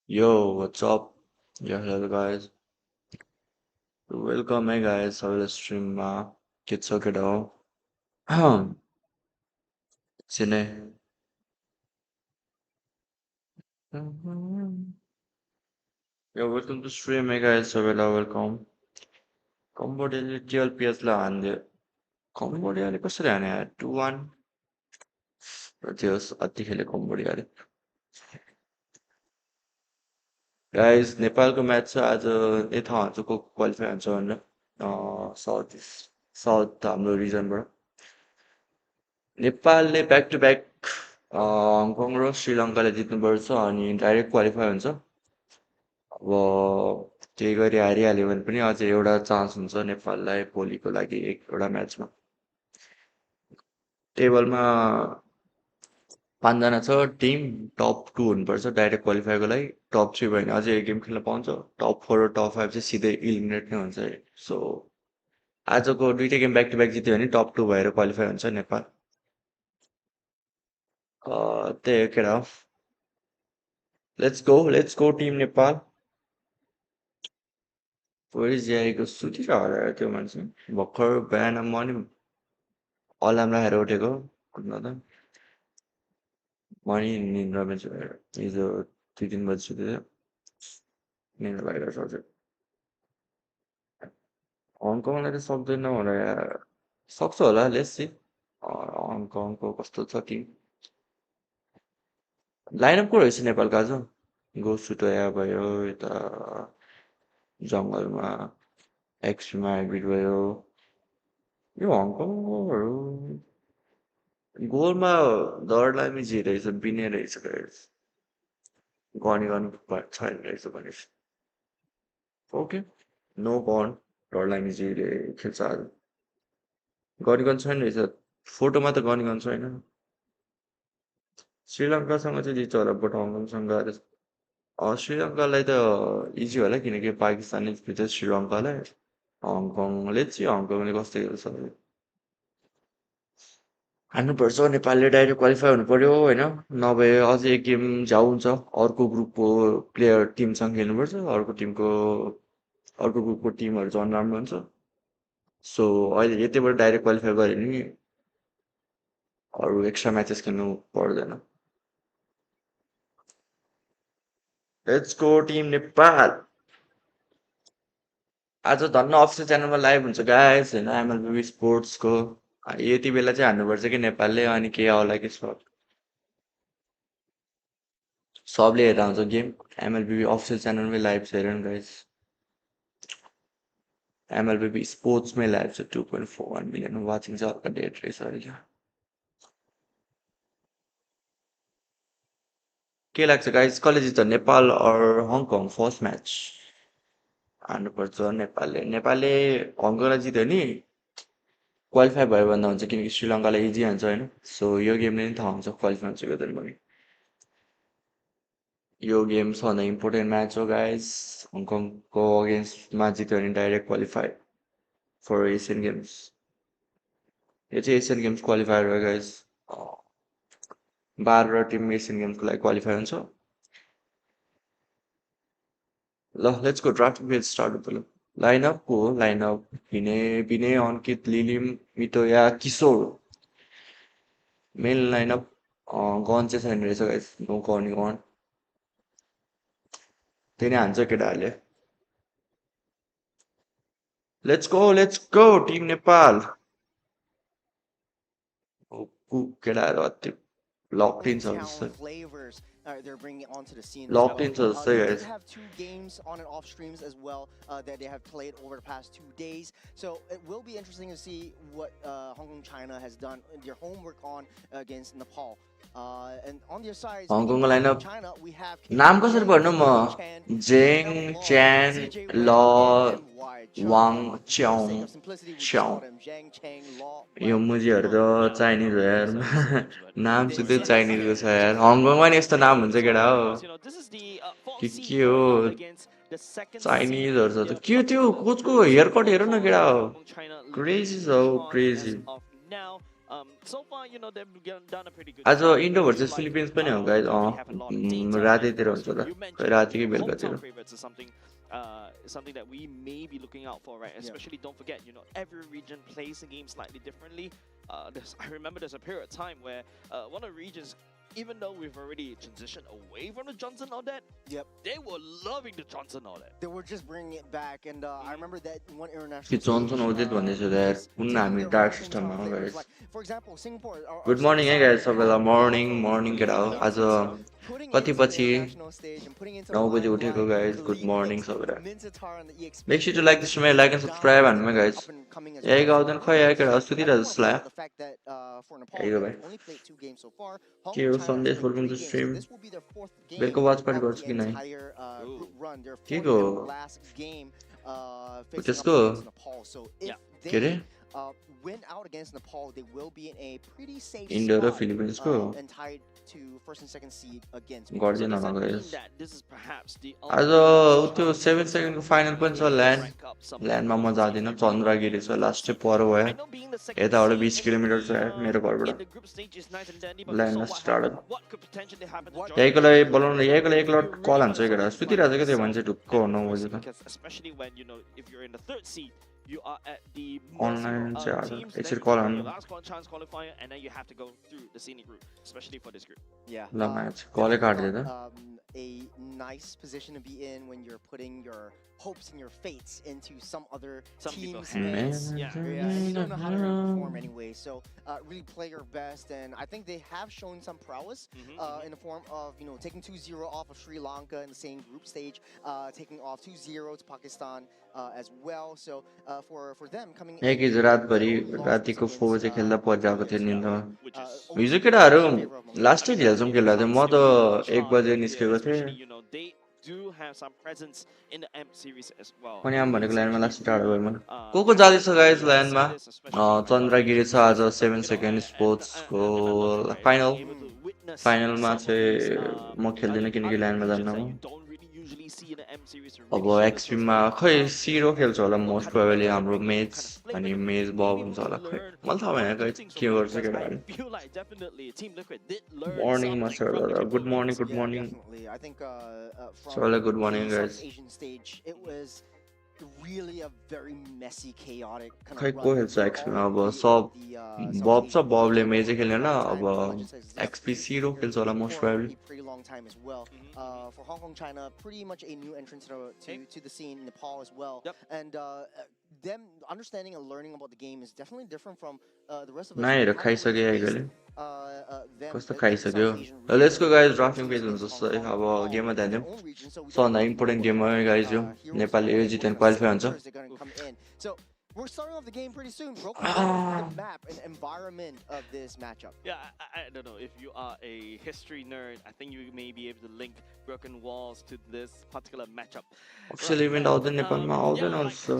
Yo, what's up? Yeah, hello guys. Welcome, hey guys. How the stream? Kids okay though? Sine. Yo, welcome to stream, hey guys. Welcome. Cambodia 12 PS ला हान्दे कम्बोडियाले कसरी हाने यार 2-1 र त्यो अति खेले कम्बोडियाले guys नेपालको match छ आज यही थाहा हुन्छ को क्वालिफाई हुन्छ भनेर साउथ साउथ हाम्रो रिजनबाट नेपालले ब्याक टु ब्याक हङकङ र श्रीलङ्काले जित्नुपर्छ अनि डाइरेक्ट क्वालिफाई हुन्छ अब केही गरी हारिहाल्यो भने पनि अझै एउटा चान्स हुन्छ नेपाललाई भोलिको लागि एउटा म्याचमा टेबलमा पाँचजना छ टिम टप टू हुनुपर्छ डाइरेक्ट क्वालिफाईको लागि टप थ्री भयो भने अझै एक गेम खेल्न पाउँछ टप फोर र टप फाइभ चाहिँ सिधै इलिमिनेट नै हुन्छ सो आजको दुइटै गेम ब्याक टु ब्याक जित्यो भने टप टू भएर क्वालिफाई हुन्छ नेपाल त्यही हो केटा लेट्स गो टिम नेपाल पोइज ज्याएको सुतिरहेको होला त्यो मान्छे भर्खर बिहान मर्निङ अलार्म राखेर उठेको उठ्न त मर्निङ निन्द्रामा चाहिँ हिजो 2-3 बजी सुतेको निन्द्रा लागेर सोचेँ हङकङलाई त सक्दैन होला यार सक्छ होला लेट्स सी हङकङको कस्तो छ टिम लाइनअप को रहेछ नेपालको आज गोसुटया भयो यता जङ्गलमा एक्समा हाइब्रिड भयो यो हङकङहरू गोलमा दरलाई जी रहेछ बिने रहेछ guys। गनी गर्नु छैन रहेछ भनेपछि ओके नो गन डरलामिजीले खेल्छ आज गनी गन छैन रहेछ फोटोमा त गनी गन छैन श्रीलङ्कासँग चाहिँ जित्छ होला बट हङकङसँग श्रीलङ्कालाई त इजी होला किनकि पाकिस्तानले जित्छ श्रीलङ्कालाई हङकङले चाहिँ हङकङले कस्तो खेल्छ हान्नुपर्छ नेपालले डाइरेक्ट क्वालिफाई हुनु पर्यो होइन नभए अझै एक गेम झ्याउ हुन्छ अर्को ग्रुपको प्लेयर टिमसँग खेल्नुपर्छ अर्को ग्रुपको टिमहरू झन् राम्रो हुन्छ सो अहिले यतिबाट डाइरेक्ट क्वालिफाई गऱ्यो भने अरू एक्स्ट्रा म्याचेस खेल्नु पर्दैन लेट्स गो टिम नेपाल आज धन्न अफिसियल च्यानलमा लाइभ हुन्छ गाइस होइन एमएलबी स्पोर्ट्सको यति बेला चाहिँ हान्नुपर्छ कि नेपालले अनि के आउला कि सबले हेरेर आउँछ गेम एमएलबी अफिसियल च्यानलमै लाइभ छ हेर न गाइस एमएलबी स्पोर्ट्समै लाइभ छ 2.41 मिलियन वाचिङ चाहिँ हल्का डेट रहेछ अहिले के लाग्छ गाइस कसले जित्छ नेपाल अर हङकङ फर्स्ट म्याच हान्नुपर्छ नेपालले हङकङलाई जित्यो नि क्वालिफाई भयो भन्दा हुन्छ किनकि श्रीलङ्कालाई इजी हान्छ होइन सो यो गेमले नि थाहा हुन्छ क्वालिफाई हुन्छ कि हुँदैन भने यो गेम सबभन्दा इम्पोर्टेन्ट म्याच हो गाइस हङकङको अगेन्स्टमा जित्यो भने डाइरेक्ट क्वालिफाई फर एसियन गेम्स यो चाहिँ एसियन गेम्स क्वालिफायर हो गाइस 12 टिम एसियन गेम्सको लागि क्वालिफाई हुन्छ ल let's go draft page start होतं ल लाइनअप को लाइनअप विनय अंकित लिलिम मितोया किशोर मेन लाइनअप गन चाहिँ छैन रहेछ गाइस नो गन गन त्यही नै हान्छ केटाहरूले लेट्स गो टिम नेपाल केटाहरू अति लक्ड इन छ जस्तो they're bringing onto the scene as locked well. इन छ जस्तै They did guys have 2 games on and off streams as well that they have played over the past 2 days. So it will be interesting to see what Hong Kong China has done their homework on against Nepal. And on their side, speaking हङकङको of Hong Kong lineup China, we have नाम KK कसरी Zheng, भन्नु म Zheng Chan, जेङ L Law, च्यान CJ ल Wang, and MY Chung. Wang For the च्याउ sake of simplicity, we just च्याउ call them Zheng, Cheng, Law, यो Wang, मुजीहरू Chung. त No, Chinese no, हो it यार is how you say names, but नाम They सुधै we're say gonna it say चाइनिजको it छ as यार well. हङकङमा नि यस्तो नाम हुन्छ Let's केटा go हो because this is the fourth seed के हो going up against the second seed चाइनिजहरू in छ the त के त्यो particular कोचको group. So हेयरकट हेर न Nepal केटा and हो Hong Kong, China leading crazy छ the how charge crazy as of now. So far, they've done a pretty good आज job. Indo It versus seems like Philippines पनि हो guys they have a lot of data रातितिर and हुन्छ होला you खै mentioned राति कि बेलुकातिर hometown favorites is something that we may be looking out for, right? Especially don't forget, every region plays the game slightly differently. I remember there's a period of time where one of the regions, even though we've already transitioned away from the Johnson Audit, they were loving the Johnson Audit. They were just bringing it back, and I remember that one international कि जन्सन आउँदै भन्ने छ यार कुन हामी dark सिस्टममा हो guys For example, Singapore. Good morning है गाइज सबैलाई मर्निङ केटा हो आज कति पछि 9 बजे उठेको गाइज गुड मर्निङ सबैलाई make sure to like this मै लाइक एन्ड सब्सक्राइब हान्नुमा गाइज यहीको आउँदैन खै आयो केटा सुतिरहेको जस्तो लाग्यो यहीको भाइ के हो सन्देश वेलकम टु स्ट्रिम बेलुका वाच पार्टी गर्छु कि नै के को त्यसको के अरे Win out against Nepal, they will be in a pretty safe India र spot फिलिपिन्सको and tied to first and second seed against. गर्दैन Does that होला mean guys that this is perhaps the आज ultimate त्यो 7 सेकेन्डको final पनि छ ल्यान्डमा म जाँदिनँ चन्द्रगिरी छ लास्टै पर भयो I know being the second यताबाट seed, 20 किलोमिटर छ यार मेरो in घरबाट the group stage is nice and dandy, but we ल्यान्डमा saw start what could potentially happen to Jordan. यहीको लागि बोलाउनु यहीको लागि एकलट कल हान्छ है केटा सुतिरहेको छ क्या त्यो मान्छे ढुक्क 9 बजे त Because especially when if you're in the third seed, you are at the Online mercy चाहिँ of आज teams. एकचोटि Then कल you हान्नु your last chance qualifier, and then you have to go through the scenic route, especially for this group. Yeah. ल match कलै काट्दै त A nice position to be in when you're putting your hopes and your fates into some other Some people team's have. hands. Yeah. And you don't know how to perform anyway. So really play your best, and I think they have shown some prowess in the form of taking 2-0 off of Sri Lanka in the same group stage, taking off 2-0 to Pakistan as well. So for them coming एक हिजो रातभरि रातिको 4 बजे खेल्दा पजाएको थियो निन्द्रामा Which is हिजो केटाहरू लास्टै खेल्छौँ खेल्दा थियो म त 1 बजे निस्केको थिएँ especially, they do have some presence in the M series as well. पनि आम भनेको लाइनमा लास्ट टाढो भयो मैले Uh, को जाँदैछ गाइज we लाइनमा see this especially चन्द्रगिरी छ आज 7 second and स्पोर्ट्सको I'm not sure if final you're able to witness फाइनलमा some of these, चाहिँ म खेल्दिनँ किनकि लाइनमा other जान्न regions म that you don't really usually see in the M series to अब really show the एक्सपीमा trophy. खै सिरो खेल्छ होला What most kind of probably weather हाम्रो they're bringing, मेज what kind of flavor अनि they're मेज bringing. बब Maybe हुन्छ we होला could खै learn मलाई थाहा one भएन or two खै things के from them, गर्छ because केटाहरू I feel like definitely Team Liquid did learn morning something master from the good morning Capabilities. Good Yeah, morning definitely. I think from सबैलाई good the morning guys South Asian stage, it was really a very messy, chaotic kind खै of को run खेल्छ for एक्सपीमा all अब three सब of the South बब छ Asian बबले regions. मेजै खेलेन Time, अब just as एक्सपी Zep's सिरो been खेल्छ होला here most for probably a pretty long time as well. For Hong Kong, China, pretty much a new entrant to the scene. Nepal as well. Yep. And them understanding and learning about the game is definitely different from the rest of us. नानीहरू who haven't खाइसके really आइगले faced, them कस्तो as खाइसक्यो South Asian let's go region, guys teams drafting page in हुन्छ Hong जस्तो Kong अब and Nepal गेममा ध्यान in their दिउँ own region. So we सबभन्दा definitely know important what game हो kind of, guys yo heroes Nepal they're gonna AG get, 10 what kind qualify of हुन्छ players they're gonna come in. So we're starting off the game pretty soon. Broken down the map and environment of this matchup. Yeah, I don't know. If you are a history nerd, I think you may be able to link Broken Walls to this particular matchup. Official event आउँदैन नेपालमा आउँदैन जस्तो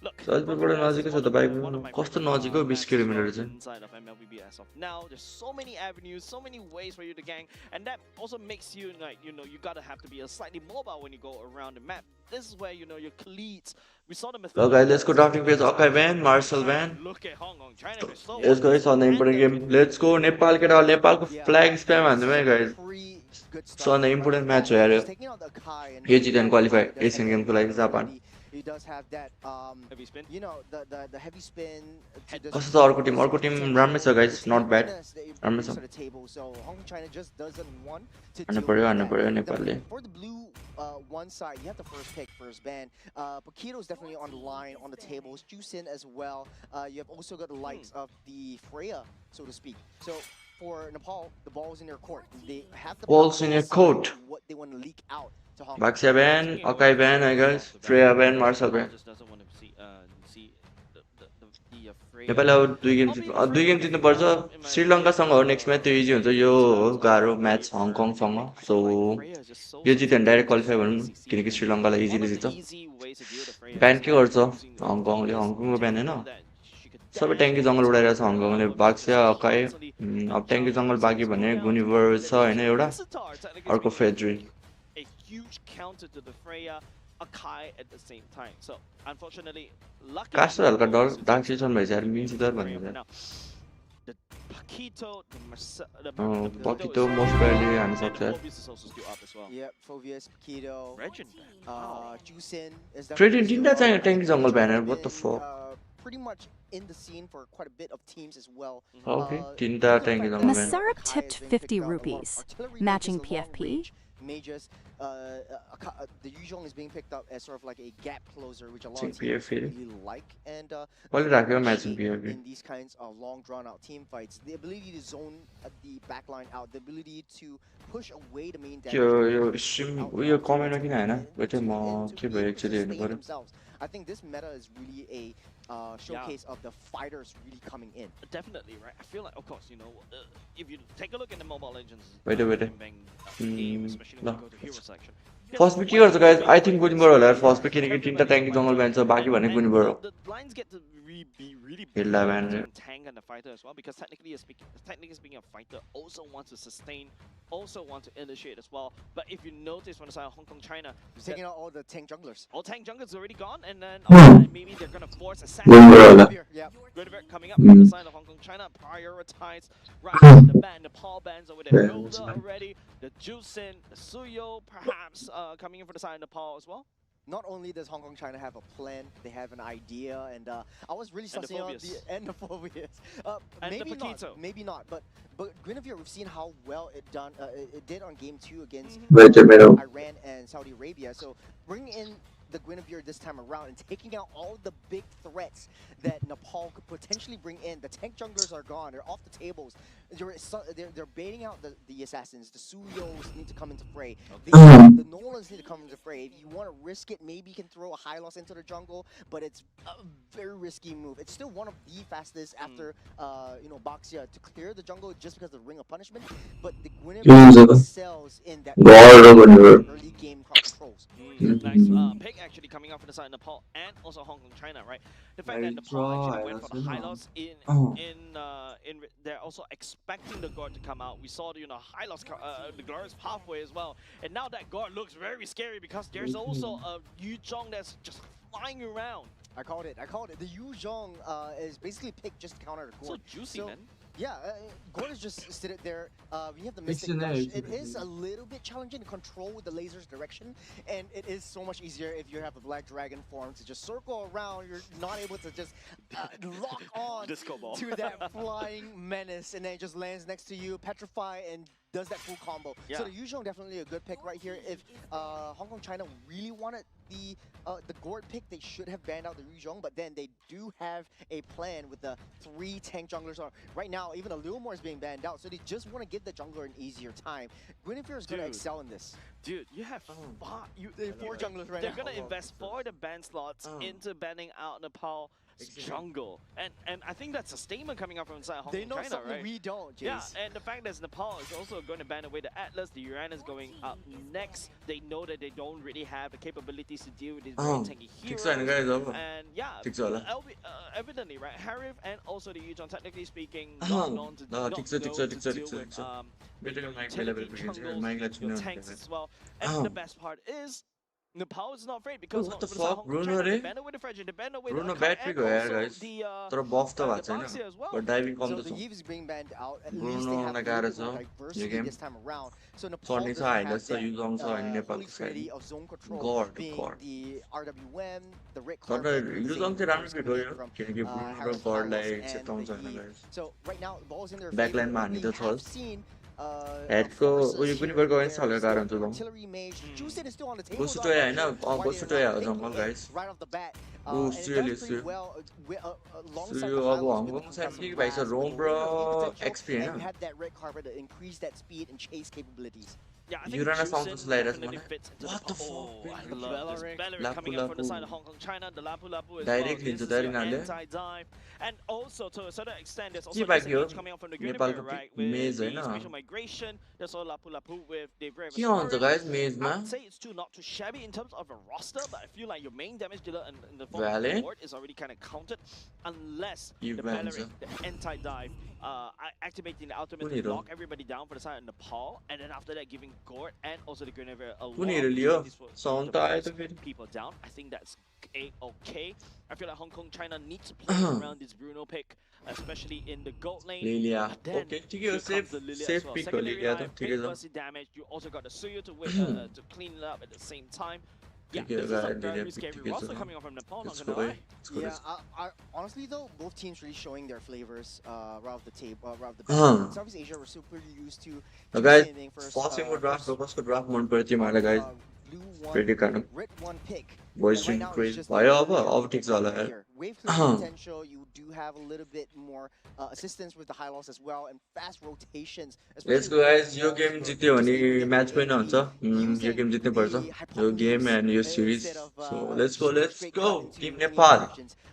Look, जजपुरबाट Broken Walls नजिकै is छ one त of bike one of my कस्तो favorite, नजिक हो 20 maps as किलोमिटर well चाहिँ inside of MLBB as of now. There's so many avenues, so many ways for you to gang, and that also makes you like you gotta have to be a slightly mobile when you go around the map. This is where your colleagues. We saw the ल guys let's go drafting page acai ब्यान martial ब्यान Look at Hong Kong, China. They're so let's go Sunday important game let's go Nepal केटा नेपालको flag spam हान्दिउँ है guys Sunday important match हो यार यो जित्यो भने क्वालिफाई एसियन गेमको लागि Japan He does have that, heavy spin. the heavy spin. कस्तो छ अर्को टिम राम्रै छ गाइज नट ब्याड राम्रै छ So Hong Kong China just doesn't want to हान्नु deal पर्यो with हान्नु that. पर्यो The- नेपालले For the blue one side, you have the first pick, first ban. Paquito's definitely on the line, on the tables. Juicin as well. You have also got the likes of the Freya, so to speak. So for Nepal, the ball's in their court. They have the Ball's power in to your decide court. what they want to leak out to Hong Kong. Baxia ब्यान acai ब्यान है guys Freya ब्यान martial ब्यान Just doesn't want to see the afraid. नेपालले अब दुई game जित्नुपर्छ श्रीलङ्कासँग हो next match त्यो इजी हुन्छ यो हो गाह्रो म्याच हङकङसँग सो यो जित्यो भने डाइरेक्ट क्वालिफाई भनौँ किनकि श्रीलङ्कालाई इजिली जित्छ ब्यान के गर्छ हङकङको ब्यान होइन सबै ट्याङ्की जङ्गल उडाइरहेको छ हङकङले बाक्स्या अकाई अब ट्याङ्की जङ्गल बाँकी भने गुनिभर छ होइन एउटा अर्को फेद्री A huge counter to the Freya, Akai at the same time. So unfortunately, luckily caster हल्का डर डार्क सिजन भएछ यार मिन्स डर भन्ने Freya for now. the Paquito, the Paquito is most still probably up, हान्न and the सक्छ Phobius is also still up as well. Yep, Phobius, Paquito, Regent. Wow. Jusin is Trading definitely still tinta up. चाहिँ I think tank jungle Rachel has banner, what the been, fuck? pretty much in the scene for quite a bit of teams as well. Okay, Due tinta to the tank fact jungle that, banner. Masarab Akai tipped is being 50 picked up, a lot of rupees, artillery matching mages, long PFP. range mages. The Yuzhong is being picked up as sort of like a gap closer, which a lot of Think teams PFP. really like. And Wale very राख्यो matching key PFP. in these kinds of long drawn out team fights. The ability to zone the backline out, the ability to push away the main damage. Yo stream उयो comment किन हैन? Wait म के भयो actually हेर्नु पर्यो. Themselves. I think this meta is really a showcase of the fighters really coming in. Definitely, right? I feel like, of course, if you take a look at the Mobile Legends Wait. game, especially when you go to hero section. First pick के गर्छ guys? I think गुनिबर होला first pick किनकि तीनटा tank jungle ban छ बाकी भने गुनिबर हो. The lines get to be really Hilla brutal man. between tank and the fighter as well, because technically speaking, a fighter also wants to sustain, also wants to initiate as well. But if you notice from the side of Hong Kong, China, He's taking out all the tank junglers. all tank junglers already gone, and then after that, maybe they're gonna force assassin. Yeah. Goodberg coming up from the side of Hong Kong, China, prioritize right the ban, the Paul bans over there. Rosa already, the Jusin, the Suyo, perhaps coming in for the side of Nepal as well. Not only does Hong Kong China have a plan, they have an idea, and I was really And the sussing out Phobius. and the Phobius. And the Maybe not, Paquito. maybe not, but Guinevere, we've seen how well it did on game 2 against Iran and Saudi Arabia. So bringing in the Guinevere this time around and taking out all the big threats that Nepal could potentially bring in. The tank junglers are gone; they're off the tables. They're baiting out the assassins. The Suyos need to come into fray. The Nolans need to come into fray. If you want to risk it, maybe you can throw a high loss into the jungle, but it's a very risky move. It's still one of the fastest after Baxia to clear the jungle just because of the Ring of Punishment. But the Guinevere excels in that early game controls. Nice pick actually coming out from the side of Nepal and also Hong Kong, China, right? The fact that Nepal actually went for the high loss in they're also expecting the guard to come out. We saw the high loss the glorious pathway as well, and now that guard looks very scary because there's also a Yu Zhong that's just flying around. I called it. The Yu Zhong is basically picked just to counter the So Gord. juicy, man. Yeah, Gord is just sitting there. We have the Mystic Rush. It is a little bit challenging to control with the laser's direction, and it is so much easier if you have the Black Dragon form to just circle around. You're not able to just lock on Disco ball. to that flying menace, and then it just lands next to you, petrify, and does that full combo. Yeah. So the Yu Zhong definitely a good pick right here. If Hong Kong China really wanted the Gord pick, they should have banned out the Yu Zhong, but then they do have a plan with the 3 tank junglers. Right now, even a little more is being banned out, so they just want to give the jungler an easier time. Guinevere is going to excel in this. Dude, you have 4 junglers right They're now. gonna invest 4 of the ban slots into banning out Nepal jungle, and I think that's a statement coming out from inside Hong They Kong, know China, something right? we don't, Jace. Yeah, and the fact that Nepal is also going to ban away the Atlas, the Uranus going up next. They know that they don't really have the capabilities to deal with these very tanky heroes. And yeah, evidently, right? Harif and also the Yuzhong, technically speaking, not known to deal with jungles, tanks as well. And the best part is, Nepal is not afraid because what the fuck, Bruno re? Bruno bad pick हो यार guys. तर buff त भएको छैन. But diving come So त the छ. Yves is being banned out. At Bruno least they have lie a गाह्रो little more छ, यो diversity game. this time around. So Nepal Sonny doesn't छ, have Hylas छ, that, Yuzhong छ, अनि fully नेपालको side. ready of zone control, God, being God. the RWM, the Rick तर Carpet, Yuzhong चाहिँ राम्रो pick हो यो. from, किनकि Bruno raw Harris God lie Hylas and चेताउँछ the Hahn Eve. guys. So right now, the ball's in their Backline favor. मा हान्ने We त have छ. seen Headको उयो पनि गएको हैन there, सल्का गाह्रो हुन्छ त. artillery mage. Jusin is still on the table. Gosu toya Hahn, Gosu toya हो जङ्गल guys. Right off the bat. Oh, And it Suyo does pretty Suyo. well alongside Suyo the अब highlights Hong with Kong the side के compressive भाइ छ blast, Rome with raw the potential, XP and Hahn. you had that red carpet to increase that speed and chase capabilities. Yeah, I think Uranus Jusin sounds like that definitely one. fits into What the fuck? I love this. Bellerin Lapu coming up from the Lapu. side of Hong Kong, China. The Lapu Lapu as Direct well. into This is there your यिनीहरूले. anti-dive. And also, to a certain extent, there's के also बाँकी हो? disengage coming out from the नेपालको Guinevere, right? मेज With the Hahn. spatial migration. There's also Lapu Lapu with the Brave के हुन्छ guys I मेजमा? would say it's too not too shabby in terms of a roster, but I feel like your main damage dealer in the from Valley? Gord is already kind of counted unless the Events. Bellerin, the anti-dive, activating the ultimate to Kuniro. lock everybody down for the side of Nepal, and then after that giving Gord and also the Guinevere a lot of Kuniro Leo opportunities for sound to त आयो force त फेरि people down. I think that's okay. I feel like Hong Kong, China need to play around this Bruno pick, especially in the gold lane. Lilia But then okay ठिकै हो here comes safe the Lilia as safe well. Pick हो Secondary Lilia life, त ठिकै big छ bursty damage. You also got the Suyo to to clean it up at the same time. Yeah, ठिकै हो this is a guys Lilia very pick scary ठिकै छ roster coming off from Nepal, not Let's gonna go lie. Yeah, honestly though, both teams really showing their flavors right off the tape, right off the bat. अँ Southeast Asia, we're super used to guys teaming first, फर्स्टको draft first कसको draft मन पऱ्यो तिमीहरूलाई guys blue one, ready काट्नु red one pick. Voice And right string now it's craze just the भयो अब Lilia अब ठिक छ होला right यार here. Wave clearing potential. You do have a little bit more assistance with the high loss as well, and fast rotations. Let's go guys यो game जित्यो भने म्याच पनि हुन्छ यो गेम जित्नै पर्छ यो गेम एन्ड यो series so let's go team Nepal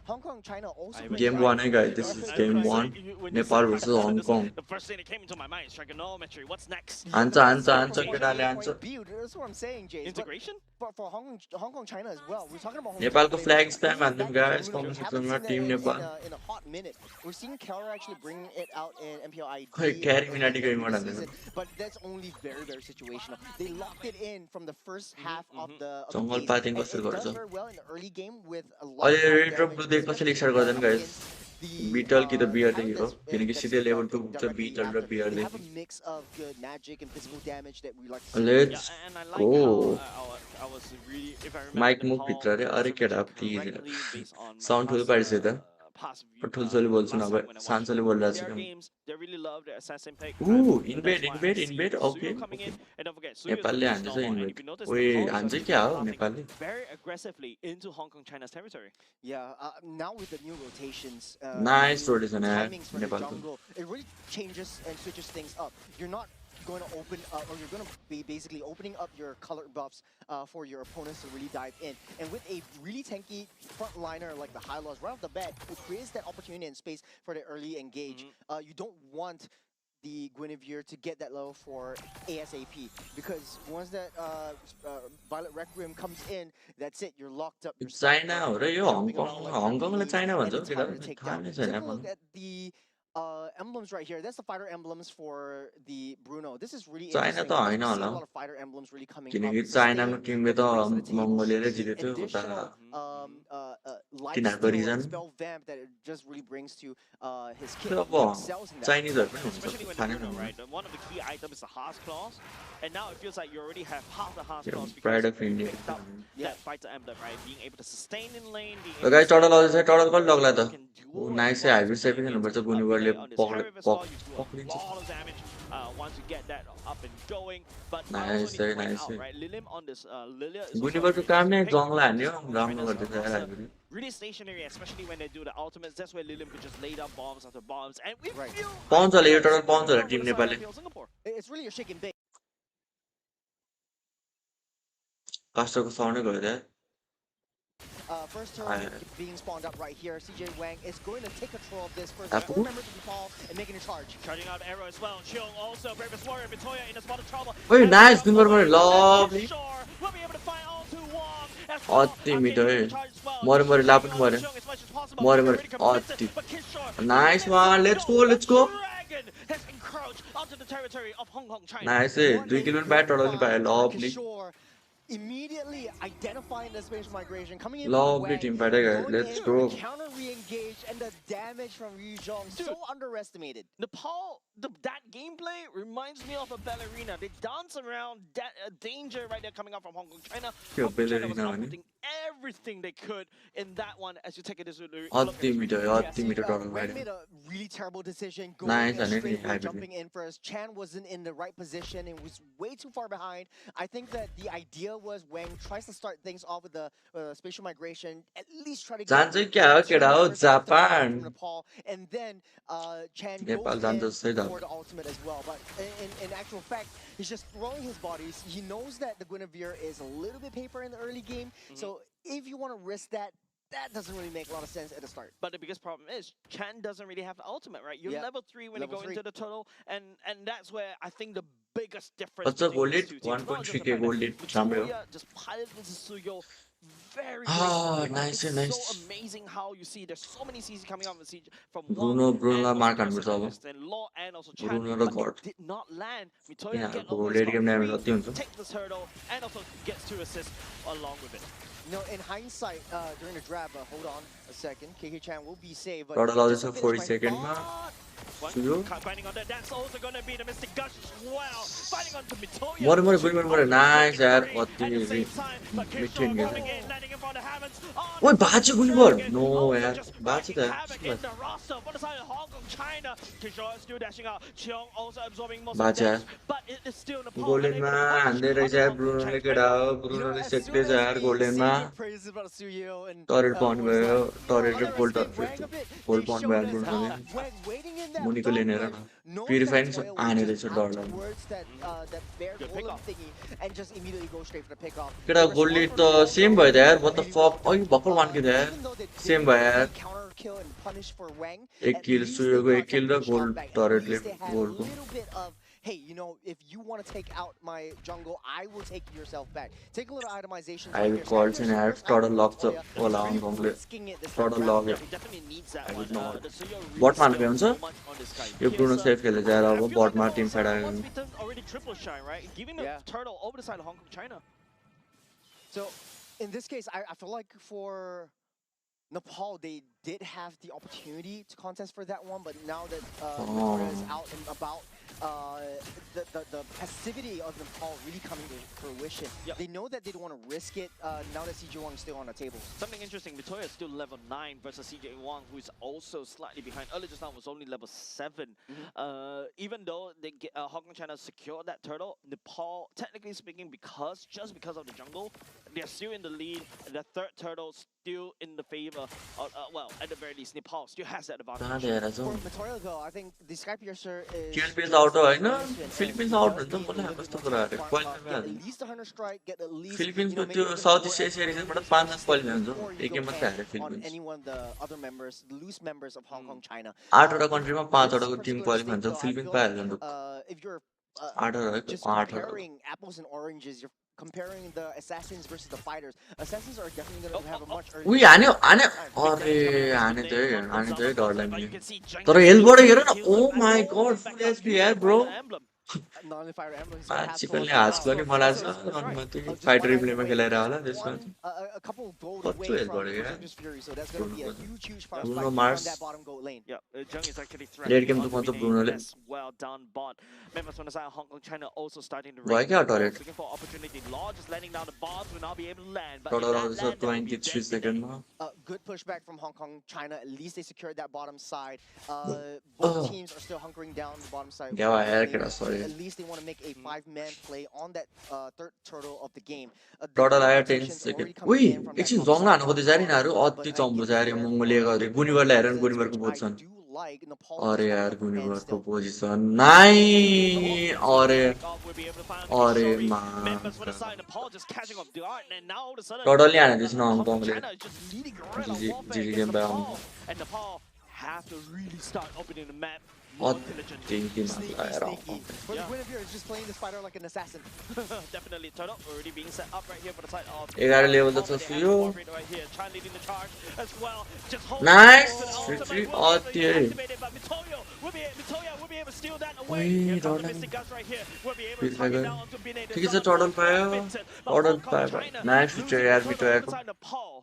Hong Kong, China also I bring game even back 1 है guys this is game 1 Nepal versus Hong Kong the first thing that came into my mind is trigonometry. What's next? हान्छ हान्छ हान्छ केटाले हान्छ That's what I'm saying, Jay. Integration? But for Hong Kong, China as well, we're talking about Hong नेपालको Kong flag flavors. Spam हान्दिउँ guys We comment haven't सेक्सनमा seen team that Nepal in a hot minute. We're seeing Keller actually bring it out in MPL ID खै क्यारी in मिनाटीको the emote season, हान्दैन but that's only very situational. They locked it in from the first half of the जङ्गल phase, parting and कसरी it गर्छ done very well in the early game with a lot अहिले of red र damage, blue देख कसैले especially इक्सार गर्दैन up guys against the बिटल कि त बियर talent देखि हो किनकि that's सिधै लेभल developing 2 पुग्छ directly बिटल र after. बियर They have a देखि mix of good magic and physical damage that we like to see. Let's Yeah, and I like go how I was really, if I remember, mike मुख Nepal भित्र रे अरे was केटा oriented please correctly based on my sound ठुलो past पारिस त past view, ठुल्छोले बोल्छु last नभए time when I watched सानसोले बोलिरहेको their छु games. They really love their assassin pick. Invade That's why I invade see invade okay Suyo coming in, okay and don't forget Suyo is नेपालले going to हान्छ normal. And invade if you notice, ओए Nepal is हान्छ actually क्या हो pathing नेपालले very aggressively into Hong Kong, China's territory. Yeah, now with the new rotations, nice new rotation यार timings for the नेपालको jungle, it really changes and switches things up. You're not going to open up, or you're going to be basically opening up your color buffs for your opponents to really dive in. And with a really tanky frontliner like the high loss right off the bat, it creates that opportunity and space for the early engage. You don't want the Guinevere to get that low for ASAP, because once that Violet Requiem comes in, that's it. You're locked up. You're stuck, China हो र यो jumping Hong Kong around like हङकङलाई Hercules, China भन्छ and it's केटा harder to take थाहा down. नै छैन Take a look मलाई at the emblems right here. That's the fighter emblems for the Bruno. This is really China interesting त because होइन we're seeing होला a lot of fighter emblems really coming up. किनकि It's a चाइनाको stain टिमले that त he brings to the table. मङ्गोलियाले The जितेको थियो उता additional life तिनीहरूको steal reason and spell vamp that it just really brings to his kit. त्यो अब He excels in that. चाइनिजहरू पनि Especially हुन्छ when थाहा the नै Bruno, छैन right? One of the key items is the Hearth Claws, and now it feels like you already have half the Hearth Yeah, Claws Pride because of you India. picked up Yeah. that fighter emblem, right? Being able to sustain in lane, being ल able guys to टडल stay आउँदैछ टडल कहिले लग्ला त can ऊ duel nice as चाहिँ well hybrid as seven being खेल्नुपर्छ able to गुनिवरले relay on this Harriv as well. You do a पक्रिन्छ lot of damage once you get that up and going. But I Nice, also need to very point nice. out, right? Lilim on this Lilia is also a गुनिवरको very काम नै interesting pick जङ्गल हान्ने because हो Hong Kong राम्रो China's गरिदिन्छ यार roster hybrid really stationary, especially when they do the ultimates. That's where Lilim could just lay down bombs after bombs, and we Right. feel पाउँछ होला यो like टडल पाउँछ होला over team the side of नेपालले FPL Singapore. It's really a shake and bake. कास्टरको साउन्डै गयो त First turret being spawned up right here. CJ Wang is going to take control of this first. Apple? 4 members of Nepal and making a charge. Charging out arrow as well. Chill also. Bravest Warrior. Victoria in a spot of trouble. Oy, And nice, Wang good work, away. lovely. Sure, we'll be able to find all to Wong as well. अति मिठो Updating है the charge as well. मरे मरे ला पनि Taking on मरे Shung as much as possible. मरे He's मरे already convinced अति it, but Kishore, nice he one lets let's go. Go let's go Dragon has encroached onto the territory of Hong Kong, China. Nice है What 2 a kilometre good बाहिर टडल नि पायो find for lovely Kishore. Immediately identifying the spatial migration, coming in Lovely from team Wang, fight, guys. going Let's in, go. counter re-engage, and the damage from Yu Zhong, so underestimated. Nepal, that gameplay reminds me of a ballerina. They dance around that danger right there coming up from Hong Kong, China. Yo, Hong Kong, China was ballerina, outputting everything they could in that one as you take it as a look अति at मिठो the है अति मिठो टडल Wang बाहिर made a really terrible decision going Nice, in and then straight he away, hybrid. jumping in first. Chan wasn't in the right position and was way too far behind. I think that the idea was Wang tries to start things off with the spatial migration, at least try to जान्छ get क्या हो two केटा हो members of the party Japan from Nepal, and then Chan Nepal goes जान्छ in जस्तै त for the ultimate as well. But in actual fact, he's just throwing his bodies. He knows that the Guinevere is a little bit paper in the early game, so if you want to risk that, that doesn't really make a lot of sense at the start. But the biggest problem is Chan doesn't really have the ultimate, right? You're Yeah. level 3 when Level you go 3. into the turtle, and that's where I think the biggest difference अच्छा between gold these hit two teams. Not just 1.3k the fact gold that hit राम्रो हो Victoria just piloted into Suyo very Ah, gracefully, right? nice, It's so nice. amazing how you see there's so many CC coming out of the siege from Wang Bruno and ला also मार the खानुपर्छ rest of अब. the Mr. Law and also Chan, Bruno र but it God. did not land. Mitoya get यिनीहरूको away late game damage scot-free, कति हुन्छ? take this hurdle, and also gets 2 assists along with it. You know, in hindsight, during the draft, hold on a second, KK-chan will be saved, but Rodal just आउँदैछ a finish 40 my सेकेन्डमा. thought. One सुयो. finding on that. That's also going to be the Mystic Gush as well. Fighting on to Mitoya. मरे मरे Two गुली मरे ultimates nice breaking यार free कति at the same time. But मिठो Kishore engage. coming in, landing in front of Havens. ओए बाँच्यो गुली बर. नो Also यार just बाँच्यो wreaking त havoc in the roster for the side of Hong Kong, China. Kishore is still dashing out. Cheong also absorbing most of the बाँच्यो damage. यार. But it is still Nepal unable गोल्डेनमा to punish हान्दै on रहेछ this यार Hong Kong ब्रुनोले Chinese केटा member. हो. You know, ब्रुनोले as soon सेक्दैछ as यार we गोल्डेनमा. sing your praises about Suyo and turret पाउनु was भयो. like, टरेट र gold underestimate Wang a bit, gold they पाउनु showed भयो us ब्रुनोले. how Wang waiting in that मुनिको dog लिने र leg, knowing that प्युरिफाइङ Toya would हाने just रहेछ tap डरलाई. towards that that bare Good golem pick-off. thingy and just immediately go straight for the pickoff. केटा The gold response lead from त Nepal, same though, भयो त यार. What the really well fuck. done. अघि भर्खर वान किल यार. Even though they same didn't भयो get यार. the counter kill and punish for Wang, एक at किल least they सुयोको एक got some किल र push off gold back. At टरेटले least they had a गोल्डको. little bit of, hey, you know, if you want to take out my jungle, I will take yourself back. Take a little itemization I right will here. call Skyfiercer in air, goes out total for locks up, Toya, होला really हङकङले. risking it this time Total around. lock He yeah. definitely needs that I one. would know it. The Suyo really Bot मार्नु scaled हुन्छ? so much on this guy. यो Bruno Piercer, safe खेले जाएर I अब feel like बटमा Nepal team side फेडायो. once beaten already triple shine, right? Giving the Yeah. turtle over the side of Hong Kong, China. So in this case, I feel like for Nepal, they did have the opportunity to contest for that one, but now that Victoria is out and about, the passivity of Nepal really coming to fruition. Yep. They know that they don't want to risk it now that CJ Wang is still on the table. Something interesting, Mitoya is still level 9 versus CJ Wang, who is also slightly behind. Earlier just now was only level 7. Even though they get, Hong Kong China secured that turtle, Nepal, technically speaking, just because of the jungle, they're still in the lead. The third turtle still in the favor. Well, at the very least, Nepal still has that कहाँ advantage. ल्याएर For जाउँ? Matoya though, I think the Skypiercer is Philippines just out हो होइन? nice and Philippines he out does हुन्छ need a मलाई little bit कस्तो more कुराहरू. time to qualify get at भइहाल्यो. least 100 strike, get at least, फिलिपिन्सको you know, maybe त्यो a bit south more east Asia effort रिजनबाट before 5 match stay qualify हुन्छ. before you एक go game मात्रै camp हारे on Philippines. any one of the other members, the loose members of Hong Kong, China. 8वटा कन्ट्रीमा This 5वटाको team particular qualify stage हुन्छ. though, I Philippines feel like पाइहाल्छ ढुक्क. if you're 8वटा है just 8वटा. comparing apples and oranges, you're comparing the assassins versus the fighters. Assassins are definitely going to have a much earlier उही हान्यो हान्यो. time. अरे हाने त है हाने त है डरलाई But you मैले. can see तर Jenkins हेल्थबाट हेर न. kills oh him back my all the way god back full up HP using यार the bro. Fire Emblem. Non-fire emblem, so pass towards मान्छेले the हाँस ground. गर्ने मलाई So छ. it's right. अनुमति Just fight one item रिप्लेमा away, खेलाएर just होला त्यसमा. a couple gold What's away with from buddy, yeah? Berserker's Fury, so that's going to be a Bruno huge Yeah. fight Bruno from Mars. that bottom gold lane. Yeah, Jung is actually Late threatening game on to Vinay Bruno as well down bot. Members from the side of Hong Kong, China also starting to Why raid can't the I walls, it? looking for opportunity. Law just landing down the bombs will not be able to land, but if Total that also land, that will be 23 dead Vinay. seconds. Good pushback from Hong Kong, China. At least they secured that bottom side. Both teams are still hunkering down the bottom side. Yeah, I At had sorry. least they want to make a 5-man play on that third turtle of the game. Total I The had 10 rotations already seconds. coming in Wait, from it's that in top Zonga side and down what is the that in bottom. Aru? But Otti I Chombo give it Zari, there for Mongolia, a Guniver Lair and presence, Guniver which I position. do like Nepal Or to yaar, start off and Guniver still. position. Nine or Members for the side, Nepal just catching off guard, and now all of a sudden, Totally this no Hong Hong Kong, Kong. China is just leading guerrilla warfare GG against game Nepal, and Nepal have to really start opening the map more What intelligently. Sneaky. For the Guinevere is just playing this fighter like an assassin. Definitely, turtle already being set up right here for the side of. 11 level Nepal, that's but for they have you. the forfeit right here. China leading the charge as well. Just hold Nice. on to the ultimate. Victory Will be able out to there. activate it, but Mitoya will be able to steal that away. Wait, Here comes the hold on. Mystic Guts right here. Will be able to Please, target Tiger. down onto Binay. ठीक है sir total पायो total पायो nice feature यार मिटो याको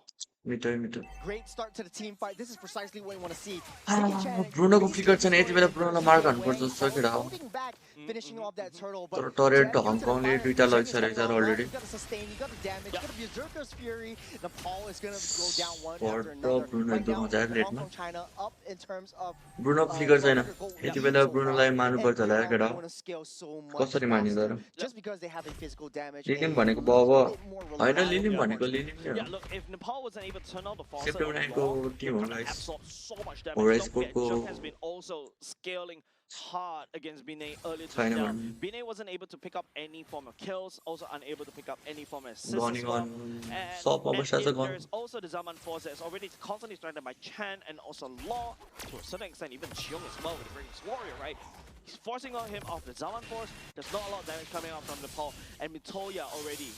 मिटो मिटो Great start to the team fight. This is precisely what we want to see. KK-chan Bruno को flicker छ नि यति बेला story ब्रुनोलाई versus mark CJ हान्नुपर्छ Wang, जस्तो केटा हो holding back, finishing off that turtle, तर but turret Jan, you हङकङले gotta दुईटा fire. लगिसकेको छ already You gotta sustain, you gotta damage, you gotta Berserker's Fury. Nepal is gonna go down one For after the another. Bruno Right now, 2000 Hong लेटमा Kong, China up in terms of Bruno flicker छैन gold यति lead बेला so ब्रुनोलाई far, मार्नुपर्छ and होला they're यार केटा now हो going to scale so much कसरी मानिँदो faster. Raw Just because they have a physical damage, लिलिम a भनेको little बब bit more होइन reliable लिलिम punch. भनेको लिलिम नै Yeah, हो look, if Nepal wasn't able to turn out the faucet September on 9 को Law, Tim हो they're gonna guys absorb so much damage. Horizon Don't forget, को Jung has been also scaling hard against Binay earlier just छैन now. भने Binay wasn't able to pick up any form of kills, also unable to pick up any form of assists as गनिङ well. अन And, सपमा and बसिरहेको छ गन there's also the Zaman force that's already constantly strengthened by Chan and also Law to a certain extent, even Cheong as well with the Rings Warrior, right? He's forcing on him off the Zaman force. There's not a lot of damage coming out from Nepal. And Mitoya already,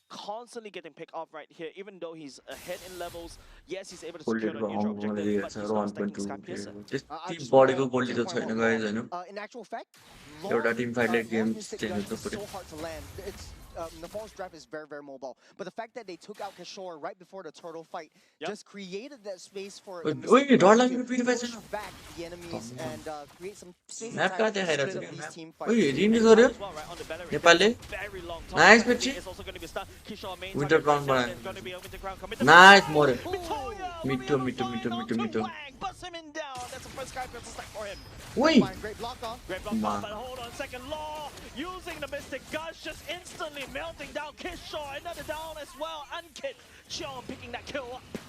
constantly getting picked off right here. Even though he's ahead in levels, yes, he's able to secure the neutral objective, but he's not stacking Sky Piercer. त्यति just बढेको wanna Goldie take त a point छैन on guys Law. होइन In actual fact, एउटा Law's, team फाइटले Law's game Mystic change Gush हुनु is पर्यो so hard to land. It's Nepal's draft is very, very mobile. But the fact that they took out Kishore right before the turtle fight just created that space for the Mystic ओइ डर Gush लाग्यो to फेरि push छैन back the enemies and create some space and map time कहाँ to देखाइरहेको split छ up क्या these map team ओइ fights. रिनी And गर्यो as well, right, on the battery, नेपालले very long time. Nice But पछि it's also going to be stunned. Kishore main winter target bound right now. बनायो There's going to be a winter crown committed. Nice मर्यो Mitoya will be मिठो able to मिठो find मिठो on मिठो to मिठो Wang. Busts him in down. That's the first Sky Piercer stack for him. ओइ Fine, great block off. Great block Ma. off, but hold on a second. Law using the Mystic Gush, just instantly melting down Kishore. Another down as well. Unkit Cheong picking that kill up.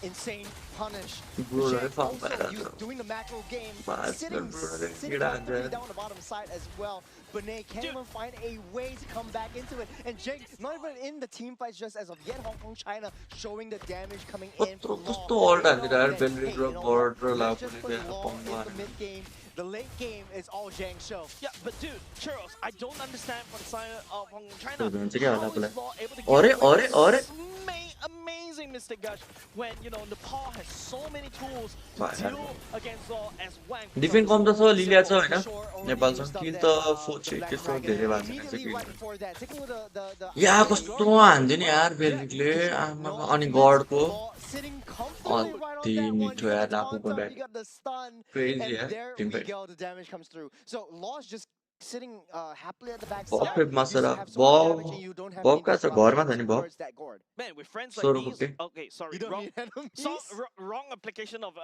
Insane punish. Bro, Jake I found also that. doing the macro game, But sitting bro, sitting get out comfortably there. down the bottom side as well. Benet can't Dude. even find a way to come back into it. And Jake, not even in the team fights just as of yet, Hong Kong China showing the damage coming in from Law. कस्तो ult They हान्दिरहेको know यार that, बेलविक hey, र you know bird र what? Let's just लापुले put Law in क्या the mid game. The late game is all Zhang show. Yeah, but dude, Churros, I don't understand from the side of Hong Kong China. So, then, check it out, How Apple. is Law able to Ore, get away with ore. this amazing Mystic Gush when, Nepal has so many tools to Right, deal against Law as Wang. Defend कम त छ लिलिया छ होइन Kishore already नेपालसँग used up kill that, त the Black त्यस्तो Dragon. धेरै भएको छैन Immediately right कि before that, taking the या कस्तो हान्थ्यो नि यार बेलविकले आमा अनि गडको sitting comfortably right on अति that one. You मिठो got यार the लापुको taunt up, bat you got the stun, crazy and यार there team we fight go. The damage comes through. So Law's just sitting happily at the back बब side. फेपमा You छ र have so much damage and बब you don't have बब any कहाँ छ घरमा छ disruptions नि बब towards that gourd. Man, with friends like सोह्र these, फुट्टे okay, sorry, You don't wrong. need enemies. So, wrong application of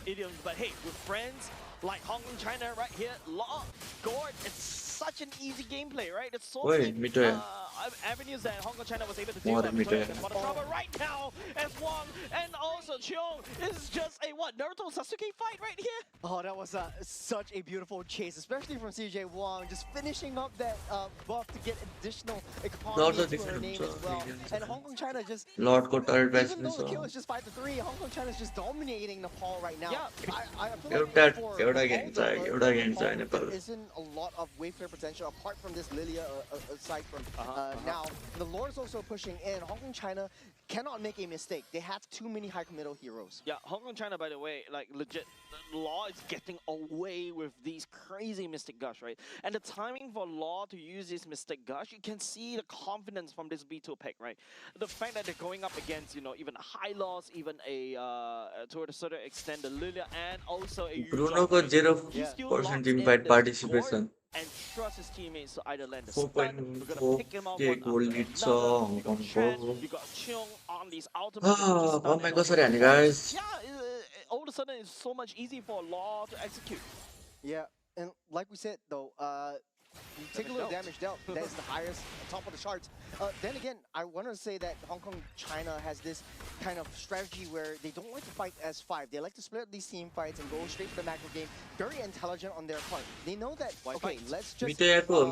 idioms, but hey, with friends like Hong Kong, China, right here, Law, Gord, it's such an easy gameplay, right? It's so Oi, many मिठो यार avenues that Hong Kong, China was able to do. मरे मिठो यार But trouble right now as Wang and also Cheong is just a what Naruto Sasuke fight right here. Oh, that was such a beautiful chase, especially from CJ Wong, just finishing up that buff to get additional economy Lord to her name as well. And Hong Kong China just, लर्डको third batch even पनि though the kill छ is just 5-3, Hong Kong China is just dominating Nepal right now. Yeah. I feel एउटा like for एउटा Nepal, game छ though, एउटा game छ Nepal, Nepal there isn't a lot of wave clear potential apart from this Lilia aside from now. The Lord is also pushing in. Hong Kong China cannot make a mistake. They have too many high committal heroes. Yeah, Hong Kong, China, by the way, like legit, the Law is getting away with these crazy Mystic Gush, right? And the timing for Law to use this Mystic Gush, you can see the confidence from this B2 pick, right? The fact that they're going up against, even a high loss, even a, to a certain extent, the Lilia, and also a ब्रुनोको 0% team fight participation and trust his teammates to either land the 4.4 stun. We're gonna pick him up के one गोल after lid छ another. You got हङकङको Chen, you got Cheong on these ultimate stun Bombay and कसरी हाने guys yeah, all of a sudden it's so much easier for Law to execute. Yeah, and like we said though, you take a little damage dealt. That is the highest, top of the charts. Then again, I want to say that Hong Kong, China has this kind of strategy where they don't like to fight as five. They like to split up these team fights and go straight for the macro game. Very intelligent on their part. They know that, okay, let's just मिटोयाको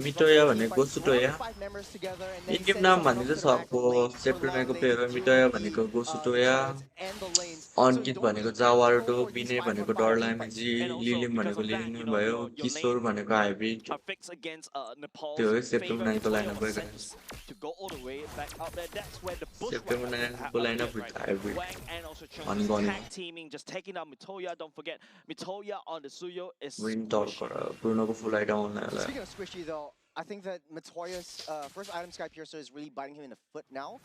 मिटोया भनेको सुटोया five members together and then in game send नाम someone भनेको up to छ the macro अब lane for September long नाइनको lanes player हो to मिटोया the, भनेको गोसुटोया and the lanes. अनकित don't भनेको really जावारुडो go for these Vinay 5-on-5 भनेको team डरलाइम fights. Ji And also लिलिम because भनेको of that, लिलिम your भयो lanes किशोर भनेको hybrid are fixed against Nepal's त्यो हो favor September नाइनको Mitoya लाइनअप was गएको sent to go all the way back out there. That's where the bush September नाइनको lineup right? With hybrid Wang and also Chung अनि just गर्ने tag teaming, just taking out Mitoya. Don't forget, Mitoya on the Suyo is win squishy. टर्क ब्रुनोको full आइट आउनलाई Speaking of squishy, though, I think that Matoya's first item, Sky Piercer, is really biting him in the foot now.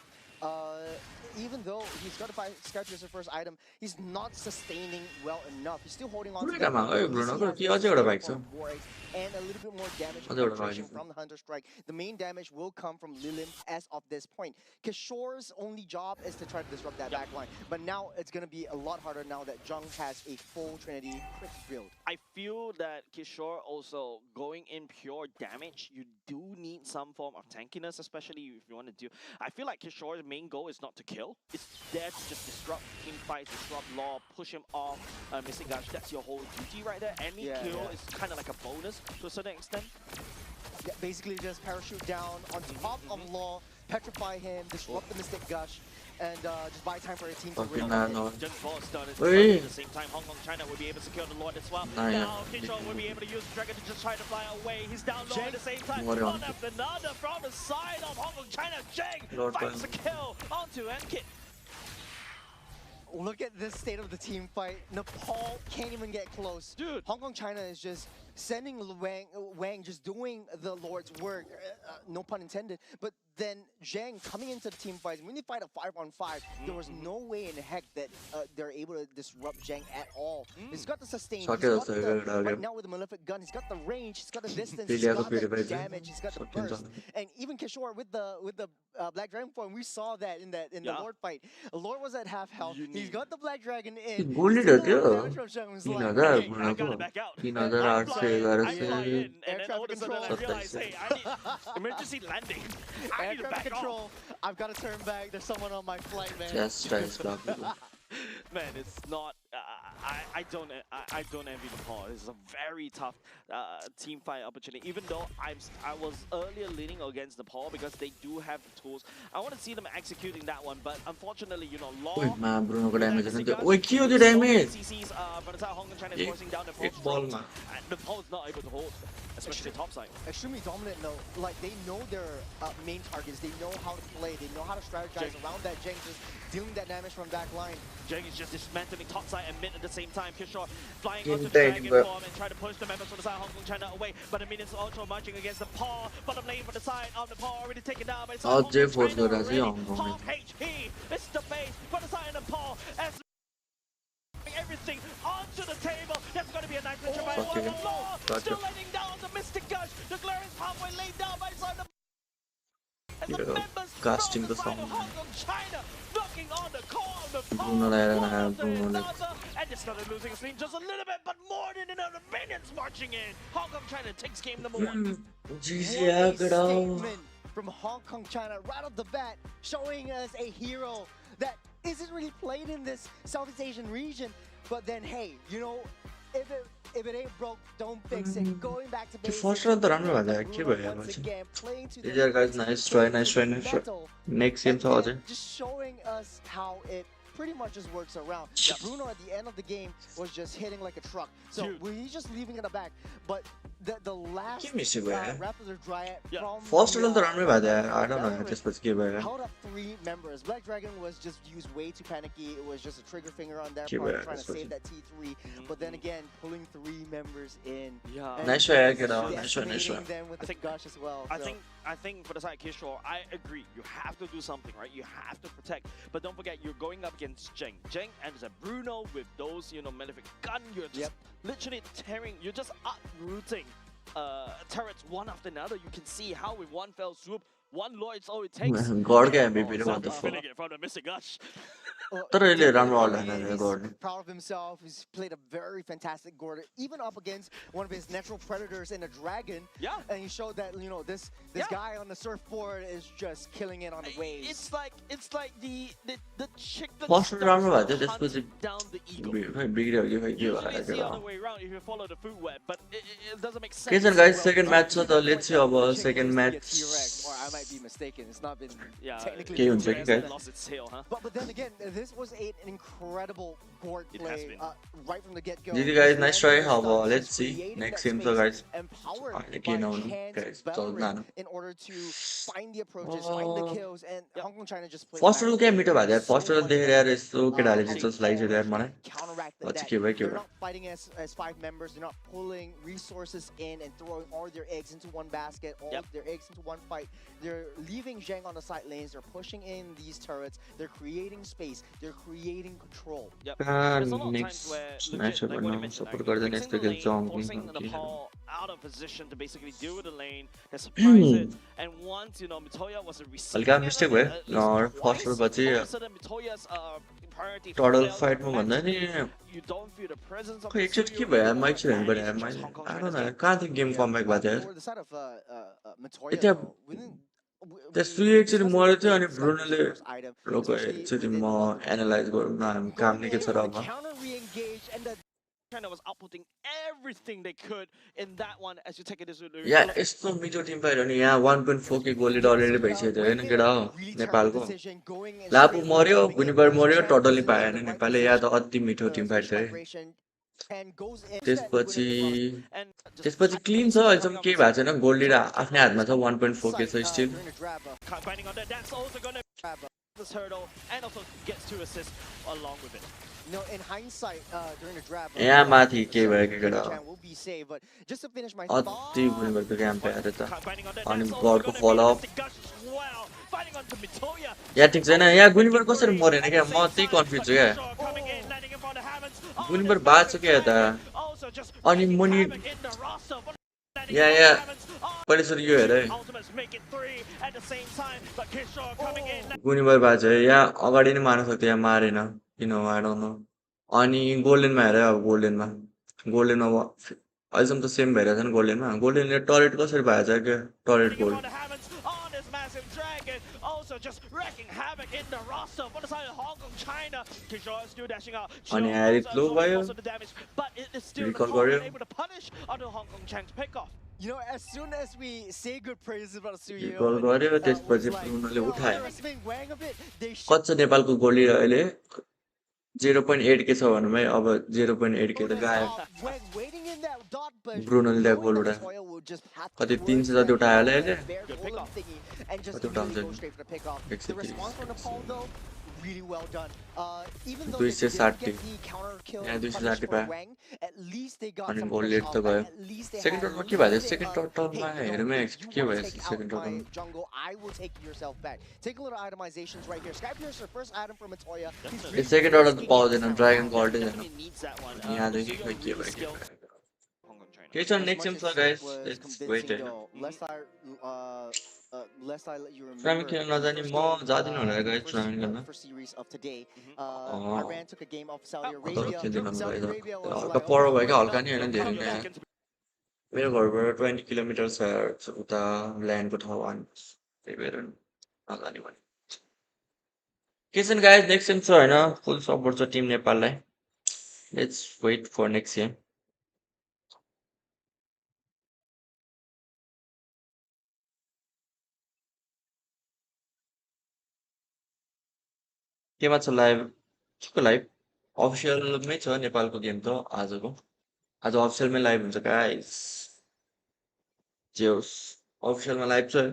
Even though he's got to fight Sky Piercer first item, he's not sustaining well enough. He's still holding on to that. पुरै At least ब्रुनोको he कि has अझै एउटा the bike छ from War Eggs and a little bit more damage अझै एउटा penetration bike छ from the Hunter Strike. The main damage will come from Lilim as of this point. Kishore's only job is to try to disrupt that back line. But now it's going to be a lot harder now that Jung has a full Trinity crit build. I feel that Kishore also going in pure damage, you do need some form of tankiness, especially if you want to do. I feel like Kishore's main goal is not to kill. It's there to just disrupt team fights, disrupt Law, push him off. Missing Gash, that's your whole duty right there. Any kill is kind of like a bonus to a certain extent. Yeah, basically just parachute down on top of Law petrify him, disrupt the Mystic Gush, and just buy time for a team to Fucking really man, hit. no. Just Ball started Oi. at the same time. Hong Kong China will be able to secure the Lord as well. Nah, yeah. Now Kishore will be able to use the Dragon to just try to fly away. He's down low at the same time. What One on? after another from the side of Hong Kong China. Zheng Lord finds the Bang. kill onto Enkit. Look at this state of the team fight. Nepal can't even get close. Dude. Hong Kong China is just sending Wang just doing the Lord's work, no pun intended. But then Zheng coming into the team fights, when they fight a 5-on-5, there was no way in heck that they're able to disrupt Zheng at all. He's got the sustain, he's got the, right now with the Malefic Gun, he's got the range, he's got the distance, he's got the damage, he's got the burst. And even Kishore with the Black Dragon form, we saw that in the Lord fight. Lord was at half health, he's got the Black Dragon in. Bullied Still it, no yeah. damage from Zheng. Was like, Another, hey, I gotta back out. another I art fly से in, घर I fly से in, and then all of a sudden I realize, hey, I need emergency landing. I air need to traffic back off. control. I've got to turn back. There's someone on my flight, man. just tries block. Man, it's not. I don't envy Nepal. It's a very tough team fight opportunity. Even though I was earlier leaning against Nepal because they do have the tools. I want to see them executing that one, but unfortunately, you know, Law. Wait, man, Bruno को damage Legacy नहीं तो. Guns, Wait, क्यों so they many damage? CCs, but it's how Hong Kong China is एक forcing down Nepal's एक ball strength, में. and Nepal is not able to hold, especially top side. Extremely dominant, though. Like, they know their main targets. They know how to play. They know how to strategize around that Zheng, just dealing that damage from back line. Zheng is just dismantling top side and mid at the same time. Kishore flying Game onto the tank, dragon bro. form and try to push the members from the side of Hong Kong China away. But the minions also marching against Nepal. Bottom lane for the side of Nepal already taken down by the side of Hong J Kong force China कर रहा था already. Hong Kong Half HP. It's the base for the side of Nepal. As everything onto the table. That's going to be a nice picture by fuck yeah. Law. Gotcha. Still letting down the Mystic Gush. The Glorious Pathway laid down by the side of as the Yeah, members casting from the the side song. of Hong Kong China knocking on the core of the Bruno लाया one ना after Bruno ने. another, and they started losing steam just a little bit, but more than enough. The minions marching in. Hong Kong China takes game number one. GC What a आगड़ा. statement from Hong Kong China right off the bat, showing us a hero that isn't really played in this Southeast Asian region. But then, hey, you know, if it ain't broke, don't fix it. Going back to basics. first round तो राम्रो भयो यार, के भयो यार once पछि? again, playing to These their are guys, nice try, nice try, nice try. metal. Next game And था then अझै. just showing us how it pretty much just works around. Bruno at the end of the game was just hitting like a truck. So Dude. he's just leaving in the back. But the last के miss भयो यार? Raptors Dryad Yeah. from First the, round त राम्रै भयो यार. I don't know Valorant त्यसपछि के भयो यार. held up 3 members. Black Dragon was just used way too panicky. It was just a trigger finger on their Keep part it, trying to that's save what that T3. But then again, pulling 3 members in. Yeah. and Nice try, यार, just kiddo. Nice try, nice try. decimating them with I the think- gush as well. I so. think for the side of Kishore, I agree. You have to do something, right? You have to protect. But don't forget, you're going up against Zheng. Zheng and a Bruno with those, you know, Malefic Gun. You're just literally tearing. You're just uprooting turrets one after another. You can see how with one fell swoop, one Lord, it's all it takes. God का MVP ने what the fuck. Filling it from the Mystic Gush. तर यसले राम्रो all I mean, हानेर he's गर्ने. proud of himself. He's played a very fantastic Gordon, even up against one of his natural predators in a dragon. Yeah. And he showed that, you know, this Yeah. guy on the surfboard is just killing it on the waves. It's like the chick that First round राम्रो भयो starts to त्यसपछि hunt down the eagle. बिग्रियो कि खै के Usually भयो it's the यार. other way around if you follow the food web, but it doesn't make के sense. छन् guys, second match छ त let's see अब Chick second used to match. get T-Rex, or I might be mistaken. It's not been Yeah, technically के हुन्छ proven. कि guys? lost its tail, huh? But then again, this was an incredible board It has play been. right from the get-go. GG guys, nice try. Landing How stuff, about let's just see creating next that game so space, guys. empowered I by can't know, Chance guys. So, Valorant no. in order to find the approaches, find the kills, and Hong Kong China just played First back round क्या मिठो भएको यार. so First round much देखेर better. यार यस्तो केटाहरूले Hong जित्छ जस्तो Kong लाग्छ यार मलाई. counteracted Let's that. keep it, keep They're it. not fighting as 5 members. They're not pulling resources in and throwing all their eggs into one basket, all their eggs into one fight. They're leaving Zheng on the side lanes. They're pushing in these turrets. They're creating space. They're creating control. Yep. कहाँ There's a lot of times next where match legit, like what you भन्न mentioned, support like, गर्दैन fixing यस्तो the खेल्छ lane, अङ्की forcing the के Nepal out of position to basically deal with the lane, they surprise it, and once, you know, Mitoya was a receiver. हल्का mistake भयो. First round पछि all of a sudden Mitoya's priority total failed फाइटमा भन्दा नि you don't feel the presence of खै the एकचोटि के Tsuyu, भयो यार you माइक don't छिरेन manage यार to मैले just Hong Kong I don't China's know game. कहाँदेखि गेम कमब्याक भएको थियो यार. For the side of Matoya, It's a- though, we didn't- we- त्यस we सुई एकचोटि discussed मऱ्यो it थियो अनि with ब्रुनोले Slider's item, रोक्यो especially एकचोटि within म London. एनालाइज गरौँ न हामी काम Going नै के in छ र on the अब. counter re-engage and the China was outputting everything they could in that one as you take it as a या यस्तो मिठो टिम फाइट हो नि यहाँ 1.4 के गोली Yeah, अलरेडी so भइसक्यो होइन Wei made केटा a हो really terrible नेपालको decision going and लापु straight away मर्यो jumping in. गुनिबर मर्यो Chang टोटली wasn't पाएन making the right नेपालले या त decision, अति मिठो टिम फाइट switch थियो है migration, and goes in that त्यसपछि winner from and just त्यसपछि क्लिन छ coming अहिलेसम्म out केही with भएको छैन गोल्ड लिएर आफ्नै हातमा छ 1.4 के sight छ still during the grab. finding on that. That's also going to this hurdle and also gets 2 assists along with it. No, in hindsight, during the grab, यहाँ माथि केही भयो कि केटा Chang will be saved. But just to finish my अति thought, गुनिबरको camp आएर त Finding on that. अनि That's also गडको going to be follow a up mystic gush as well. Fighting onto Mitoya. यहाँ ठिक छैन यहाँ गुनिबर कसरी मरेन क्या म त्यही कन्फ्युज छु क्या Shaw coming in, landing in front of Hammonds. Oh, गुनिबर this बाँच्छ massive क्या यता dragon. Also just अनि wreaking मुनि havoc in the roster. Landing in यहाँ front यहाँ of Hammonds. Oh, पहिले सुरु यो हेर है Ultimates make it 3 at the same time, but Kishore coming in. गुनिबर बाँच्छ है यहाँ अगाडि नै मार्न सक्थ्यो यहाँ मारेन किन आई डोन्ट नो अनि गोल्डेनमा हेर अब गोल्डेनमा अहिलेसम्म त सेम भइरहेछ नि गोल्डेनले टरेट कसरी भएको छ क्या turret In gold front of Hammonds on this massive dragon, also just wreaking havoc in the roster. For the side of Hong Kong, China, Kishore is still dashing out. अनि Shaw Harry also लो absorbing भयो most of the damage, but it is still recall Nepal गर्यो unable to punish until Hong Kong Chang's pickoff. you know, as soon as we say good praises about Suyo, रिकल गर्यो was त्यसपछि like, ब्रुनोले well, उठायो underestimating Wang a bit, they कति छ नेपालको गोली अहिले 0.8 के छ भनौँ है अब 0.8 के त गायब Wang waiting in that dot, but ब्रुनोले ल्याएको knowing गोल that उठा Matoya will just have to कति force 300 that, जति उठायो होला यसले bare Good golem pickoff. thingy and just कति really उठाउँछ go straight for the pickoff. 130 The response from Nepal, though, really well done. Even though दुई they सय didn't साठी get the counter kill यहाँ दुई सय punish साठी for पायो Wang, at least they got अनि some goal push late off त that. गयो At least they second had टर्नमा one के भएको say, सेकेन्ड टर्नमा hey, you know, हेरौँ if you के want to भएछ take second out my टर्नमा jungle, I will take yourself back. Take a little itemizations right here. Sky Piercer, first item from Matoya. He's Definitely. really second order त risking पाउँदैन it. Dragon Wow. गल्टै छैन Definitely needs that one. यहाँदेखि Suyo खोइ के really भयो के skilled. भयो Hong Kong China. केही छ As next much game as छ it guys was let's wait convincing, होइन though, lest I let you tournament remember खेल्न the नजाने first म game, जाँदिनँ भनेर the गाइस first टुर्नामेन्ट खेल्न first series of today. अँ Iran took a game of Saudi Oh, तर Arabia. खेल्दिनँ Saudi गाइस Arabia was हल्का like, पर okay, भयो क्या we're हल्का नि होइन we're धेरै coming नै back. मेरो घरबाट 20 किलोमिटर छ उता ल्यान्डको ठाउँ अनि त्यही भएर नजाने भने के छैन गाइस नेक्स्ट गेम छ होइन फुल सपोर्ट छ टिम नेपाललाई let's wait for next game केमा छ लाइभ के लाइभ अफिसियलमै छ नेपालको गेम त आजको आज अफिसियलमै लाइभ हुन्छ गाइस जे होस् अफिसियलमा लाइभ छ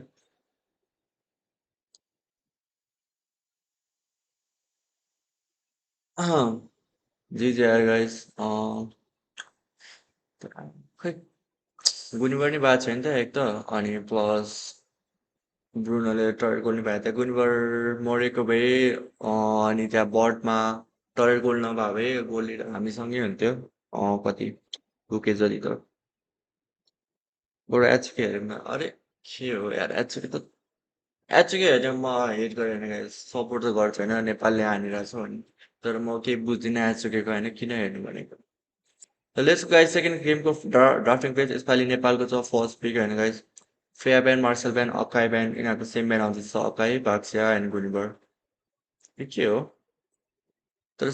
जी जी आयो गाइस खै गुनिबर नि भएको छैन त एक त अनि प्लस ब्रुनोले टरेट गोल नि भएको थियो गुनिबर मरेको भए अनि त्यहाँ बटमा टरेट गोल नभए भए गोल हामीसँगै हुन्थ्यो कति 2 केजी जति त बरु एचके हेऱ्यो अरे के हो यार एचके त एचके हेऱ्यो म हेट गरेँ होइन सपोर्ट त गर्छु होइन नेपालले हानिरहेको छ भने तर म केही बुझ्दिनँ एचकेको होइन किन हेर्नु भनेको लेट्स गाइस सेकेन्ड गेमको ड्राफ्टिङ पेज यसपालि नेपालको छ फर्स्ट पिक होइन गाइस फ्रेया ब्यान्ड मार्सल ब्यान्ड अकाई ब्यान्ड यिनीहरूको सेम ब्यान्ड आउँदैछ अकाई भाक्सिया एन्ड गुनिबर यो के हो तर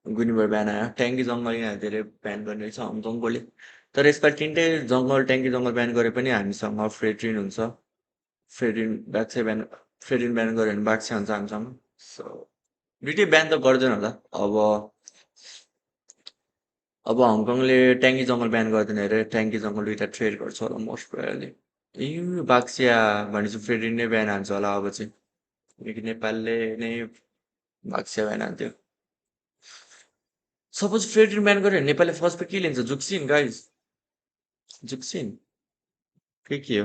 गुनिबर ब्यान्ड आयो ट्याङ्की जङ्गल यहाँ धेरै ब्यान गर्ने रहेछ हङकङकोले तर यसपालि तिनटै जङ्गल ट्याङ्की जङ्गल ब्यान गरे पनि हामीसँग फ्रेड्रिन हुन्छ फ्रेडिन ब्याक्से ब्यान फ्रेडिन ब्यान गऱ्यो भने बाक्से हुन्छ हामीसँग सो दुइटै ब्यान त गर्दैन होला अब हङकङले ट्याङ्की जङ्गल ब्यान गर्दैन अरे ट्याङ्की जङ्गल दुइटा ट्रेड गर्छ होला मोस्ट प्रोबेबली ए बाक्सिया भनेपछि फ्रेडिन नै ब्यान हान्छ होला अब चाहिँ किनकि नेपालले नै बाक्सिया ब्यान हान्थ्यो सपोज फ्रेडिन ब्यान गऱ्यो भने नेपालले फर्स्ट के लिन्छ जुक्सिन गाइज जुक्सिन के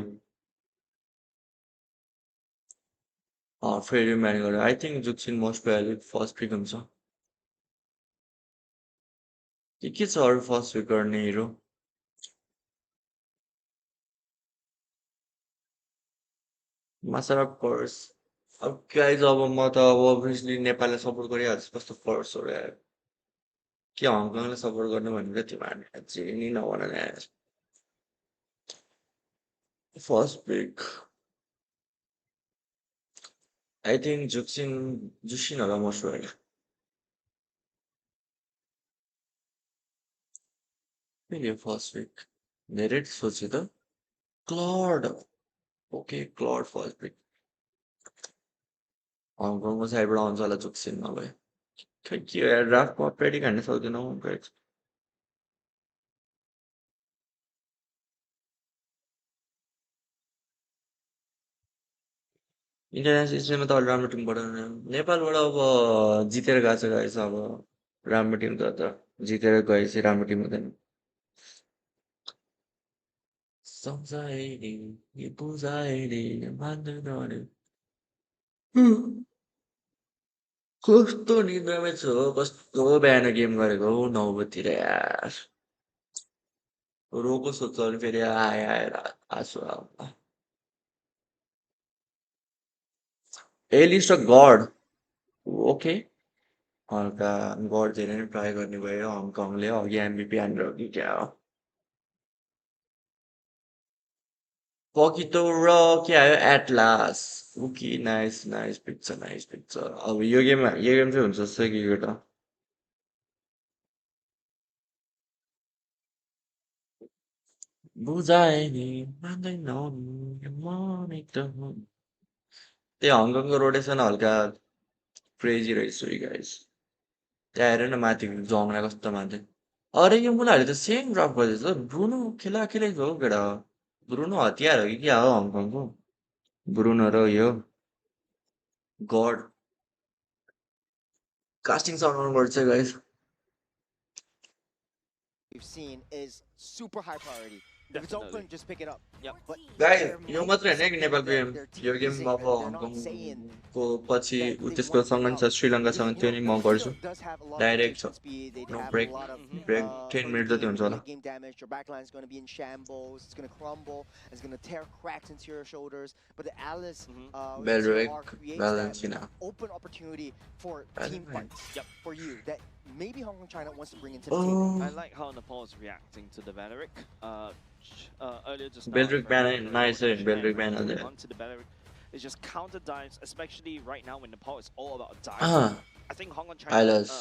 हो फ्रेडिन ब्यान गऱ्यो आई थिङ्क जुक्सिन मोस्ट प्रोबेबली फर्स्ट पिक हुन्छ के छ अरू फर्स्ट पिक गर्ने हिरो मास्टर अफ पर्स अब गाइज अब म त अब अभियसली नेपाललाई सपोर्ट गरिहाल्छु कस्तो पर्स हो यार के हङकङलाई सपोर्ट गर्नु भनेर त्यो भने जे नि नभन न यार फर्स्ट पिक आई थिङ्क जुक्सिन होला मोस्ट प्रोबेबली फेरि फर्स्ट विक धेरै सोचे त क्लड ओके क्लड फर्स्ट विक हङकङको साइडबाट आउँछ होला चुक्सिन नभए खै के हो यार ड्राफ्टमा प्रेडिक हान्न सक्दैनौ इन्टरनेसनल स्टेजमा त अलि राम्रो टिमबाट नेपालबाट अब जितेर गएको छ गाइस अब राम्रो टिम त जितेर गएपछि राम्रो टिम हुँदैन सम्झाइले यो बुझाइले मान्दैन अरे कस्तो निन्द्रामै छु हो कस्तो बिहान गेम गरेको हौ 9 बजीतिर यार रोको सोध्छ भने फेरि आएर आँसु आउँला एलिस्ट गड ओके हल्का गड धेरै नै ट्राई गर्ने भयो हङकङले अघि एमबिपी हानेर हो कि क्या हो पकितो र के आयो atlas okay nice nice picture अब यो गेम चाहिँ हुन्छ जस्तै कि यो त बुझाए नि मान्दैनौ नि मन एकदम त्यही हङकङको रोटेसन हल्का क्रेजी रहेछ गाइस त्यहाँ हेर न माथि जङलाई कस्तो मान्छे अरे यो मुलाहरूले त सेम ड्रप गर्दैछ ब्रुनो खेला खेलै हो केटा ब्रुनो हतियार हो कि क्या हो हङकङको ब्रुनो र यो गड कास्टिङ साउन्ड गर्छ guys we've seen is super high priority. If it's Definitely. open, just pick it up. Yep. But guys there yo might मात्रै be होइन कि something नेपालको that game their yo team game using अब that they're not saying हङकङको पछि that they त्यसको want to bring सँगै out. छ श्रीलङ्कासँग Because, त्यो नि the म Paquito गर्छु does have a lot of direct rotation छ speed. They no have a break lot of break 10 early minute जति game, हुन्छ होला late game damage. Your backline is going to be in shambles. It's going to crumble. It's going to tear cracks into your shoulders. But the Alice ECR बेलरेक creates that भ्यालेन्सिना open opportunity for team fights. Yep. For you that maybe Hong Kong China wants to bring into the table. I like how Nepal is reacting to the Valeric. Earlier just now, बेलरेक if I ब्यान remember, nice है Shen बेलरेक ब्यान holding हाल्दै on to the Valeric is just counter dives, especially right now when Nepal is all about dives. I think Hong Kong China, IELTS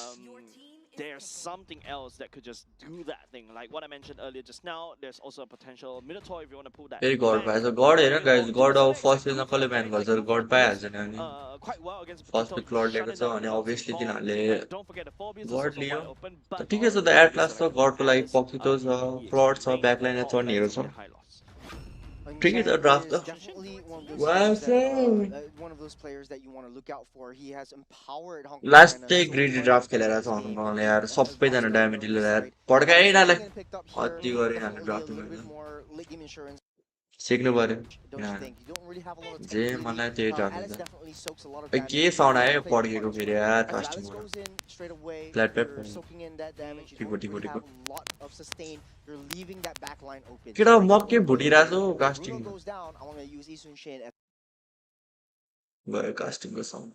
there's something else that could just do that thing. Like what I mentioned earlier just now, there's also a potential Minotaur if you want to pull that फेरि गड bank. पाएछ गड हेर guys To a गड अब certain first extent, पेजमा Goofy कसले are ब्यान very, गर्छ like Goofy गड does पाइहाल्छ नि अनि quite well against first Paquito, pick Lord लिएको shutting छ down भने the Nelson अभियसली bomb. तिनीहरूले And don't forget the Phobias is गड also लियो wide open, त but ठिकै छ all त the Phobias एटलास are छ like from गडको लागि Alice पक्सितो छ in the फ्लड EXP छ lane. ब्याकलाइनमा Nepal चढ्नेहरू lands छ a high loss. ठिकै छ Chen ड्राफ्ट is त definitely one of those वाह teams that one of those players that you want to look out for. He has empowered Hong Kong last China चाहिँ so greedy much draft खेलेर in छ this game. हङकङले यार The सबैजना roster damage on dealer this यार side. पड्काइ Something यिनीहरूले getting picked up here. अति गऱ्यो यिनीहरूले Definitely a draft little bit more late game insurance. सिक्नु पर्यो Don't you think? You don't really have a lot of J tech really. मलाई त्यही draft Alice हुन्छ definitely soaks a lot of के damage. Sound You आयो wanna play the पड्केको part फेरि too. यार As Alice कास्टिङबाट goes in straight away, flat you're प्याट soaking in that damage. You टिको don't टिको really टिको have a lot of sustain. You're leaving that back line open. केटा So right now, मक्कै what I'm gonna भुटिरहेको do छु is when Bruno कास्टिङमा goes down, I want to use Isun Shin as गयो कास्टिङको sound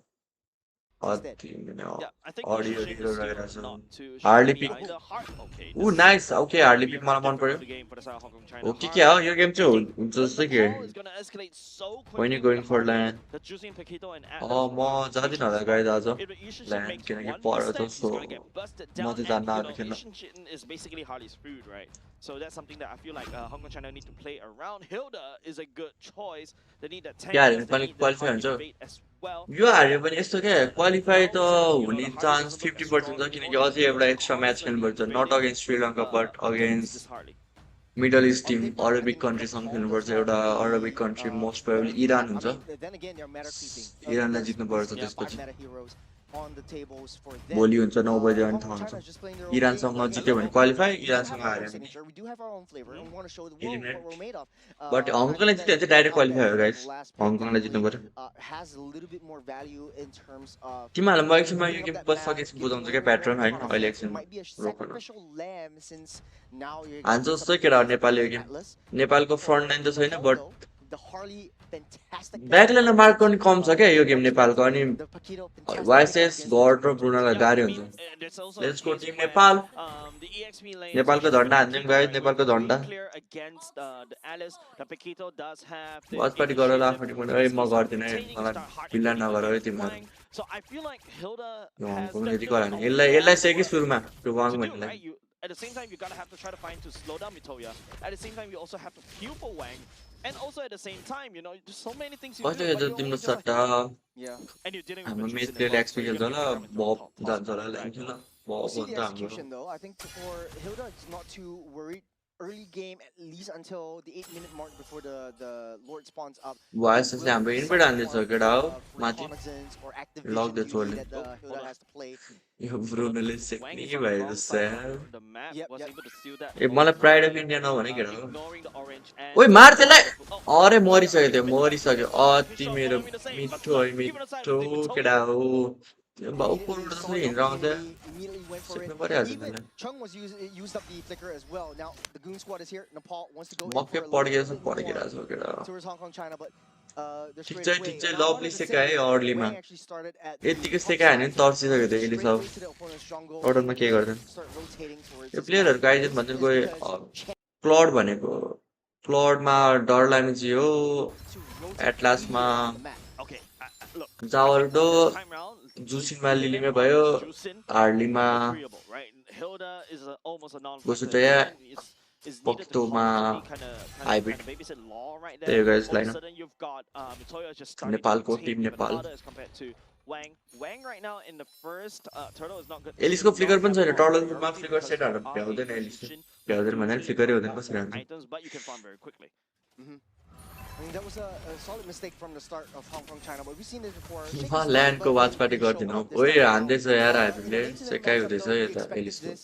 instead. अति Yeah, I think audio Shin रिलो is still लगाइरहेको not छ too hardly shabby pick either. Okay, ऊ this is nice okay hardly be a pick very मलाई मन different पर्यो early game for the side of Hong Kong हो China. कि क्या हो यो गेम चाहिँ Picking, हुन्छ but जस्तै कि Nepal is going to escalate so when you quickly with going the for Hardy, land the juicing Paquito and Atlas म जाँदिनँ होला गाइज आज If the Ishin Shin land makes किनकि one पर misstep, जस्तो he's going to get busted म down. चाहिँ And, जान्न you आएको know, थिएन Ishin Shin is basically Hardy's food, right? So that's something that I feel like Hong Kong China need to play around. Hilda is a good choice. They need that के हार्यो tankiness, they Nepali need the qualify Hardy हुन्छ bait as well. यो हार्यो भने यस्तो क्या qualify त Well, you know, the हुने Hardy chance doesn't look as 50% strong छ किनकि anymore, and अझै he एउटा is एक्स्ट्रा म्याच constantly खेल्नुपर्छ नट invading against Sri Lanka but against this against Hardy. Middle east On Tim their part, I Arabic think कन्ट्रीसँग Nepal does खेल्नुपर्छ have एउटा Arabic the country most better probably meta. Iran I हुन्छ mean, then again, they're meta creeping. इरानलाई There's जित्नुपर्छ basically 5 त्यसपछि meta heroes on the tables for them. भोलि हुन्छ 9 बजे अनि Hong थाहा Kong हुन्छ China is just playing their own game. इरानसँग But again, जित्यो भने Hong Kong, qualify we do इरानसँग have our own हार्यो भने signature. We do have our own flavor, and we want to show the world what eliminate we're made of. But I हङकङलाई think जित्यो भने that चाहिँ the direct top qualify हो end, guys the last pick, हङकङलाई जित्नु definitely पर्यो has a little bit more value in terms of तिमीहरूलाई म एकछिनमा यो opening up game that पछि map, सकेपछि giving you a बुझाउँछु क्या little bit more प्याटर्न होइन अहिले confidence. It एकछिनमा might be a रोक न sacrificial lamb since now you're gonna हान्छ face up जस्तो केटा against नेपाली यो the गेम Atlas. नेपालको For फ्रन्ट लाइन त छैन Nepal but though, the Harley fantastic pickup ब्याकलाइनमा up मार्क against पनि कम छ क्या यो गेम Dark नेपालको Spectre, अनि the Paquito fantastic pickup YSS against the गड र Tormentor. ब्रुनोलाई Yeah, गाह्रो I हुन्छ mean, there's also a let's go case team where Nepal the EXP lane, नेपालको especially for झन्डा हान्छौँ Paquito, गाइस right, with नेपालको the झन्डा wave clear against the Alice, the Paquito does have the वाचपाटी गर initiative. लाफाटी पनि है म He's गर्दिनँ है rotating, मलाई start hard फिल्ला invading नगर है against the तिमीहरू flank. So I feel like Hilda yo has Hong Kong Yati definitely गराएन a यसलाई lot यसलाई of सेकेँ work सुरुमा त्यो Wang to do, भन्नेलाई right? You at the same time, you gotta have to try to find to slow down Mitoya. At the same time, you also have to peel for Wang. And also at the same time, you know, there's so many things you कस्तो do, yo but त you're तिम्रो only just a सट्टा Hilda. Yeah. And you're dealing with हाम्रो a match Juice in player Nepal, so XP you're खेल्छ gonna होला kick them into a बब toss जान्छ spot, होला right? ल्याइन्छ होला We'll बब see भन्दा the हाम्रो execution though. I think for Hilda, it's not too worried. Early game, at least until the 8-minute mark before the Lord spawns up. Voice There त्यसले will हाम्रो be invade some हान्दैछ form केटा हो of माथि reconnaissance or active luck vision the duty छोड्ने that Oh, hold Hilda on. has to play. Yo Hold on. ब्रुनोले Wang सेक्ने is on the भयो wrong जस्तो side यार of the map. Yep, Was yep. able to steal that A moment मलाई pride of early, India नभने केटा हो ignoring the orange and ओइ मार त्यसलाई oh, अरे oh, मरिसक्यो already त्यो been back मरिसक्यो from the अति Kishore मेरो following the same. But मिठो look, है even aside मिठो with the केटा Mitoya, हो बाउको Immediately जस्तो saw the हिँडेर आउँछ immediately went for सिक्नु it. परिहाल्छ Even त्यसलाई Chung was used up the flicker as well. Now the goon squad is here. Nepal wants to go in मक्कै for a पड्किएर little bit पड्किरहेको more छ केटा towards Hong Kong, China, but they're ठिक straight छ away. And I lovely wanted to सेकाए say, अर्लीमा Wang actually started at the यतिकै top सेकायो भने side. पनि तर्सिसक्यो त्यो Straight एलिसाउ away to the opponent's jungle. टोटलमा के And गर्दैन start rotating towards यो his map. प्लेयरहरूको आइदिनु This भन्दा is कोही because क्लड भनेको क्लडमा डर लाग्ने चाहिँ हो to rotate एटलासमा immediately on the map. okay, look, I think जावल्डो this time round, जुसिनमा Lilith लिलीमा on भयो Jusin, हार्लीमा agreeable, right? Hilda is almost a non-factor. गोसुटया Is needed to पक्तोमा constantly kind hybrid of babysit Law right त्यही there. Guys All of a line sudden, you've got Mitoya just starting नेपालको to take team even Nepal harder as compared to Wang. Wang right now in the first turtle is not good. एलिसको Should flicker not पनि have छैन a lot of टर्टलमा priority flicker because set you हाल्नु are a भ्याउँदैन Alice position भ्याउँदैन to भन्दा really फ्लिकरै farm हुँदैन कसरी हाल्छ items, but you can farm very quickly. I mean, that was a solid mistake from the start of Hong Kong, China, but we've seen this before. ल्यान्डको watch party गरिदिनु ओइ हान्दैछ यार हामीले सेकाइ हुँदैछ We यता expected एलिसको this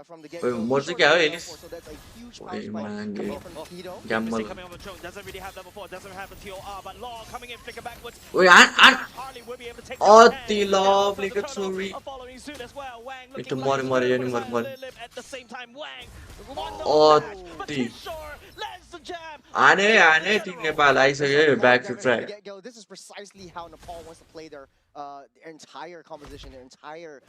from the ओइ get-go. मर्छ क्या हो Alice So that's a huge ओइ power spike माङ्गे coming from Tito. Big gamble mistake coming on the drone. Doesn't really have that before. Doesn't have the TOR, but Law coming in, flicker backwards. ओइ हान Harley will be able to take down अति Tan. Lovely The को turtle छोरी following suit as well. Wang एक looking त like मरे he's मरे gonna यो put नि aside मरे a little at the same time. Wang one मरे no dash, but अति Kishore lands the jab. हाने टिम नेपाल आइसक्यो back to track This is precisely how Nepal wants to play their entire composition, their entire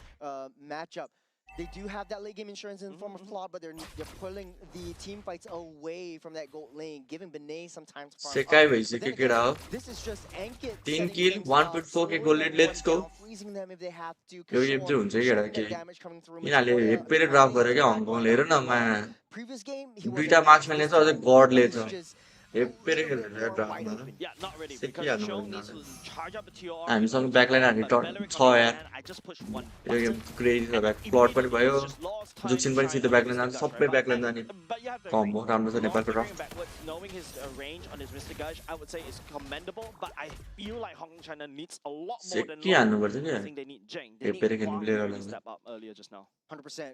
matchup. They do have that late game insurance in the form of Claude, but they're pulling the team fights away from that gold lane, giving Benet some time to farm सेकाइ up. But भइसक्यो then केटा हो again, this is just Ankit 3 setting kill things 1.4 के slowing goal them let's go down, freezing them if they have to. Yo game चाहिँ हुन्छ कि केटा shedding के that damage coming through. यिनीहरूले Mitoya हेपेरै ड्रप trying गर्यो to क्या back हङकङले one हेर down न for मा Law. Previous game, he was दुईटा an मार्क्स ace. खेल्ने This छ अझै time, गडले he छ was just a हेपेरै little bit खेल्छ more wide ड्रपमा open. Yeah, not really because सेकिहाल्नु Show पर्दैन needs to charge up the TOR. हामीसँग ब्याकलाइन हान्ने But Beleric छ on the other यार hand, I just pushed one yo game button crazy छ and back प्लट पनि immediately भयो it's just lost time जुक्सिन पनि trying सिधै on his ब्याकलाइन Mr. जान्छ Gush, सबै right? ब्याकलाइन जाने But you have to agree. Combo राम्रो छ Law नेपालको figuring drop backwards, knowing his range on his Mr. Gush, I would say is commendable. But I feel like Hong Kong China needs a lot more than Law. सेकिहाल्नुपर्छ क्या I think they need Jeng. They need हेपेरै खेल्ने Wang to प्लेयरहरूलाई really step up earlier just now. 100%.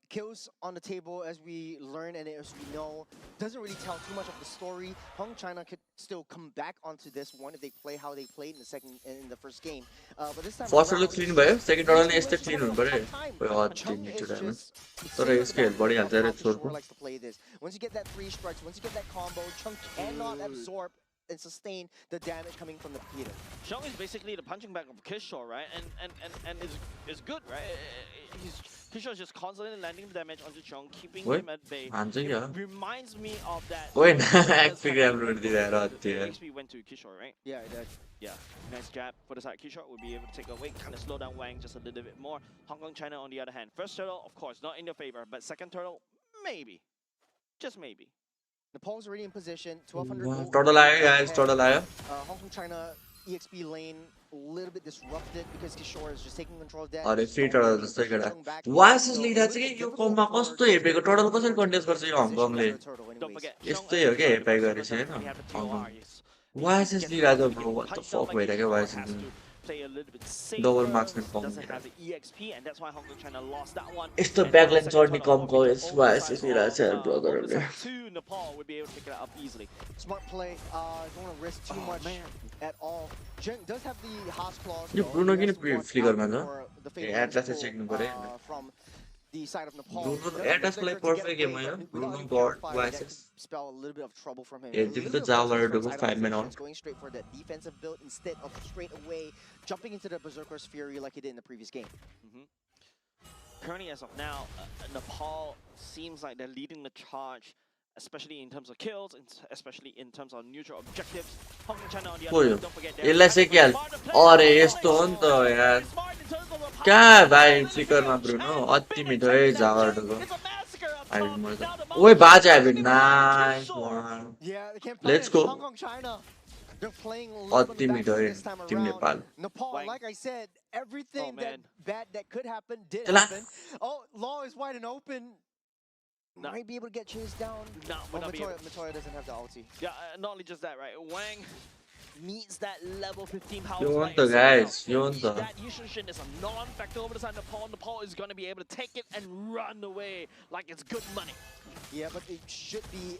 Kills on the table, as we learn and as we know, doesn't really tell too much of the story. Hong China could still come back onto this one if they play how they played in the first game. But this time first around, turtle clean भयो second turtle नै यस्तै Kishore clean is हुनु having पऱ्यो a tough time. है अति Chung मिठो is damage just तर sitting on यसको the help back foot बढिहाल्छ of अरे how Kishore छोरको likes to play this. Once you get that 3 strikes, once you get that combo, Chung cannot absorb and sustain the damage coming from the Peter. Xiong is basically the punching bag of Kishore, right? And is good, right? Kishore is just constantly landing the damage onto Xiong, keeping Wait, him at bay. हान्छ It क्या reminds me of that. ओइ First एक्पिक time राम्रो when दिँदा the अति HP went to Kishore, right? Yeah, it does. Yeah, nice jab for the side. Kishore will be able to take away, kind of slow down Wang just a little bit more. Hong Kong, China on the other hand. First turtle, of course, not in your favor, but second turtle, maybe. Just maybe. Nepal's already in position. 1200 gold. Turtle आयो guys turtle आयो Hong Kong, China, EXP lane a little bit disrupted because Kishore is just taking control of that. अरे free Storm turtle already जस्तै केटा Chung back. Vases So लिइरहेको it छ will कि be yo difficult कममा for कस्तो Chung to हेपेको get turtle more कसरी contest गर्छ यो position हङकङले as a turtle Don't anyways. forget, यस्तै हो क्या हेपाइ गरेपछि we होइन have the Hong Kong TOR. Vases लिइरहेको ब्रो वाट द फक भइरहेको Kishore vases has to play a little bit safer. Double marksman Doesn't पाउने have the EXP, and that's why Hong Kong China lost that one. यस्तो And ब्याकलाइन second चढ्ने turtle कमको moving to vases overside लिइरहेको छ of, ड्र गरेर overside to Nepal would be able to pick it up easily. Smart play. Don't want to risk too much at all. Jeng does have the Haas clause. Yo though. Bruno He किन has to watch फ्लिकरमा out छ for the A fatal atlas pull, चेक्नु पर्यो from the side of Nepal. Bruno Doesn't get एटलासको लागि flicker to get perfect game away, हो but without Bruno any गड purifier, that vases could spell a little bit of trouble from him. A A तिमी little त bit of resistance जावरहरूको from 5 man itemizations, going straight for that defensive build instead of straight away jumping into the Berserker's Fury like he did in the previous game. Currently, as of now, Nepal seems like they're leading the charge especially in terms of kills, and especially in terms of neutral objectives. Hong Kong China on the हो other yo hand, don't forget they're यसलाई चाहिँ क्या अरे यस्तो हो नि त यार कहाँ भाइ फ्लिकरमा ब्रुनो अति मिठो है जागरको ओए बाज आयो nice one Yeah, they can't let's punish go Hong Kong China. They're playing a little अति bit on the मिठो back है foot this time team around. Nepal Nepal, Wang. like I said, everything that man. bad that could happen did चला happen. Oh, Law is wide and open. No. Might be able to get chased down. No, Oh, would not be able. Matoya doesn't have the ulti. Yeah, not only just that, right? Wang needs that level 15 power. You want the guys, you want the- That Yushin is a non-factor over the side of Nepal. Nepal is going to be able to take it and run away like it's good money. Yeah, but it should be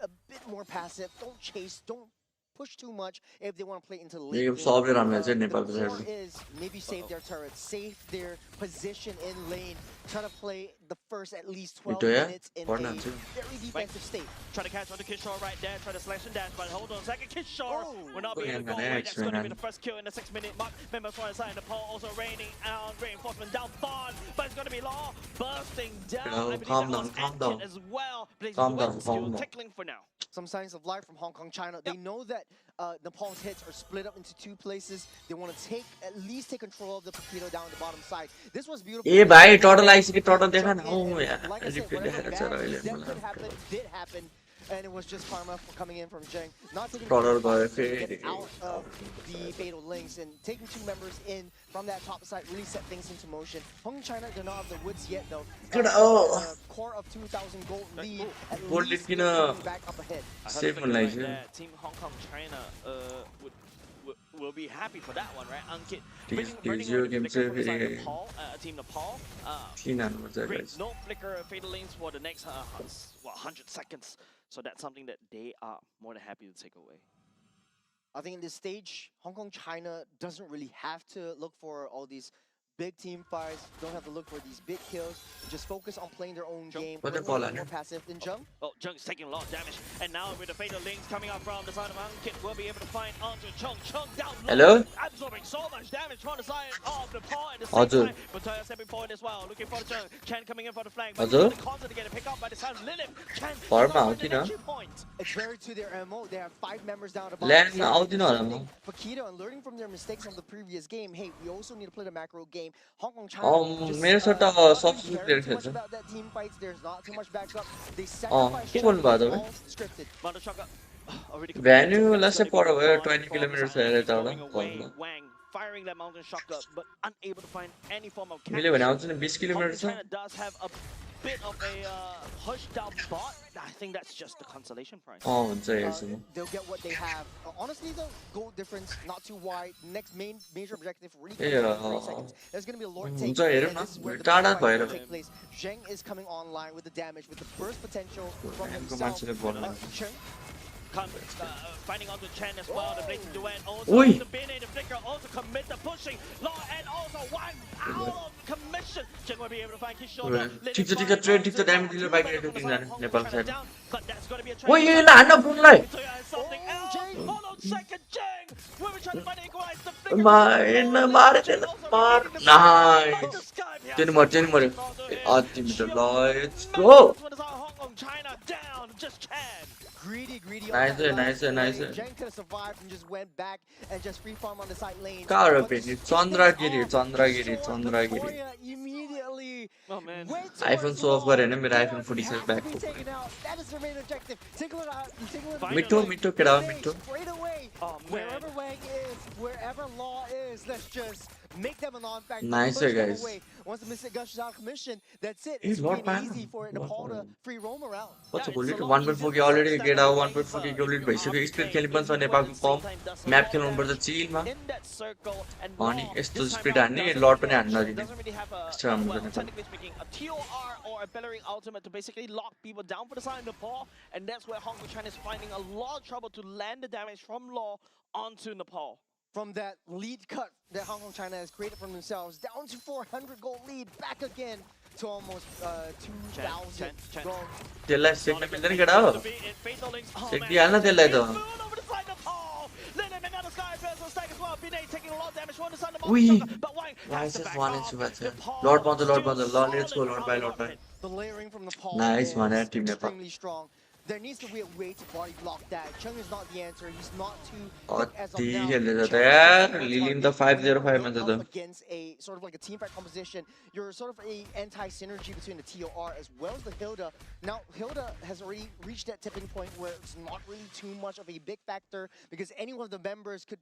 a bit more passive. Don't chase. Don't push too much if they want to play into the late yo game. सबले राम्रो चाहिँ The नेपालको core side is maybe save their turrets, save their position in lane, try to play the first at least 12 Mito, yeah? minutes in Corner a too. very defensive state. Try to catch on the Kishore right there. Try to slash and dash, but hold on a second. Kishore Oh. will not be Oh, able to yeah, go man, away. That's going to be man. the first kill in the 6-minute mark. Member for inside Nepal also raining out reinforcement down Fawn, but it's going to be Law bursting down. Bro, I believe calm that down, was calm Ankit down. as well. Plays Calm duet down, skill, calm down. tickling for now. Some signs of life from Hong Kong, China. They know that Nepal's hits are split up into two places. They want to at least take control of the Paquito down the bottom side. This was beautiful. ए भाइ total आइसक्यो total देखा न Jump O in, and यार like I said, replay whatever देखाएर छ र bad अहिले that could happen मलाई did happen, and it was just karma for coming in from Zheng. Not taking Total the gaya to get फेरि out of the fatal links and taking two members in from that top side really set things into motion. Hong Kong China, they're not of the woods yet though. Good, oh. Core of 2,000 gold lead. At Gold least lead they're किन moving back up ahead. I heard Safe a one figure like right you. there. Team Hong Kong China will be happy for that one, right? Ankit Please, bringing you on the can flicker from say the side of very- Nepal, Team Nepal. किन हान्नुपर्छ Great, guys no flicker fatal lanes for the next 100 seconds. So that's something that they are more than happy to take away. I think in this stage, Hong Kong China doesn't really have to look for all these big team fights. Don't have to look for these big kills. Just focus on playing their own Jung. game. What they Play a call little it? more passive than Jung. Oh, Jung is taking a lot of damage. And now with the fatal links coming up from the side of Ankit, we'll be able to find onto Chung. Chung down low. Hello? Absorbing so much damage from the side of the paw at the हजुर. same time. But stepping forward as well. Looking for the Chung. Chen coming in for the flank. But हजुर. he's constant to get it picked up by the side of Lilith. Chen फर्ममा हो find an किन entry point. It's very to their MO. They have 5 members down the bottom. Land side. आउँदिन होला म Sending Paquito and learning from their mistakes from the previous game. Hey, we also need to play the macro game. Hong Kong China. मेरो सट्टा not really substitute caring player too much खेल्छ about that team fights. There's not too much backup. They के sacrifice बोल्नु भएको China. तपाईँ? All scripted. Mother Shaka already Venue, committed. let's That's say for gonna be away, fine 20 from the kilometers side. ahead, Going down, away, down. Wang firing that mountain shotgun, but unable to find any form of मैले भने capture. आउँछ नि 20 Hong kilometre Kong छ China does have a bit of a push down bot. I think that's just the consolation prize. हुन्छ हेर्छु म They'll get what they have. Honestly, though, goal difference not too wide. Next major objective really Yeah. comes down to 3 seconds. There's gonna be a Lord take. हुन्छ हेरौँ and this is where न the टाढा big fight भएर will take place. Zheng is coming online with the damage, with the burst potential from ह्यान्डको himself. मान्छेले बोल्नु Cheng, Finding onto Chen as well, the blazing duet. Also, Oi. the Bene, the flicker, also commit the pushing. Law and also Wang out of commission. Chen will be able to find his shoulder. ठिक छ ठिक छ trade ठिक छ damage दिनु bike रेटको तिनजना Nepal side But that's going to be a ओ यो हान्न बुनलाई something Oh, else. Jeng. Hold on second, Jeng. Where we trying to find equalize the flicker. मार्न मारे त्यसलाई मार नाइस त्यो नि मर्यो त्यो नि मर्यो अति मिठो ल let's go Hong Kong, China down. Just Chen. greedy. Nice, on that nice, last nice. play. Zheng could have survived and just went back and just free farm on the side lane. कहाँ हो But फेरि just Chandragiri off, Chandragiri saw Chandragiri Victoria immediately Oh man. went iPhone towards show off Law. गरेन मेरो iPhone Law 46 has to back be को taken out. That is the main objective. Tickle it out. मिठो मिठो केटा हो मिठो Straight away. Oh, man. Wherever Wang is, wherever Law is, let's just make them a non-factor. Nice, push them guys. away. Once the Mystic Gush is out of commission, that's it. Hey, It's Lord pretty Man. easy for Nepal to free roam around. कस्तो Yeah, गोली it's a lot 1.4 के easier already to get step आयो away 1.4 के if गोली you're भइसक्यो half speed playing. खेल्नु पनि छ If you नेपालको at the same come time does a map lot of खेल्नुपर्छ damage चिलमा in that circle and अनि Law यस्तो this time स्पिड round हान्ने doesn't लड पनि really हान्न have- नदिने doesn't really have a यस्तो राम्रो well, छ Nepal technically speaking, a TOR or a Bellary ultimate to basically lock people down for the side of Nepal, and that's where Hong Kong China is finding a lot of trouble to land the damage from Law onto Nepal. From that lead cut that Hong Kong China has created for themselves, down to 400 gold lead, back again to almost 2,000 Chen. gold. त्यसलाई सेक्न मिल्दैन केटा हो सेक्दिहाल्न त्यसलाई त Ui. लड पाउँछ ल let's go लड by The layering from Nepal Nice is one, Team Nepal. extremely strong. there needs to be a way to body block that. Chung is not the answer. He's not too quick as of अति now. खेल्दैछ त Chung is यार definitely on लिलिम target. त When you're 505 मा built छ up त against a sort of like a team fight composition, you're sort of a anti-synergy between the TOR as well as the Hilda. Now, Hilda has already reached that tipping point where it's not really too much of a big factor because any one of the members could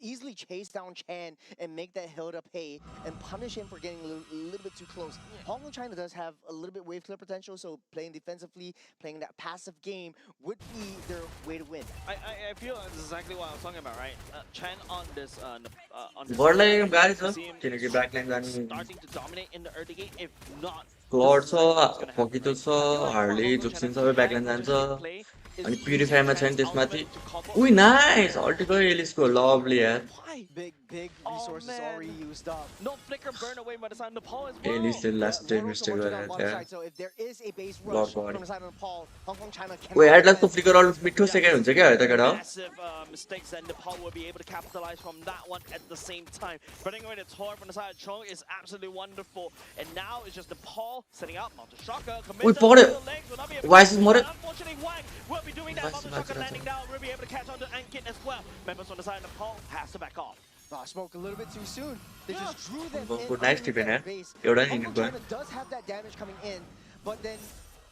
easily chase down Chan and make that Hilda pay and punish him for getting a little bit too close. Hong Kong China does have a little bit wave clear potential, so playing defensively, playing that passive game would be their way to win. I feel that's exactly what I was talking about, right? Chan on this बर्डलाई गाह्रो छ see him किनकि ब्याकलाइन जाने starting to dominate in the early game. If not, क्लड this is छ exactly what's gonna happen, पकितो right? छ I feel like what Harley Hong Kong जुक्सिन China सबै can ब्याकलाइन जान्छ potentially play is अनि using प्युरिफायरमा छैन Chan's त्यसमाथि ultimate to combo. उइ nice अल्टिको एलिसको lovely यार Why? Big Oh, resources already man. used up. No flicker burn away by the side of Nepal as well. एलिसले last Lord also mistake working गरेर on bottom त्यहाँ side, so if there is a base Lord rush body. from the side of Nepal, Hong Kong China O cannot हेडलाइटको defend. Flicker almost मिठो सेकाइ हुन्छ क्या यता केटा हो Massive mistakes, and Nepal will be able to capitalize from that one at the same time. Running away the Tor from the side of Chong is absolutely wonderful. And now it's just Nepal setting up. Multi Shocker Ui, पढ्यो। Why is it more? more? Unfortunately, Wang will be doing that. Why is Multi it Shocker more? landing down. Will be able to catch on to Ankit as well. Members on the side of Nepal has to back off. Smoke a little bit too soon. They just drew them Go- in go nice underneath tip in, that eh? base. एउटा Hong नि Kong गयो। China does have that damage coming in, but then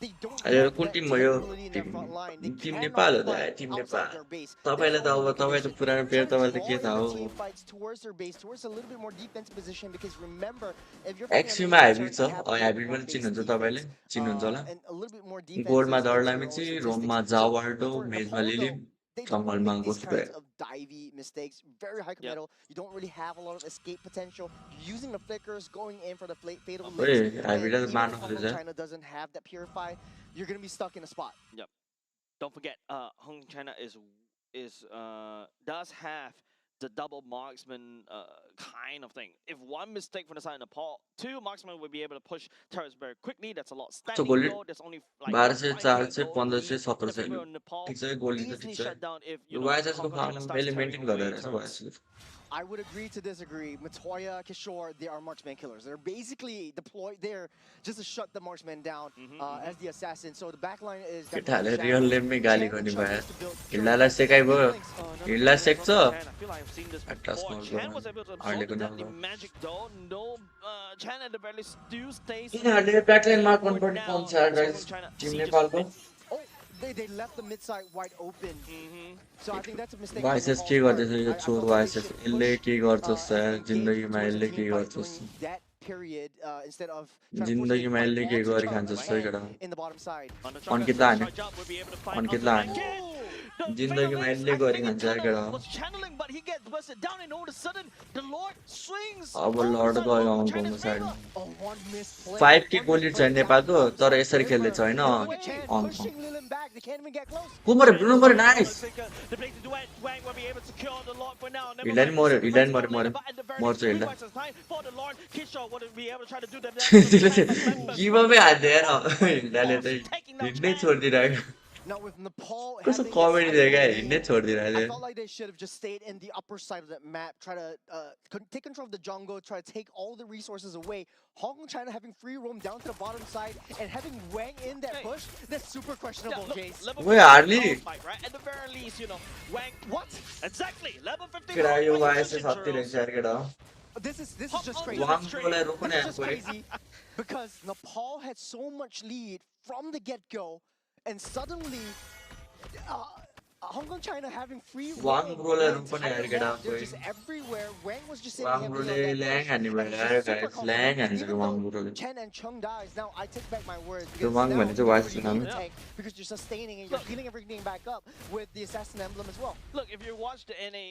they don't अहिले have कुन that team भयो capability in their front line. They team cannot Nepal हो त fight team outside Nepal their base. तपाईँलाई त That's अब only तपाईँ त liquidation. पुरानो प्लेयर Trying तपाईँलाई to त के draw थाहा in हो the team fights towards their base, towards a little bit more defensive position, because remember, if you're fighting एक्सयुमा underneath hybrid concern, छ you have a little hybrid bit more पनि base चिन्नुहुन्छ तपाईँले defense, चिन्नुहुन्छ होला and a little bit more defensive गोलमा into Darlami your own चाहिँ statistics. रोममा So जावाल्डो for मेजमा Nepal, लिलिम though, they don't want to जङ्गलमा make these ghost kinds भयो of divey mistakes. Very high committal. You don't really have a lot of escape potential. You're using the flickers, going in for the fatal ओए links, and हाइब्रिडलाई even त if मार्नु Hong Kong खोजेछ China doesn't have that purify, you're gonna be stuck in a spot. Yep. Don't forget, Hong Kong China does have the double marksman kind of thing. If one mistake from the side of Nepal, two marksmen will be able to push turrets very quickly. That's a lot standing गोली goal. There's only like 1200 5k 400 gold 1500 lead in 1700 the favor of Nepal. ठिक छ गोली त Easily ठिक छ shut down if you know वाइएसएसको Hong Kong China farm starts मैले tearing maintain away गर्दो रहेछ turrets. YSS I would agree to disagree. Matoya, Kishore, they are marksman killers. They're basically deployed there just to shut the marksman down as the assassin. So the backline is केटाहरूले definitely real shambles. नेममै गाली Chan and गर्ने Chung भयो needs to build हिल्लालाई purity. सेकाइ भयो Another हिल्ला damage सेक्छ from Chan. I feel like I've seen this Atlas before. Mall Chan go was able to Harley absorb को the नाम magic doll. No, Chan at the very least still stays. यिनीहरूले backline mark For गर्नुपर्ने now, पाउँछ यार Hong guys Kong China team sieges नेपालको mid. Oh, they left the mid side wide open. So I think that's a mistake. वाइएसएस के गर्दैछ यो चोर वाइएसएस यसले के गर्छस् यार जिन्दगीमा यसले के गर्छस् That period instead of trying to push a जिन्दगीमा fight यसले के onto गरी Chung खान्छस् है and केटा in the bottom side. अनकितलाई हान्यो अनकितलाई हान्यो जिन्दगीमा यसले गरी खान्छ यार केटा Was channeling, but he gets busted down, and all of a sudden, the Lord swings. अब on the लड side of गयो Hong Kong हङकङको China's साइडमा favor. Oh, one missed play. 5 के One गोली missed छ play down नेपालको the तर bottom यसरी side. खेल्दैछ होइन And look at Chan Hong Kong pushing Lilin back. They can't even get close. Kumre Bruno मरे nice The big duet, Wang will be able to secure the Lord for now. Never हिल्ला नि mind, मर्यो the हिल्ला नि first मर्यो one later, मर्यो but at the very मर्छ least, हिल्ला 3 versus 9 for the Lord. Kishore would be able to try to do the त्यसले गिभअपै हान्दैन हिल्लाले चाहिँ हिँड्नै छोडिदिरहेको Now with Nepal कस्तो having a comedy थियो क्या sizable हिँड्नै lead, छोडिदिरहेको I felt like they should have just stayed in the upper side of that map, try to take control of the jungle, try to take all the resources away. Hong Kong China having free roam down to the bottom side and having Wang in that push, that's super questionable, Jace. Wait, hardly. Right? At the very least, you know, Wang. What? Exactly. Level 50. केटा यो वाइएसएस हत्ती रहेछ यार केटा This is just crazy. वाङकोलाई रोक्न This is just आएको crazy because Nepal had so much lead from the get-go, and suddenly Hong Kong China having free Wang roam Bro-लाई the रोक्न entire आएर केटा map. They're कोही just everywhere. Wang was just sitting Wang heavily Bro-ले on that Lyang push, हान्ने and भयो he's यार just super guys confident. ल्याङ हान्छ Even कि Wang though ब्रोले Chen and Chung dies, now I take back my words त्यो because Wang now भने चाहिँ you vice already नाम need the tank because you're sustaining and you're healing everything back up with the assassin emblem as well. Look, if you watch the NA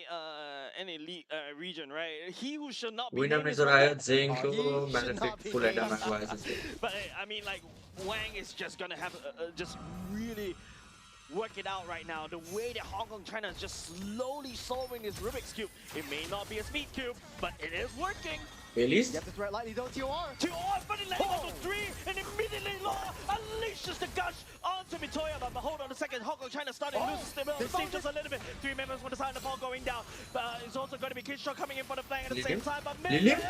region, right, he who should not be winner named is major आयो Wang. जेङको he should magnetic not be full named. एटामा YSS But I mean, like, Wang is just gonna have just really work it out right now. The way that Hong Kong China is just slowly solving this Rubik's Cube. It may not be a speed cube, but it is working. Alice You have to threat lightly, don't you? To all, but it lands on 3, and immediately Law unleashes the gush onto Mitoya. But hold on a second, Hong Kong China starting to lose stability just a little bit. 3 members from the side of the ball going down. It's also going to be Kishore coming in for the flank at the same time. But Lilim?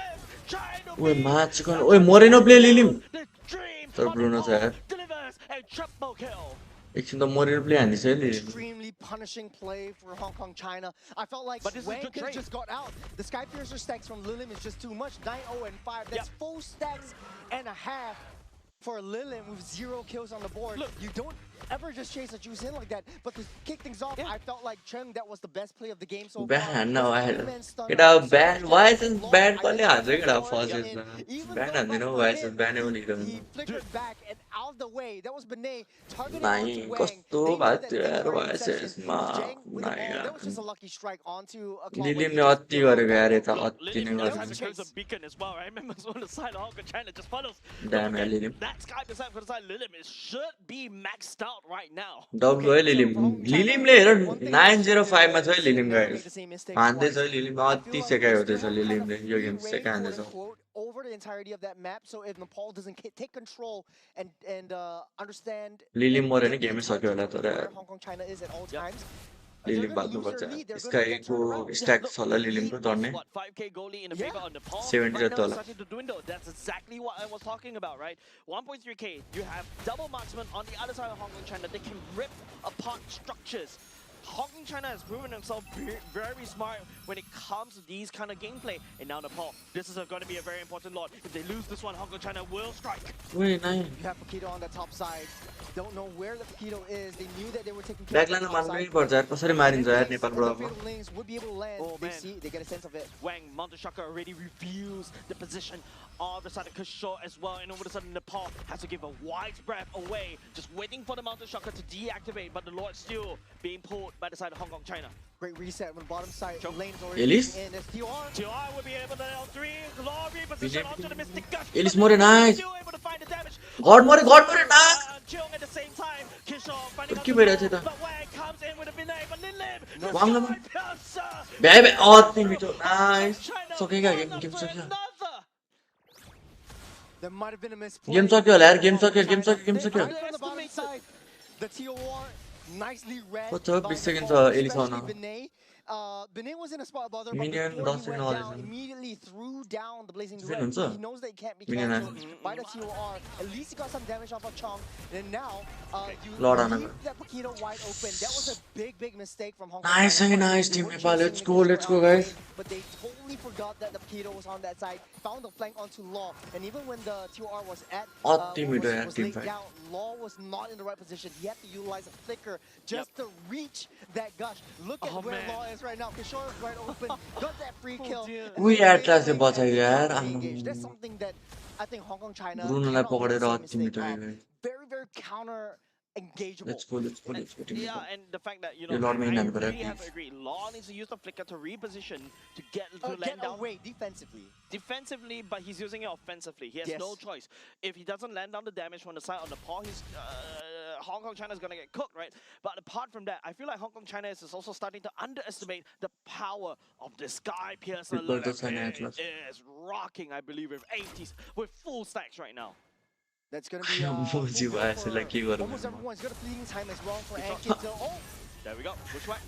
trying to ओए be माचिकन ओए मरेन play लिलिम the dream तर of Bruno छ Nepal यार delivers a triple kill. एकछिन त मरेर play हान्दैछ है लिलिम Extremely punishing play for Hong Kong China. I felt like But this is Wang good could have trade. just got out. The Sky Piercer stacks from Lilim is just too much. 9-0 and 5. That's 4 stacks and a half for Lilim with 0 kills on the board. Look. You don't ever just chase a juice in like that. But to kick things off, I felt like Cheng, that was the best play of the game so far. Ban no, The I three-man stun केटा on ban Srilanka why and is Law ban कसले identified हान्छ केटा for first it. यसमा Even ban though हान्दैन for why is him, ban able he flickered back and out of the way. That was Benet targeting नाइ onto Wang. कस्तो They know भएको that थियो things यार are in why is session. यसमा Jang with the नाइ ball, that was just a lucky strike onto a clock where he लिलिमले just अति did not गरेको यार get यता it. अति नै Lilim does That have was the a crimson chase. beacon as well, right? Remember on the side of Hong Kong China just follows. Damn, Don't Lilim. forget, that Sky beside for the side Lilim it should be maxed out right now. W है Okay, so लिलिम for Hong Kong China, लिलिमले हेर one thing they should do 905 मा छ है is लिलिम never make guys the same mistake हान्दैछ twice. है लिलिम I अति feel like सेकाइ they हुँदैछ still have kind लिलिमले of yo free game reign, सेकाइ quote हान्दैछ unquote, over the entirety of that map. So if Nepal doesn't take control and understand लिलिम and मऱ्यो भने get the गेमै सक्यो होला intelligence तर of where Hong Kong China is at all times, they're लिलिम going to lose their भाग्नुपर्छ lead. They're going to get स्काईको turned around. Stack Look, छ होला the lead लिलिमको was चढ्ने what 5k goalie in the Yeah. favor of Nepal. 70 Right now जस्तो it's होला starting to dwindle. That's exactly what I was talking about, right? 1.3k. You have double marksman on the other side of Hong Kong China. They can rip apart structures. Hong Kong China has proven themselves very smart when it comes to these kind of gameplay. And now Nepal, this is going to be a very important lot. If they lose this one, Hong Kong China will strike. ओइ नाइ You have Paquito on the top side. Don't know where the Paquito is. They knew that they were taking care back of the lane top मान्नै side. पर्छ यार कसरी मारिन्छ यार The नेपालबाट fatal lanes would be able to land. Oh, They man. see, they get a sense of it. Wang, Monteshaka already reveals the position of the side of Kishore as well. And all of a sudden, Nepal has to give a wide breath away, just waiting for the Monteshaka to deactivate. But the Lord still being pulled by the side of Hong Kong China. Great reset on the bottom side. Choke. Lane's already Elise? in. There's TR. TI will be able to L3, Law reposition onto the Mystic Gush. Elise but more nice. Still able to find the damage. God more nice. Cheong at the same time. Kishore finding out के the भइरहेको थियो ball, त? but Wang comes in with a Vinay, but Lilim, Wang the lump- Sky Piercer. भ्याइ भ्याइ अति मिठो nice China सकेका one game up game for सक्यो another. There might have been a misplay. Game सक्यो होला यार गेम from सक्यो game China. सक्यो game They सक्यो put it on the bottom side. The TOR nicely read. कस्तो by 20 second Nepal, छ Alice आउन especially Benet. Benet was in a spot bother, but Minion before 10 he went second down, आउँदैछ immediately threw down the Blazing Defend Duet. हुन्छ? He knows that it can't be Minion cancelled by the TOR. At least he got some damage off of Chong. And now, you Lord leave Anna. that Paquito wide open. That was a big mistake from Hong Kong. Nice, China. nice, They Team were Nepal. chasing Let's the go, Kishore let's go, out of the guys. lane, but they totally forgot that the Paquito was on that side. Found the flank onto Law. And even when the TOR was at अति मिठो यार was team laid fight down, Law was not in the right position. He had to utilize a flicker just to reach that gush. Look at Oh, where man. Law is right now. Kishore is right open, got that free Oh, kill. dear. and We then had Fatal to Lane बचायो and यार, Chong आम्म। re-engaged. That's something that I think Hong Kong China ब्रुनोलाई cannot make पकडेर the same अति mistake मिठो of. है Very counter engageable. Let's go team Yeah, Nepal and the fact that, you यो know, Lord में I हिँड्नु पर्यो really have to please agree. Law needs to use the flicker to reposition to get to Get land down away defensively. defensively, but he's using it offensively. He has Yes. no choice. If he doesn't land down the damage from the side of Nepal, he's Hong Kong China is gonna get cooked, right? But apart from that, I feel like Hong Kong China is also starting to underestimate the power of the Sky Piercer. People Look, don't sign it Atlas. is rocking, I believe, with 80s, with full stacks right now. That's going to be मोजी full भयो kill यसलाई के for गरौँ almost everyone's got a fleeting time as well for Ankit. Oh, There we go. Bushwhack.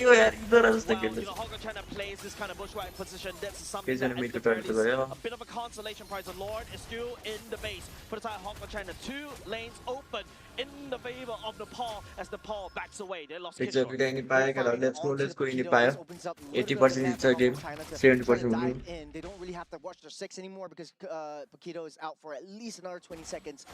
यो यार इधर जस्तो Well, खेल्दैछ you know, Hong Kong China plays this kind of bushwhack position. That's something He's in that the at the mid very to least, भयो a bit of a consolation prize. The Lord is still in the base. For the side of Hong Kong China, 2 lanes open in the favor of Nepal as Nepal backs away. They lost एकचोटि Kishore. यिनी पायो क्या let's go यिनी Paquito. पायो This opens up a little bit of 80% the map it's for a Hong game Kong China to 70% try to win. dive in. They don't really have to watch their 6 anymore because Paquito is out for at least another 20 seconds.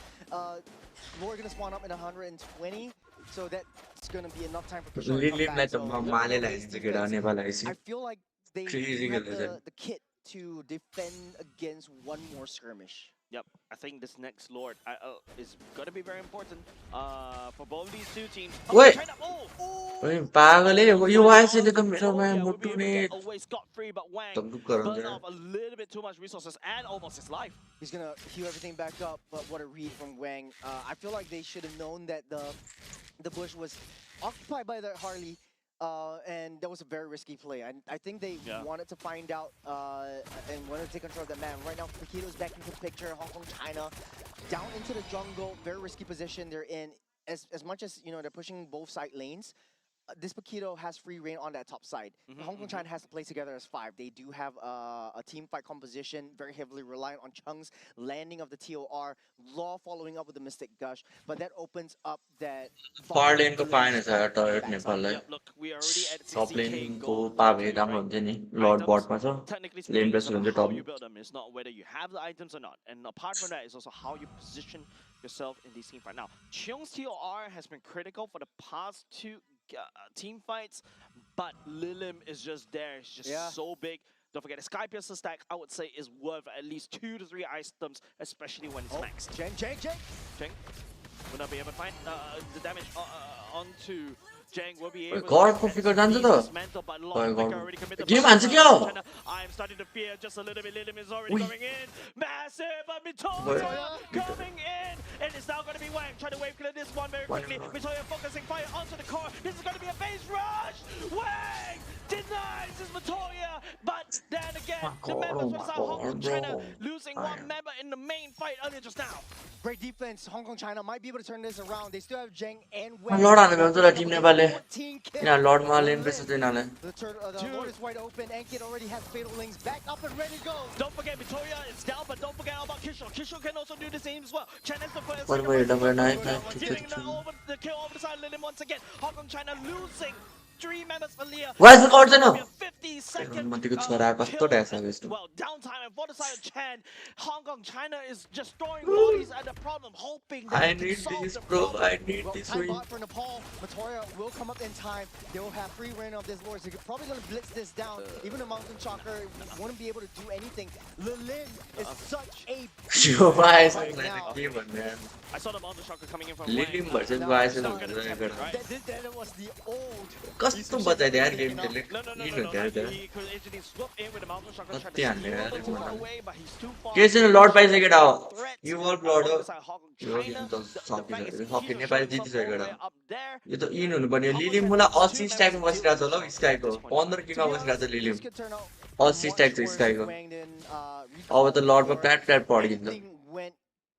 We're going to spawn up in 120, so that's going to be enough time for Kishore to come लिलिमलाई back. त So, म little Male bit of base लगाइदिन्छ केटा defense. Nepal आएपछि I feel like they Crazy do have good, the kit to defend against one more skirmish. Yep, I think this next Lord is going to be very important for both of these two teams. Wait. China, ओइ पागल है यो वाइसले त मेरोमा yeah, we'll मुटु be able to ने get away scot-free, but Wang तब्दुक गराउँछ burned यार off a little bit too much resources and almost his life. He's gonna heal everything back up, but what a read from Wang. I feel like they should have known that the bush was occupied by the Harley, and that was a very risky play. I think they wanted to find out and wanted to take control of that man. Right now, Paquito's back into the picture. Hong Kong, China, down into the jungle, very risky position they're in. As much as, you know, they're pushing both side lanes, this Paquito has free reign on that top side. Hong Kong China has to play together as five. They do have a team fight composition, very heavily reliant on Chung's landing of the TOR, Law following up with the Mystic Gush, but that opens up that Far bottom lane को glimpse पाएन छ on the turret backside. नेपाललाई Yep, look, we are already at सब 60k लेनको gold पा भए totally, राम्रो right? हुन्थ्यो नि लर्ड Items, बटमा छ technically lane speaking, it's best about हुन्छ how tub you build them. It's not whether you have the items or not. And apart from that, it's also how you position yourself in these team fights. Now, Cheong's TOR has been critical for the past two team fights, but Lilim is just there. It's just Yeah. so big. Don't forget, the Sky Piercer stack, I would say, is worth at least 2 to 3 items, especially when it's maxed. Jeng. Cheng will not be able to find the damage onto Jang. Will be able God को to फिकर जान्छ त dismantle, but Boy, Lord God. already committed. Game हान्छ क्या हो I am starting to fear just a little bit. Lilim is already Ui. going in. Massive, but Boy. Mitoya coming in. And it's now going to be Wang trying to wave clear this one very quickly. Mitoya focusing fire onto the core. This is going to be a base rush. Wang denies his Mitoya, but then again, My the God, members oh from my South Hong God, Kong, China bro. losing I one am. member in the main fight earlier just now. Great defense. Hong Kong China might be able to turn this around. They still have Jeng and Wang. लड हान्नु भ्याउँछ ल Tim नेपालले 14 kills. किन लडमा लेन best छ यिनीहरूलाई The Lord is wide open. Ankit already has Fatal Links back up and ready to go. Don't forget Victoria is down, but don't forget about Kishore. Kishore can also do the same as well. China's the first. One more, double knife, Getting the kill over the side. Lilim once again. Hong Kong China losing 3 members for Leah. Vice गर्दैन 50-second मन्त्रीको छोरा कस्तो dash आएको यस्तो well, downtime and for the side of Chan. Hong Kong China is just throwing bodies at the problem, hoping that I they can need solve this the bro problem. I need Well, this time win bot for Nepal. Matoria will come up in time. They will have free reign of this Lord. So you're probably going to blitz this down. Even the Mountain Shocker wouldn't be able to do anything. Lilin is such a yo vice right now. के भन्ने I saw the Mountain Shocker coming in from लिलिम Wang. Versus No, vice no, भनेर That was the old. कस्तो बचाइदियो यार game No, त्यसले no. लिन हुन्थ्यो यार त्यो He could actually swoop in with the Mountain Shocker, try कति to हान्ने steal यार the यसमा ball away, but he's too far. के छैन लड पाइसक्यो केटा हो Threat यु वर्ल्ड लड हो on the side of Hong Kong yo China. Game त The fact is सकिसक्यो Kishore नेपाली showing जितिसक्यो some केटा way up there. यो त इन हुनुपर्ने Hong Kong लिलिम China मलाई has 80 two स्ट्याकमा members बसिरहेको छ still ल in स्काइको this point. 15 To keema be बसिरहेको छ honest, लिलिम this could turn out 80 stack छ much worse स्काइको if Wang didn't, अब त recall लडमा or प्याट पड्किन्छ anything went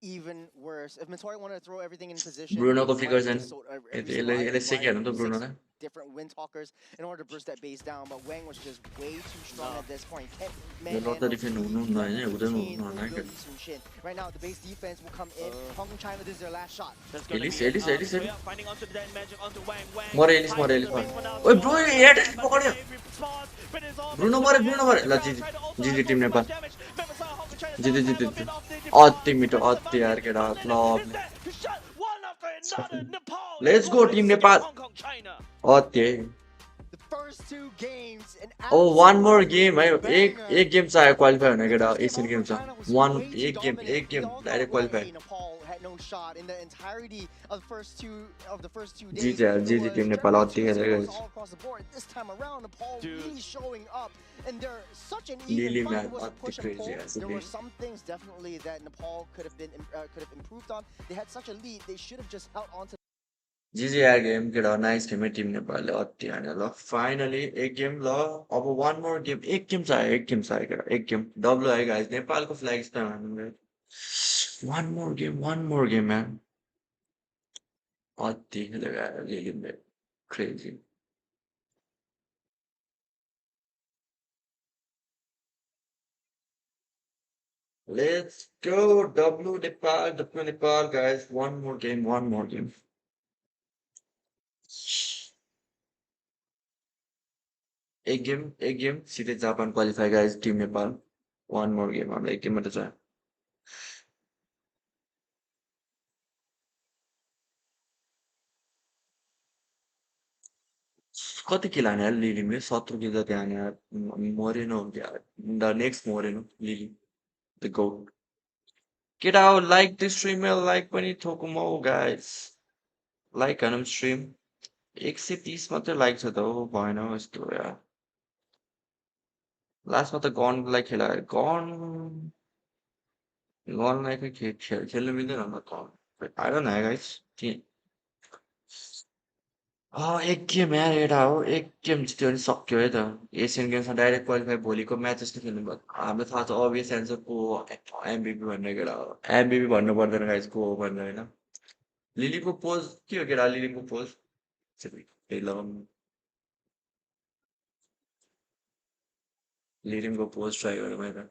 even worse. If Matoria wanted to throw everything in position, ब्रुनोको might figure have छन् just sold every यसले single यसले item, सेकिहाल्नु त six ब्रुनोलाई different wind talkers in order to burst that base down, but Wang was just way too strong No. at this point. Can't यो लड त manhandle defend three हुनु हुन्न होइन members of हुँदैन the team हुनु who होला will क्या be Sun Shin. Right now, the base defense will come in. Hong Kong China, this is their last shot. That's gonna Elise, be Elise, Elise, Mitoya Elise. finding onto the dead magic onto Wang. Wang मरे Alice hides मरे in Alice the मरे base for now. ओए Still bro alive, head but पकड्यो the response, but it's all Bruno missed. मरे The ल crowd जिति tried to also जिति absorb team so Nepal much damage. Members of Hong Kong China जिति don't जिति have a bit of the अति defense. मिठो But अति यार केटा Lilim club is there to shut one after another. Nepal Let's is go, going to Team skip Nepal. Hong Kong China. अति है The first two games, an ओ one more absolute game है banger. एक game चाहियो qualify हुने The केटा first game, Asian Hong game Kong छ China was one way too एक game dominant. We all thought, direct well, qualify hey, Nepal had no shot in the entirety of the first two days. जिति यार It जिति was team Nepal generally अति 2-0s खेलेको all across the board. This time around, Nepal Dude. really showing up, and they're such an Lily even fight. man, It was a अति push and crazy pull. यार There were Lily. some things definitely that Nepal could have improved on. They had such a lead. They should have just held on to. जिजी यार game केटा nice game है Tim नेपालले अति हाने ल finally एक game ल अब वान मोर गेम एक गेम चाहियो केटा एक गेम डब्लु आयो गाइस नेपालको फ्ल्याग स्प्याम हान्नु वान मोर गेम म्यान अति खेल्यो यार लिलिमले crazy Let's go W Nepal guys one more game एक गेम सीधे Japan qualify guys team Nepal one more game हामीलाई एक गेम मात्रै छ कति किल हाने यार लिलीले 17 किल जति हाने यार मोरेनो यार the next Moreno Lily the goat केटा हो लाइक द स्ट्रिम लाइक पनि थोकुम हौ गाइस लाइक हानम स्ट्रिम 130 मात्रै लाइक छ त हो भएन हौ यस्तो यार लास्टमा त गनलाई खेला गनलाई खै खेल्नु मिल्दैन होला gun I don't know guys एक गेम यार एउटा हो एक गेम जित्यो भने सक्यो है त एसियन गेम्समा डाइरेक्ट क्वालिफाई भोलिको म्याचेस नै खेल्नु भयो हामीलाई थाहा छ अभियस एन्सर को एमबिपी भन्ने केटा हो एमबिपी भन्नु पर्दैन गाइस को हो भनेर होइन लिलीको पोज के हो केटा लिलीको पोज ल लिडिङको पोज ट्राई गरेँ मैले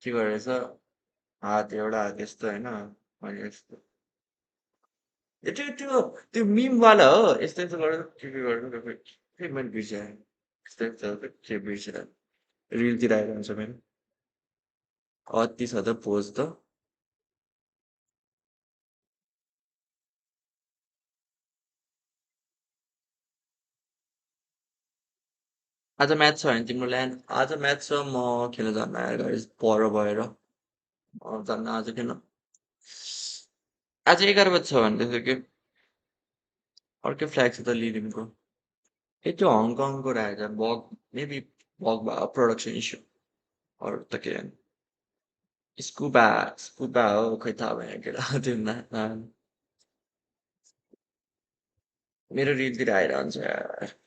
के गरेछ हात एउटा हात यस्तो होइन अनि यस्तो त्यो त्यो त्यो मिमवाला हो यस्तो यस्तो गरेर के गर्नु खै मैले बिर्सेँ यस्तो यस्तो के बिर्सेर रिलतिर आइरहन्छ मेरो अति छ त पोज त आज म्याच छ भने तिम्रो ल्यान्ड आज म्याच छ म खेल्न जान्न आएर गाइस पर भएर जान्न आज किन आज 11 बजी छ भन्दै थियो कि अर्कै फ्ल्याग छ त लिडिङको ए त्यो हङकङको रहेछ bug maybe bug production issue अरू त के होइन स्कुबा स्कुबा हो खोइ थाहा भएन केटा त्यो मेरो रिलतिर आइरहन्छ यार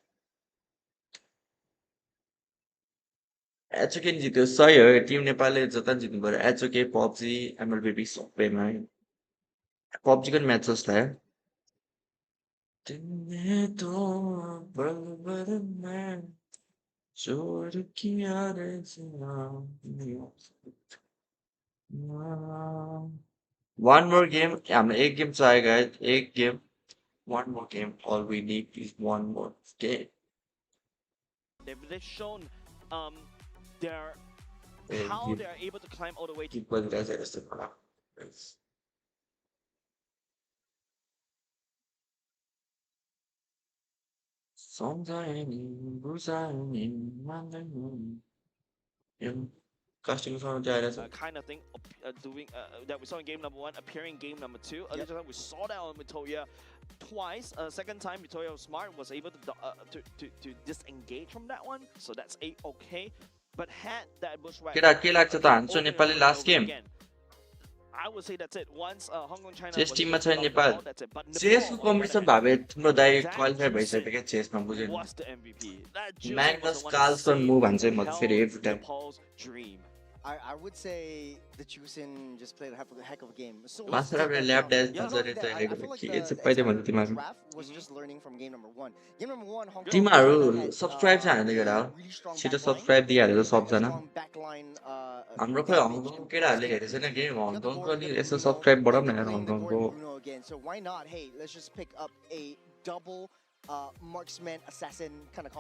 एचओके जित्यो सही हो टिम नेपालले जता जित्नु पर्यो एचओके पब्जी एमएलबी सबैमा पब्जीको नि म्याच जस्तो लाग्यो तिमीले तो बलबरमा जोड किया रहेछ One more game. हाम्रो एक गेम चाहियो guys. एक game. One more game. All we need is one more game. They've shown their Eh, how keep they are able to climb all the way to keep गरिरहेछ यस्तो कुरा. Yes. सम्झाए नि बुझाए नि मान्दैन नि. यो casting song चाहिँ आइरहेछ. kind of thing doing that we saw in game number 1 appearing in game number 2. Earlier tonight we saw that on Mitoya twice. Second time Mitoya was smart, was able to disengage from that one, so that's okay. But had that bushwhack केटा के लाग्छ त हान्छ नेपालले last game I would say that's it. Once Hong Kong China chess was टिममा able to छ stop the Nepal ball, that's it. But चेसको Nepal competition भावे तिम्रो दाइ that क्वालिफाई juice भइसक्यो क्या चेसमा बुझेन was the MVP. That juice was Magnus the one that Carlsen saved move हान्छ म Nepal, फेरि every time Nepal's dream. I would say the Juicin just played a heck of a game. So master lab dance not नजर only that, I रहेको feel like के the चाहिँ पहिले भन्नु entire तिमीहरू draft was just learning from game number 1. Game number 1, Hong Kong तिमीहरू China had, subscribe चाहिँ हान्दै केटा हो really strong छिटो backline, सब्सक्राइब दिइहाल्यो very सबजना strong backline हाम्रो खै damage हङकङ and केटाहरूले boosting. हेरेको छैन game You got the हङकङको Gordon, नि you got the Yesso Bruno, subscribe बढाउन and यार they're playing the हङकङको Gordon Bruno again. So why not? Hey, let's just pick up a double marksman assassin kind of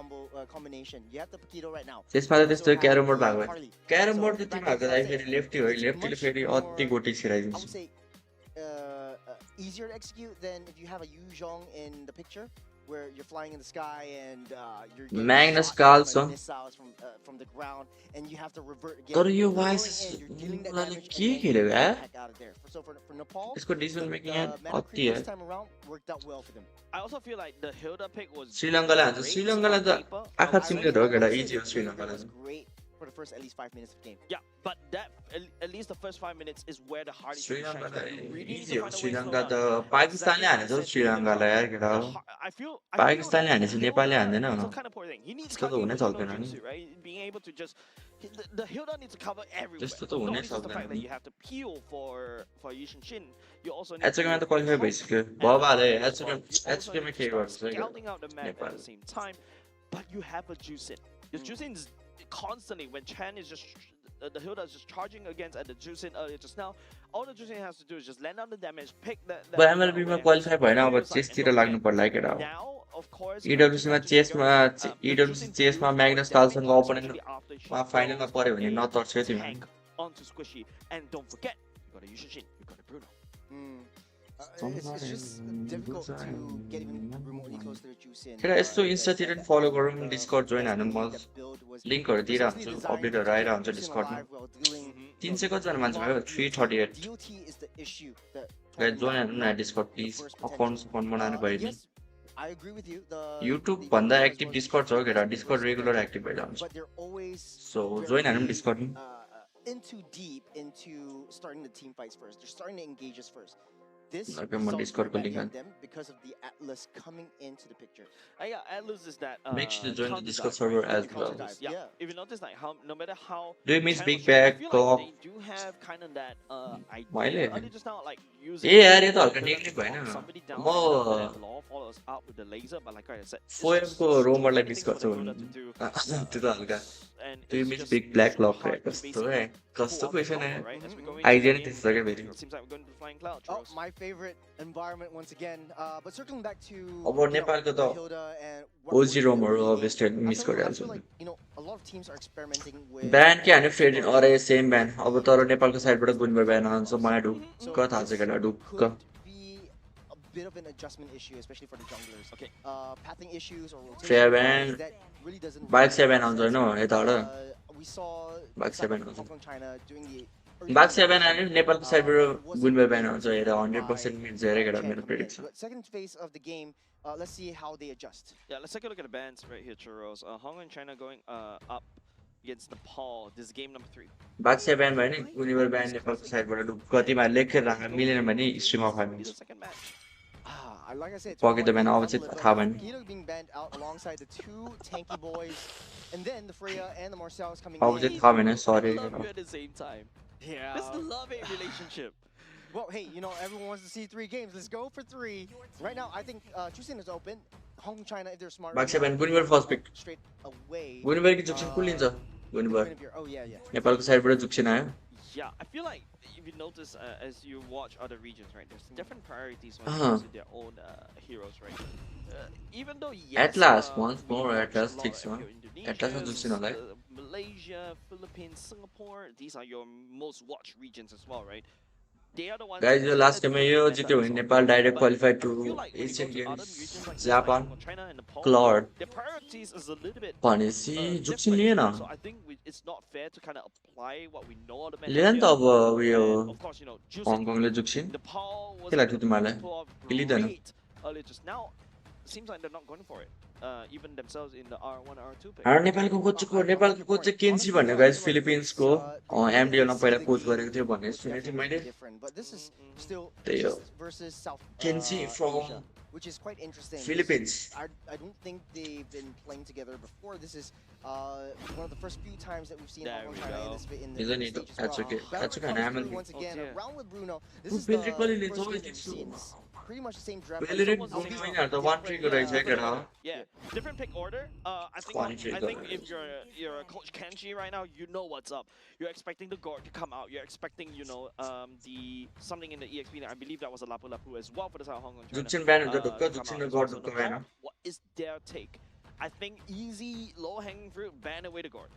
combination. You have the Paquito right now. त्यसमा त त्यस्तो carrom board भएको Harley. Carrom So board the त backline तिमीहरूको लागि assassin, फेरि lefty हो it's लेफ्टीले much फेरि अति more, गोटी I छिराइदिन्छ would say, easier to execute than if you have a Yu Zhong in the picture, where you're flying in the sky and you're getting Magnus shot down by Carlson. missiles from the ground, and you have to revert again. तर यो You're vice going in, you're dealing that उनीहरूले damage, के and then you खेल्यो get यार the heck out of there. So for Nepal, यसको decision the making mana अति creep यार this time around worked out well for them. I also feel like the Hilda pick was श्रीलङ्कालाई हान्छ great श्रीलङ्कालाई on त paper. आँखा I चिम्लेर would- हो I केटा would say easy हो the Hilda श्रीलङ्कालाई was त great for the first at least 5 minutes of the game. Yeah, but that at least the first 5 minutes is where the hardest shines. श्रीलङ्कालाई You really need easy to हो find a way to slow Sri Lanka down. त पाकिस्तानले हानेछ हौ श्रीलङ्कालाई यार केटा हो I feel पाकिस्तानले that हानेछ नेपालले हान्दैन it's a kind of poor thing. He needs त्यस्तो त हुनै Kage सक्दैन नि Jutsu, right? Being able to just the Hilda needs to cover everywhere. त्यस्तो त Not हुनै only just the सक्दैन fact that नि you have to peel for Yushin Shin, you also need एचकेमा त to क्वालिफाई help भइसक्यो and भबाले as well. You also एचकेमा need के to start गर्छ scouting out the map at Nepal. the same time, but you have a Juicin. The Juicin's constantly when Chan is just the Hilda is just charging against at the Juicin earlier just now. All the Juicin has to do is just land down the damage, pick that. अब एमएलबीमा qualify भएन अब चेसतिर लाग्नु पर्ला केटा हो Now, of course, इडब्ल्युसीमा चेसमा इडब्ल्युसी चेसमा Magnus कार्लसनको opponent मा फाइनलमा पर्यो भने नतर्छ है तिमी tank onto Squishy, and don't forget, you got a Yushin, you got a Bruno. It's just difficult to get even remotely close to the Juicin. केटा यस्तो इन्स्टातिर नि फलो गरौँ डिस्कर्ड जोइन हानु म लिङ्कहरू दिइरहन्छु अपडेटहरू आइरहन्छ हुन्छ डिस्कर्डमा 300 कतिजना मान्छे भयो 338 DOT is the issue that guys join हान्नु न डिस्कर्ड प्लिज अकाउन्ट बनाउनु भयो नि I agree with you. YouTube भन्दा एक्टिभ डिस्कर्ड छ केटा डिस्कर्ड रेगुलर एक्टिभ भइरहन्छ But they're always so join हान्नु discard in too deep into starting the team fights first. They're starting to engage us first. This Okay, my results Discord very badly link on on. them because of the Atlas coming into the picture. Yeah, Atlas is that. Make sure to join the counter Discord dive, server right? as Counter well. dive, Yeah. If you notice, like how no matter how. Do you miss Channel Big shows, I Bag, feel Co-op? like they do have kind of that मैले idea. Early just now, like using. ए यार यो त हल्का the negative भएन somebody down म and then law follows up with the laser, but like I said, it's फोएमको just too रोमरलाई many miss things for गर्छु the Hilda to do. त्यो त हल्का and Do you it's miss just big black super lock? hard to कस्तो basically है pull कस्तो off the question combo, है right? As we're going I into the didn't game, think so very it seems like we're going to the flying cloud. Oh, Churros. my favorite environment once again. But circling back to अब नेपालको the त Hilda and OG Watchparty रोमहरू early game, obviously I miss feel गरिहाल्छु like a lot of teams are experimenting with ब्यान के हाने Fred starting अरे same ब्यान अब तर नेपालको साइडबाट गुनबर ब्यान आउँछ combos. मलाई So ढुक्क थाहा छ this केटा ढुक्क could be a bit of an adjustment issue, especially for the junglers. Okay. Pathing issues or Freya rotation ban, issues, that really doesn't bike really seven make आउँछ sense. होइन यताबाट We saw bike the side seven of आउँछ Hong Kong, China doing the early bike seven rotation, आयो नेपालको it साइडबाट wasn't गुनबर ब्यान sure आउँछ to hair by 100% मिल्छ हेरे केटा Chen मेरो coming in. Prediction But second phase of the game, let's see how they adjust. Yeah, let's take a look at the bans right here, Churros. Hong Kong and China going up against Nepal. This is game number 3. Bike seven भयो नि गुनिबर ब्यान नेपालको साइडबाट ढुक्क तिमीहरू लेखेर राख मिलेन भने स्ट्रिम अफ Be हाल्नु the second match. Like I said, Pocket the ban, one obviously, little, थाहा भएन Keto being banned out alongside the two tanky boys, and then the Freya and the Marcel's coming Obviously, in. थाहा भएन सरी I love you at the same time. Yeah. This is the love-hate relationship. Well, hey, everyone wants to see 3 games. Let's go for 3. Right now, I think Chusin is open. Hong Kong, China, if they're smart. Bike seven Guinevere first pick Straight away. Guinevere कि Zhuxin कुन लिन्छ गुनिबर Guinevere. Oh, yeah, yeah. नेपालको साइडबाट जुक्सन आयो Yeah, I feel like if you notice as you watch other regions, right, there's different priorities when it Uh-huh. comes to their own heroes, right? Even though yes, Atlas, once we more, watch Atlas a lot takes of one. your Atlas Indonesians, जुक्सन होला है Malaysia, Philippines, Singapore, these are your most watched regions as well, right? They are the ones guys that यो set last the टाइममा यो meta जित्यो as भने well. Nepal direct But qualify I to feel like when you Asian go to other games regions like this, like Japan Hong Kong, China and Nepal, Claude their priorities is a little bit भनेपछि जुक्सन different, लिएन so I think it's not fair to kind of apply what we know of the meta lien नि here. त अब उयो And of course, juicing हङकङले जुक्सिन Nepal was के लाग्छ तिमीहरूलाई pull off कि लिँदैन great earlier just now. Seems like they're not going for it. Even themselves in the R1, R2 pick. हाम्रो नेपालको कोच चाहिँ केन्सी भन्ने गाइज फिलिपिन्सको एमडिएलमा पहिला कोच गरेको थियो भन्ने सुनेको थिएँ मैले Different, but this is still त्यही हो just versus South केन्सी Asia, from which is quite interesting. Philippines I don't think they've been playing together before. This is one of the first few times that we've seen There Hong we Kong China go. in the Isn't group it? stage as That's well. okay. Battle That's okay. comes I'm through once Oh, again, dear. around with Bruno. This Who is built the it? Well, first it's game always that we've it's seen. It's pretty much the same draft. Well, it almost the same is draft. the one trigger right there, huh? Yeah, different pick order. I think Funny trigger. if you're a coach Kenji right now, you know what's up. You're expecting the guard to come out. You're expecting the something in the EXP. I believe that was a Lapu Lapu as well for the side of Hong Kong. China, जुक्सिन ब्यान हुन्छ to ढुक्क come जुक्सिन out as गड well. So ढुक्क Nepal, भएन what is their take? I think easy, low-hanging fruit, ban away the guard.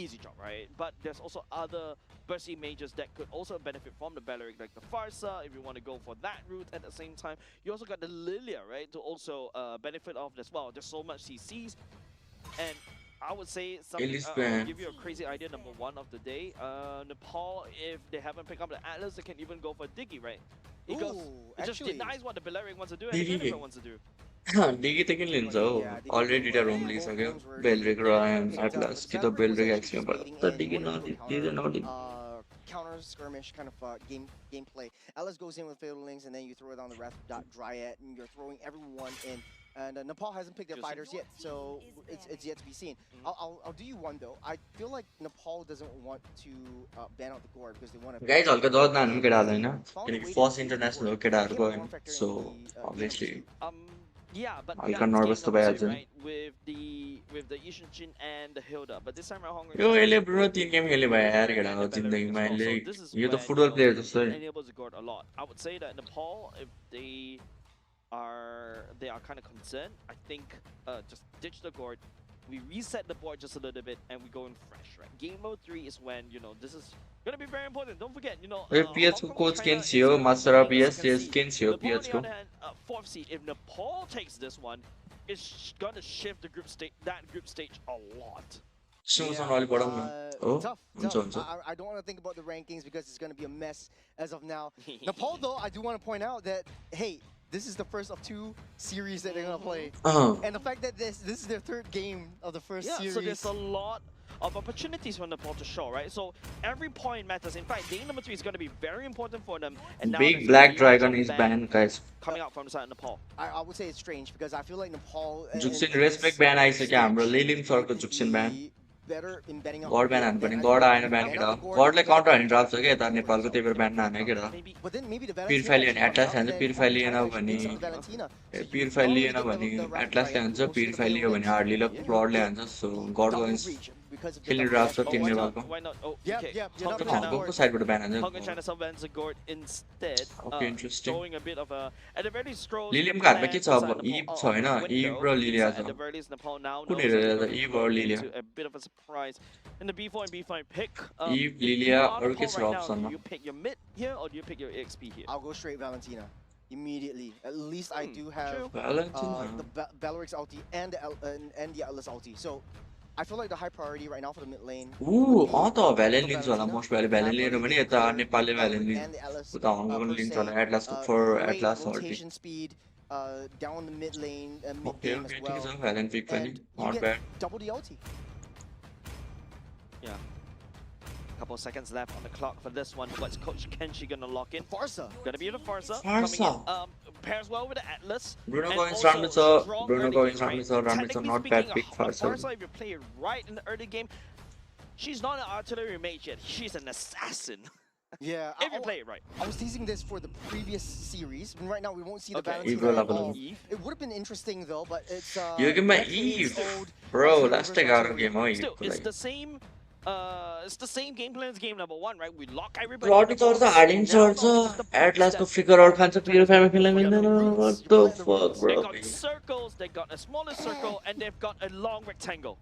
Easy job, right? But there's also other bursty mages that could also benefit from the Balearic, like the Farsa, if you want to go for that route. At the same time, you also got the Lilia, right, to also benefit off as well. There's so much CCs, and I would say something. least I'll ban. give you a crazy idea. Number 1 of the day, Nepal. If they haven't picked up the Atlas, they can even go for Diggy, right? It goes. Ooh, It just actually- denies what the Balearic wants to do and the Diggy. Jennifer wants to do. डिगी त किन लिन्छ हो already त्यहाँ रोम लिइसक्यो बेलरिक र atlas कि त बेलरिक एक्समा भयो त डिगी नदिनु Counter skirmish kind of gameplay. Atlas goes in with Fatal Links, and then you throw it on the Wrath Dryad, and you're throwing everyone in. And Nepal hasn't picked their Just- fighters yet, so it's yet to be seen. I'll do you one though. I feel like Nepal doesn't want to ban out the Gore because they want to. Guys हल्का दर्द नहाल्नु पनि केटाहरू होइन किनकि first international हो केटाहरूको so obviously Yeah, but I that's got nervous game to buy number two, it. right? With the Ishinchin and the Hilda, but this time around Hong Kong. Yo China यसले is bro 3 game खेल्यो भयो यार केटा हो the Balearic जिन्दगीमा as well. यसले So this is यो त when, football player जस्तो it enables the guard a lot. I would say that Nepal, if they are kind of concerned, I think just ditch the guard. We reset the board just a little bit and we go in fresh, right? Game mode 3 is when, this is gonna be very important. Don't forget, PH को Hong Kong, coach China केन्सी is हो gonna master of be the यस second यस seed. केन्सी हो Nepal, on PH the को other hand, 4th seed. If Nepal takes this one, it's gonna shift the that group stage a lot. सुनसन अलि बढाउँ न हो Tough. हुन्छ हुन्छ I don't want to think about the rankings because it's going to be a mess as of now. Nepal, though, I do want to point out that, hey, this is the first of 2 series that they're going to play. And the fact that this is their 3rd game of the first Yeah, series. so there's a lot of opportunities for Nepal to show, right? So every point matters. In fact, game number 3 is going to be very important for them. And now Big there's Black a Dragon huge is ban banned, guys. coming out from the side of Nepal. I would say it's strange because I feel like Nepal. Zhuxin respect ban आइसक्यो हाम्रो लिलिङ सरको जुक्सिन ब्यान Better in betting गड ब्यान हान्नु पर्ने गड आएन ब्यान केटा गडले काउन्टर हान्ने ड्राफ्ट छ क्या यता नेपालको त्यही भएर ब्यान नहाने केटा Maybe But then maybe the Purify Valentina lien actually atlas comes हान्छ out, purify then lien China भने picks up the Valentina. So purify you lien don't भने really get the एटलासले Raptor, हान्छ right? Purify Goes Leo for the भने Lynx. Hardly ल Yeah. फ्लडले हान्छ सो गड Double गोइन्स breach, because of the खेल्ने double draft dash. छ team why नेपालको not? Why not? Oh, Yep, okay. yep, you're not Hong gonna Kong have हङकङको Gord. साइडबाट ब्यान Hong Kong हान्छ China self-bans a Gord instead. Okay, interesting. Showing a bit of a at the very least scrolls लिलिमको हातमा के plan छ अब inside इभ Nepal छ होइन इभ window. र लिलिया Inside, छ at the very least, Nepal now कुन knows that they're हेरेर going to be इभ thrown raw Lilia into a bit of a surprise in the B4 and B5 pick. इभ If you Lilia are अरू के Nepal छ right now, do अप्सनमा you pick your mid here or do you pick your EXP here? I'll go straight Valentina immediately. At least I do have True. Valentina the Balorix ulti and the Atlas ulti. So I feel like the high priority right now for the mid lane. ऊ would be त भ्यालेन the लिन्छ होला Valentina. Most भ्याले Have भ्यालेन her लिएन भने engage यता her नेपालले with भ्यालेन Balorix लिन्छ and the Atlas उता हङकङले per लिन्छ se. होला एटलासको फर Great एटलास हर्टी rotation speed down the mid lane, mid okay game as okay ठिकै well. छ भ्यालेन पिक पनि And you not get bad double the ulti. Yeah. Couple seconds left on the clock for this one. What's Coach Kenshi gonna lock in? Farsa. Gonna be the Farsa Farsa. coming in. Pairs well with the Atlas. Bruno and Goins also राम्रो छ strong Bruno early गोइन्स game, राम्रो right? छ राम्रो छ Technically not speaking, bad pick a फार्स Farsa, if you play it right in the early game, she's not an artillery mage yet. She's an assassin. Yeah. If you play it right. I was teasing this for the previous series. And right now we won't see the Okay. Valentina Eve at level. all. Eve. It would have been interesting though, but it's यो गेममा definitely इभ old bro artillery last versus 11 artillery. Game हो Still, इभको it's लागि the same. It's the same game plan as game number one, right? We lock everybody. प्लटी in the चढ्छ box. हार्डिङ Now चढ्छ not just the boots एटलासको that, flicker out खान्छ Hong Kong प्युरिफायरमा China's खेल्न playing for. मिल्दैन Roots, what you're the playing the fuck roots. bro They got circles, they got a smaller circle, and they've got a long rectangle.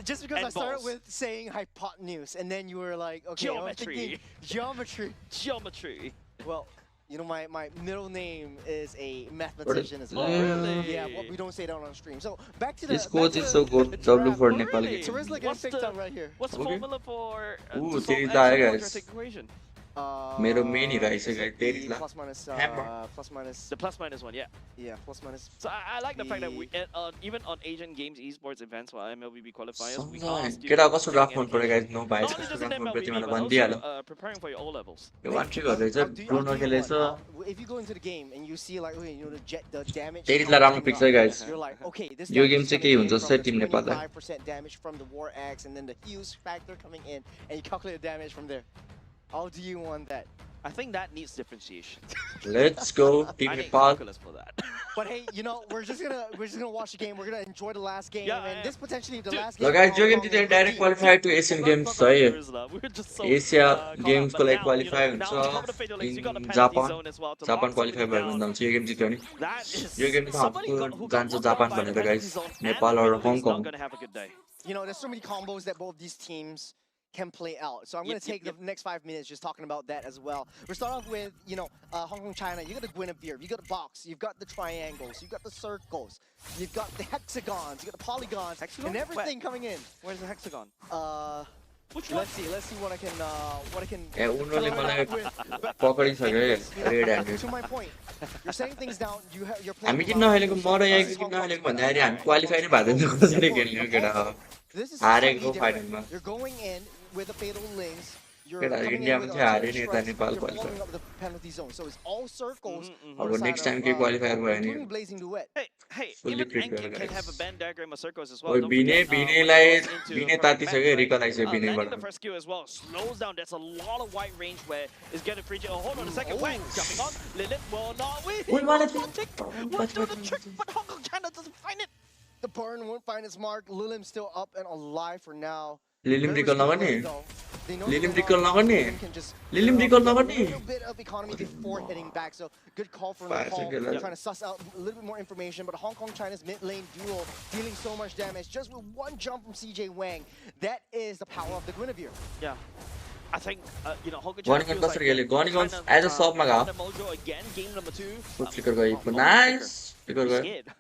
Just because And I started balls. with saying hypotenuse, and then you were like, okay, I was Geometry. thinking geometry. Geometry. Well, you know, my middle name is a mathematician as well. Really? Yeah, well, we don't say that on stream. So back to the. This back coach to is the- so good. the W draft. for Oh, Nepal really? game. Therese getting What's picked the- up right here. What's the Okay. formula for Ooh, to solve series extra die, guys. quadratic equation? मेरो main hero Is आइसक्यो, it Terry the La. plus minus, Hammer. plus minus, The plus minus one, yeah. yeah, plus minus. So I like the fact that we, The- even on Asian Games esports events or MLBB qualifiers, we सम्झाएँ are still केटा कस्तो getting draft मन पऱ्यो education. Guys no भाइ Not only कस्तो just in draft मन पऱ्यो MLBB, तिमीलाई but भनिदिइहाल्यो also preparing for your O levels. Yo one trick गरेर चाहिँ Bruno खेलेछ If you go into the game and you see like, okay, you know, the damage. तेरिजलाई राम्रो pick छ guys You're like, okay, this yo damage game is चाहिँ coming के in हुन्छ from जस्तै the Tim नेपाललाई 25% damage from the War Axe, and then the Hughes factor coming in, and you calculate the damage from there. How do you want that? I think that needs differentiation. Let's go team I need Nepal calculus for that. But hey, you know, we're just gonna watch the game. We're gonna enjoy the last game, Yeah, and yeah. this potentially the Dude, last ल game. Guys for यो Hong game Kong चाहिँ will direct be- qualify to Asian games छ है We were just so, Asia caught up. गेम्सको But लागि now, qualify now on top of हुन्छ the Fatal Links, you got the in penalty Japan zone as well to Japan lock qualify somebody भयो भने down. त यो game जित्यो नि That is yo game त somebody हाम्रो who got जान्छ locked Japan down by the भनेर penalty guys zone and the Nepal और Fatal Links not Hong Kong gonna have a good day. You know, there's so many combos that both these teams can play out. So I'm going Yep, to take yep, the next 5 minutes just talking about that as well. We'll start off with, you know, Hong Kong, China. You got the Guinevere, you got the box, you've got the triangles, you've got the circles, you've got the hexagons, you got the polygons, Hexagon? and everything coming in. Where's the hexagon? Which Let's see what I can, ए उनीहरूले come मलाई up with. पकडिसक्यो है red handed To my point, you're setting things down. You're हामी playing. किन नखेलेको म र यहाँ किन नखेलेको भन्दाखेरि हामी क्वालिफाई नै भएको थिएन कसरी खेल्ने हो केटा हो This is हारेको slightly फाइनलमा different. You're going in with the fatal links. You're केटा coming इन्डिया in पनि with थियो हारे artillery नि यता strikes. Nepal You're qualify following up the penalty zone. So it's all circles. अब on the next side time of, के qualifier भयो including नि Blazing Duet. Hey, Fully even prepared, Anki can guys. have a Venn diagram of circles as well. ओइ Don't बिने forget, when बिनेलाई it goes into बिने a perfect तातिसक्यो match, right? रिकल आइसक्यो Landing बिनेबाट the first kill as well slows down. There's a lot of wide range where it's getting free. Oh, hold on a second. Wang jumping on. Lilith will not win. Uy, wala din. Won't do the trick, but Hong Kong China doesn't find it. The burn won't find its mark. Lilim's still up and alive for now. लिलिम Very skill risky नगर्ने play, though. They know Lilim they're recall not- नगर्ने Lilim can just लिलिम get skill a नगर्ने little bit of economy before heading back. So good call for Fire Nepal. second, Trying to suss out a little bit more information. But Hong Kong China's mid lane duo dealing so much damage just with one jump from CJ Wang. That is the power of the Guinevere. Yeah. I think, you know, Hong Kong Gone China against feels कसरी खेल्यो? Gone China, against as a sub मा गयो. found a mojo again, game number 2. Foot flicker गयो nice flicker गयो Scared.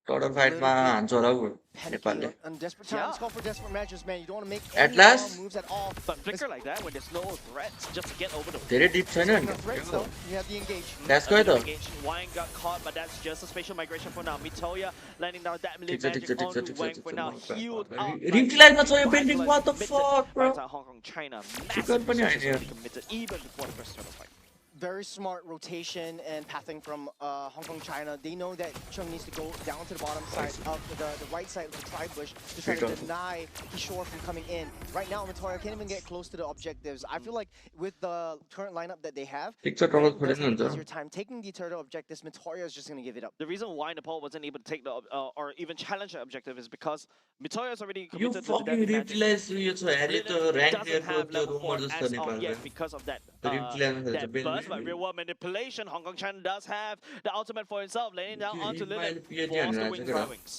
टर्डर फाइटमा हान्छ होला उ नेपालले Panicky on desperate times. Yeah. Call for desperate measures, man. You don't want to make At any last- wrong moves at all. But flicker like that when there's no threats just to get over the धेरै dip छैन No नि threats, though. You have the engage. That's A good bit of though. engagement. Wang got caught, but that's just a spatial migration for now. Mitoya landing down that ठिक mid छ ठिक magic छ ठिक छ onto ठिक छ Wang ठिक for छ now. Healed out. by रिफ्लाइजमा छ यो Five painting blood what the committed fuck bro by Hong Kong China. Chicken Massive पनि resources होइन already committed even before the first turn of fight. very smart rotation and pathing from Hong Kong, China. They know that Chung needs to go down to the bottom side of the right side of the tri-bush to try to deny Kishore from coming in. Right now, Matoya can't even get close to the objectives. I feel like with the current lineup that they have, Wang does have an easier time taking the turtle objectives. Matoya is just going to give it up. The reason why Nepal wasn't able to take the or even challenge the objective is because Mitoya is already You committed to the fucking deadly magic. replace यो छ हेरे त rank Doesn't clear have को त्यो level rumor 4 जस्तो as of नेपालमा yet because of that replace that bill burst, but real world manipulation. Hong Kong China does have the ultimate for himself, laying down onto Lilith, force the wing throwings.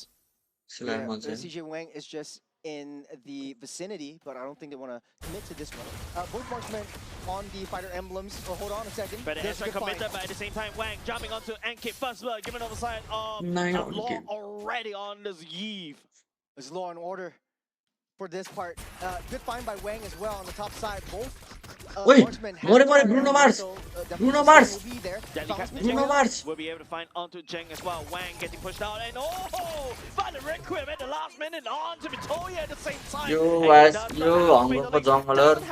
Slam on CJ Wang is just in the vicinity, but I don't think they want to commit to this one. Both marksmen on the fighter emblems. Oh, hold on a second. But There's a Ezra good fight. committed, but at the same time, Wang jumping onto Ankit first blood, giving over side of law already on this Yves. There's law and order for this part. Good find by Wang as well on the top side. Both marksmen have Bruno Mars! Bruno Mars! will be there. Bruno Mars! Will be able to find onto Zheng as well. Wang getting pushed out, and oh! By the Requiem at the last minute on to Mitoya at the same time. यो हङकङको jungler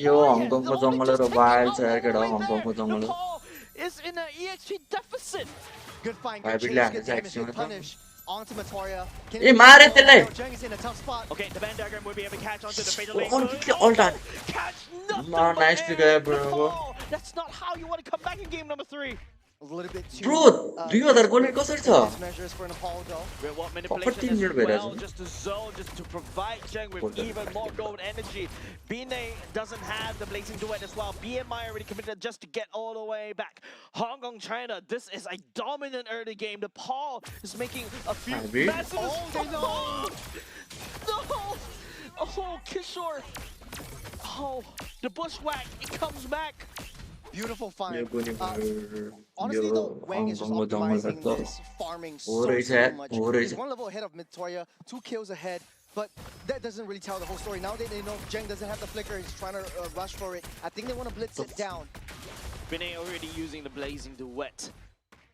यो हङकङको jungler wild छ यार केटा हङकङको जङ्गलर Nepal is in an EXP deficit. Good find, I good believe chase, it's good damage, actually good punish. Onto Matoya. ए मारे त्यसलाई Zheng is in a tough spot. Okay, the Van Diagram will be able to catch onto the fatal lane. all that Catch nothing No, but nice to air, go, bro. Nepal. That's not how you want to come back in game number 3. A little bit too. Bro, 2000 gold कसरी छ Measures for Nepal though. Real world Proper manipulation team as leader well, भइरहेछ just to zone, just to provide Zheng with Golden even more gold energy. Bine doesn't have the blazing duet as well. BMI already committed just to get all the way back. Hong Kong, China, this is a dominant early game. Nepal is making a few massive... Oh, no! Oh, Kishore! Oh, the bushwhack, it comes back. Beautiful find. Yo Honestly though, Wang is just optimizing this, farming so much. He's one level ahead of Mitoya, 2 kills ahead, but that doesn't really tell the whole story. Now that they know Zheng doesn't have the flicker, he's trying to rush for it. I think they want to blitz it down. Bine already using the blazing duet.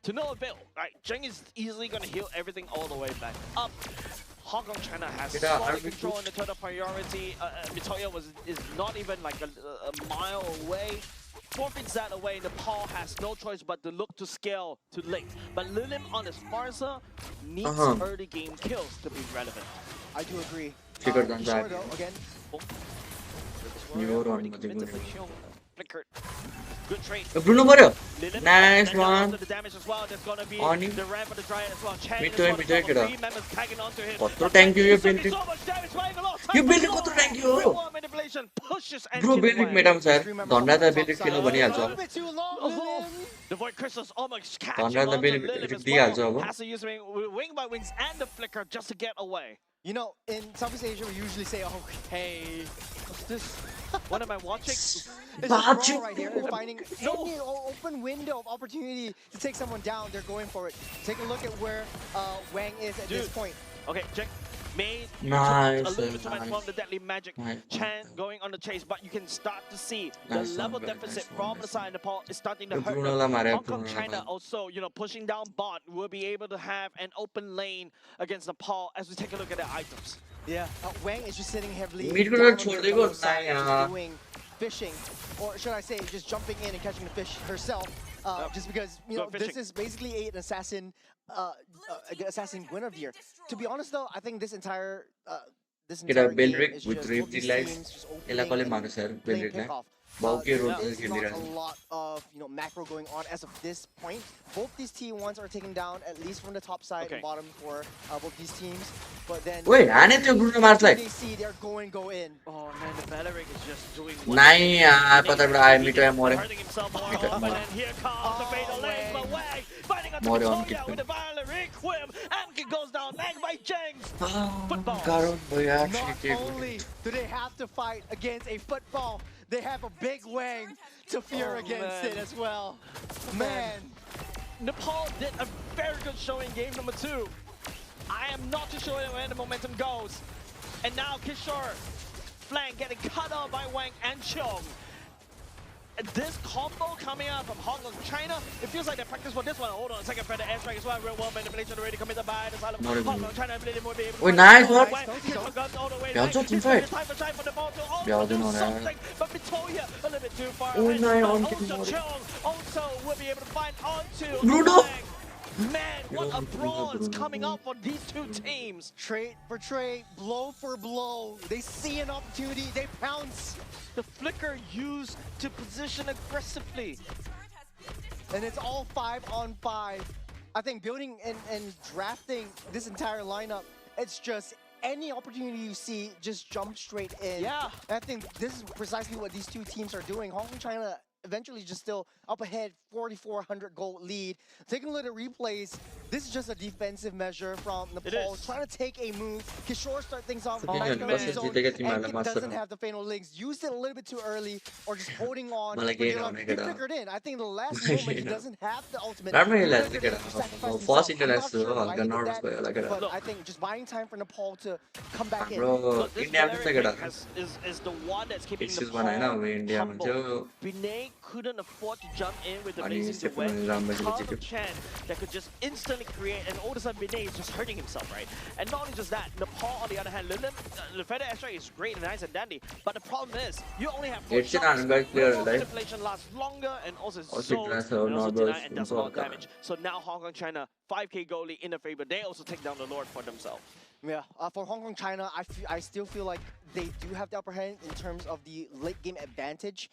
To no avail, right? Zheng is easily going to heal everything all the way back up. Hong Kong, China has solid control in the total priority. Mitoya is not even like a mile away. Forfeits that away. Nepal has no choice but to look to scale to late. But Lilim on his Farsa needs early game kills to be relevant. I do agree. Figured on Kishore that. though, again. Already committed to Xiong. Flickered. Good trade. Bruno पर्यो Lilim, Nice then down one. onto the damage as well. There's gonna be Ani. the ramp of the Dryad as well. Chang Mid is to one mid of to the केटा three members tagging onto him. कत्रो tank यो He's taking Belerick so much damage, buying a lot of यो time. Belerick कत्रो tank यो Real world manipulation pushes bro engine Belerick away. मेटाम sir धन्ना त Belerick खेल्नु भनिहाल्छ A little bit too long, Oh, Lilim. the Void Crystals almost catching Thunder onto the Lilim as दिइहाल्छ well. अब Has to use wing by wings and the flicker just to get away. You know, in Southeast Asia, we usually say, oh, Hey, what's this? What am I watching? it's just raw right here. They're finding any open window of opportunity to take someone down. They're going for it. Take a look at where Wang is at this point. Okay, Jack made Nice, a little bit too much nice. from the deadly magic. Nice. Chan going on the chase, but you can start to see the Nice level one, deficit nice from one, the nice side of Nepal is starting to hurt Bruno them. ला मारे Hong Kong, Bruno China also, pushing down bot will be able to have an open lane against Nepal as we take a look at their items. Yeah, Wang is just sitting heavily Mid down को on छोड्दै the गर्नु jungle side, यहाँ just doing fishing, or should I say, just jumping in and catching the fish herself. Just because this is basically an assassin, assassin Guinevere. To be honest, though, I think this entire केटा game Belerick is with just rip both these delight teams just यसलाई कसले opening मार्नु sir and playing बेल्ट्रिकलाई pickoff. बाउके road There's not खेलिरहेछ a lot of macro going on as of this point. Both these T1s are taken down at least from the top side and bottom for both these teams. But then ओइ हाने त्यो Bruno मार्सलाई they see they're go in. Oh man, the Valeric is just doing नाइ पछाडिबाट आयो मिटो मर्यो hurting himself more often, and here comes the fatal lane, but Wang fighting on Mario on Victoria kick with the Valeric whim, and it goes down, nagged by James. गाह्रो भयो Not actually only do they have to fight against a football, they have a big Wang to fear against man. it as well. Man. Nepal did a very good showing game number 2. I am not too sure where the momentum goes. And now Kishore flank getting cut off by Wang and Cheong. this combo coming out from Hong Kong, China, it feels like they practice for this one. Hold on a second, for the airstrike as well. Real world manipulation already committed by the side of Not Hong even. Kong, China. Ability more be able to Wait, nice all work. the way. Kick guns all the way. Yeah, Right? just It's inside. the time for China for the ball to Yeah, also they do know that. something. But Mitoya a little bit too far Oh, ahead. nine But on also Kimori. Chong also will be able to find onto Bruno. Lang. Man, what a bronze coming out for these two teams. Trade for trade, blow for blow. They see an opportunity, they pounce. The flicker used to position aggressively. And it's all 5-on-5. I think building and drafting this entire lineup, it's just any opportunity you see, just jump straight in. Yeah. And I think this is precisely what these two teams are doing. Hong Kong, China eventually just still up ahead, 4,400 gold lead. Taking a look at replays, this is just a defensive measure from Nepal, is. trying to take a move. Kishore start things off, Okay, back yeah, in बस the ये zone, जीतेगा team and वाला it master. doesn't have the fatal links. Used it a little bit too early, or just holding on. मलाई for केही Dylan. नहुने He केटा. flickered in. I think the last मलाई moment he केही doesn't have the ultimate. राम्रो He खेलेको flickered केटा. in to sacrifice First himself. I'm not international sure हो, why हल्का he did nervous that, भयो होला केटा. but I think just buying time for Nepal to come back in. Bro, Look, this India में Valerian चाहिँ केटा. pick is the one that's keeping Excuse बनाएन Nepal अब इन्डियामा humble. थियो. Binay couldn't afford to jump in with the अनि blazing यसले duet पनि राम्रो because जित्यो. of Chan that could just instantly create, and all of a sudden Binay is just hurting himself, right? And not only just that, Nepal on the other hand, the feather airstrike is great and nice and dandy, but the problem is you only have 4 It's an shots. unguard player, Real right? manipulation lasts longer and also Also zones denies and also Norber's deny and does a lot of info. damage. So now Hong Kong China 5k goalie in the favor. They also take down the Lord for themselves. Yeah, for Hong Kong, China, I still feel like they do have the upper hand in terms of the late game advantage.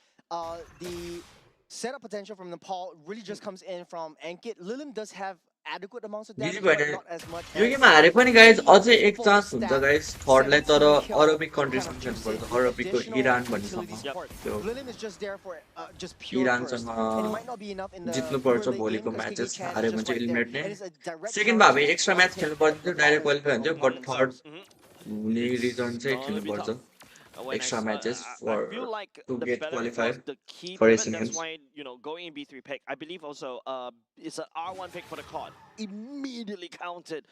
The setup potential from Nepal really just comes in from Ankit. Lilim does have adequate amounts of damage, but not as much yo as गेममा हारे पनि guys अझै एक full chance हुन्छ stack, guys थर्डलाई तर 17 kill Arabic kind कन्ट्रीसँग of खेल्नु juice पर्छ in with अरबिकको additional Iran utility भन्नेसँग support. त्यो Lilim is just there for just pure इरानसँग burst, and it might not be enough in the जित्नुपर्छ pure late भोलिको game because matches KK Chan हाऱ्यो is भने just चाहिँ right there, eliminate and नै it's a direct second counter भए to extra one match hit खेल्नु पर्दैन थियो direct Nepal qualify हुन्छ but third Mhm. हुने रिजन चाहिँ Gonna खेल्नु be पर्छ tough. When extra matches I for feel like to the get Bellerin qualified was the key for pivot. Asian That's Games. why, you know, going in B3 pick. I believe also it's an R1 pick for the Claude. Immediately counted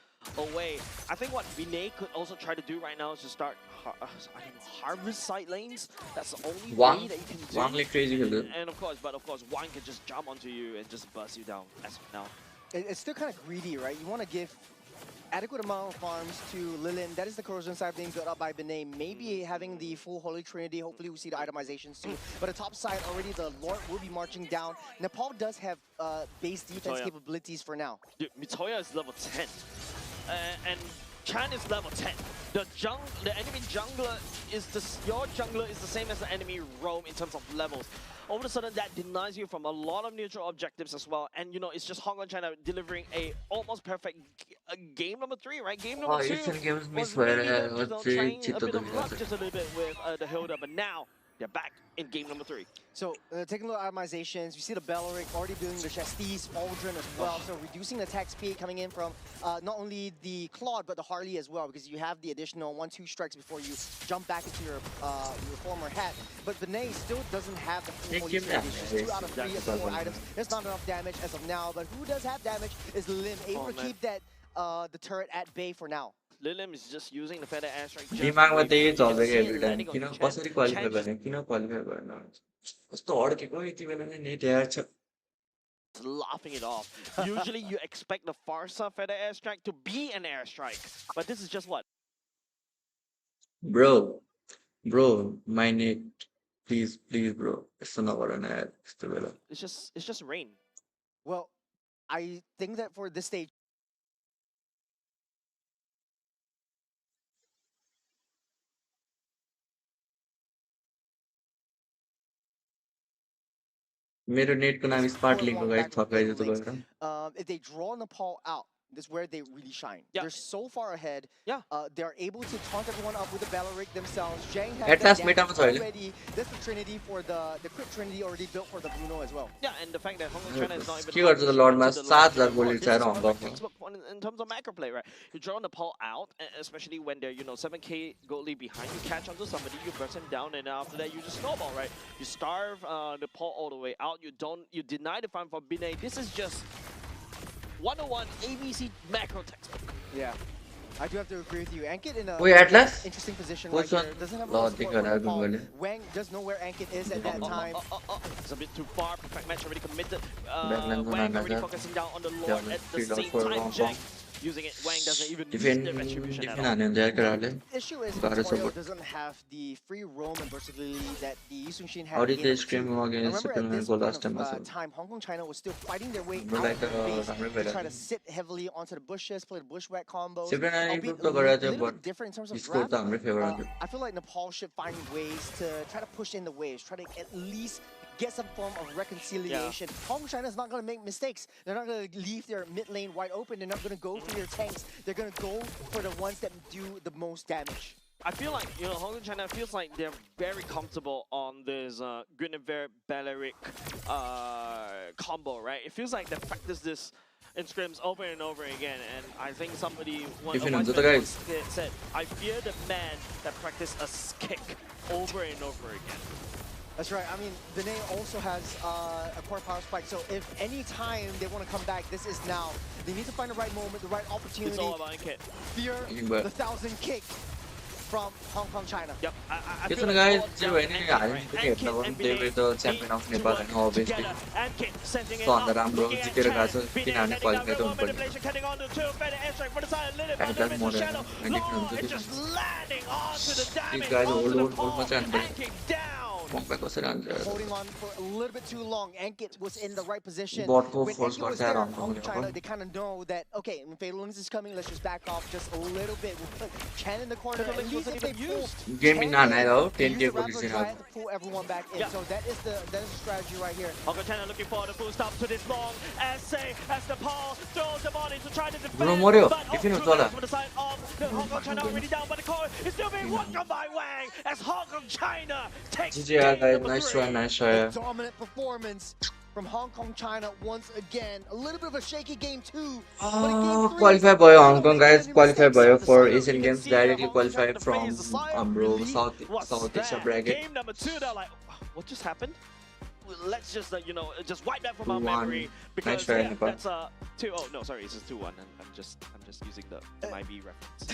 away. I think what Vinay could also try to do right now is to start, I don't know, harvest side lanes. That's the only Wang, way that you can do. Wang like crazy खेल्दै And of course, Wang can just jump onto you and just bust you down as of now. It's still kind of greedy, right? You want to give adequate amount of farms to Lilin. That is the corrosion side being built up by Benet. Maybe having the full Holy Trinity. Hopefully we see the itemizations soon. But the top side already, the Lord will be marching down. Nepal does have base defense Mitoya. capabilities for now. Dude, Mitoya is level 10. And Chan is level 10. The enemy jungler is your jungler is the same as the enemy roam in terms of levels. All of a sudden, that denies you from a lot of neutral objectives as well. And you know, it's just Hong Kong China delivering a almost perfect game number 3, right? Game number 2 Asian Games miss was maybe भएर them, you know, अझै trying a चित्त bit of luck दुखेको just a little bit with the Hilda, but now they're back in game number 3. So taking a look at itemizations, you see the Belleric already building the Chastis, Aldrin as well. So reducing the attack speed coming in from not only the Claude, but the Harley as well, because you have the additional 1-2 strikes before you jump back into your former hat. But Benet still doesn't have the full Holy Trinity. She's 2 out of 3 of the 4 items. There's not enough damage as of now, but who does have damage is Lim, able to keep that the turret at bay for now. Lilim is just using the feather airstrike. दिमागमा त्यही चल्छ कि every time landing on किन Chan. कसरी qualify Chan गर्ने किन qualify गर्न कस्तो अड्केको यति बेला नै नेट यार छ laughing it off. Usually you expect the Farsa feather airstrike to be an airstrike, but this is just what? Bro my net please bro यस्तो नगर न यार यस्तो बेला It's just rain. Well, I think that for this stage, मेरो नेटको नाम स्पार्कलिङको guys थकाइ जस्तो गरेर if they draw Nepal out, this is where they really shine. Yeah. They're so far ahead. Yeah. They're able to taunt everyone up with the Belleric themselves. Jang has At that last, damage meta was early. already. That's the Trinity for the crit Trinity already built for the Bruno as well. Yeah, and the fact that Hong Kong China is not even के गर्छ त लर्डमा 7,000 गोली This is चाहेर one of the हङकङमा textbook one in terms of macro play, right? You draw Nepal out, especially when they're 7k gold lead behind. You catch onto somebody, you burst him down, and after that you just snowball, right? You starve Nepal all the way out. You deny the farm for Binay. This is just 101 ABC macro textbook. Yeah. I do have to agree with you. Ankit in a Wait, Atlas? interesting position right Which one? here. Doesn't have a lot Lo, of support tinggal from na Nepal. gumgali. Wang does know where Ankit is at that time. It's a bit too far. Perfect match already committed. Backline ko Wang na already nasa. focusing down on the Yeah, Lord at the free loss same for time. Hong Jack Kong. using it. Wang doesn't even Defend, need the retribution at defend all. हान्यो भने केटाहरूले. The issue is गाह्रो छ Victorio but. doesn't have the free roam and versatility that the Yisun Shin had Already in game the number scream 2. against Remember at this Superman point last time of also. time, Hong Kong China was still fighting their way Bro, out like of the base राम्रै to try to भइरहेको. sit heavily onto the bushes, play the bushwhack combos, Superman albeit improve a त गरेको थियो little but bit different in terms of score draft. त हाम्रै favour हुन्थ्यो. I feel like Nepal should find ways to try to push in the waves, try to at least get some form of reconciliation. Hong Kong China is not going to make mistakes. They're not going to leave their mid lane wide open. They're not going to go for their tanks. They're going to go for the ones that do the most damage. I feel like, Hong Kong China feels like they're very comfortable on this Guinevere Balearic combo, right? It feels like they practice this in scrims over and over again, and I think somebody If you know wise the man guys. said, I fear the man that practice a kick over and over again. That's right. I mean, Dene also has a core power spike, so if any time they want to come back, this is now. They need to find the right moment, the right opportunity. It's all about Kit. Fear But- the 1,000 kick from Hong Kong China. Yep, I It's feel a like guy, all Jay down Wayne, to yeah, Ankit, I right? think they Ankit were and the Binay champion of need Nepal to and work obviously. together. Ankit sending it So on up, the राम्रो looking at जितेर Chan. गएको छ Binay किनभने heading qualify down त real हुनुपर्ने. manipulation, heading on to two, better airstrike for the side, a little bit Ankit of more the than shadow. Ankit Lord, हुन्छ it's just कि landing onto the damage, guys onto the hold Paul. मात्रै हान्दैन. Ankit down. मक्का कसरी हान्छ. Holding on for a little bit too long. Ankit was in the right position. बटको When force Ankit was गर्छ यार there, Hong Hong Kong Kong China, they kind of know that, okay, when Fatal Lunas is coming, let's just back off just a little bit. We'll put Chan in the corner. Fatal At Link least if wasn't they even pull used. Game in Chan nine, हो, 10 use day the Raptor position Giant अब. to pull everyone back in. Yeah. So that is the strategy right here. Hong Kong China looking for the full stop to this long essay as the Paul throws the body to try to defend. Bruno Morio, but defend two us, Zola. guys from the side of the Hong Kong China already down, but the core is still being worked on by Wang as Hong Kong China takes GG game guys, number nice 3. try, nice A try. dominant performance from Hong Kong China once again. A little bit of a shaky game two. Qualify भयो Hong Kong guys qualify भयो The for side of Asian you can games see the directly Hong Kong qualify China from face, the sigh of हाम्रो relief. What's South Asia that? Bracket Game number 2, they're like, what just happened? Let's just, just wipe that from our 2-1. memory because try, yeah, Nepal. that's 2. Oh no, sorry, it's just 2-1, and I'm just using the MIB reference.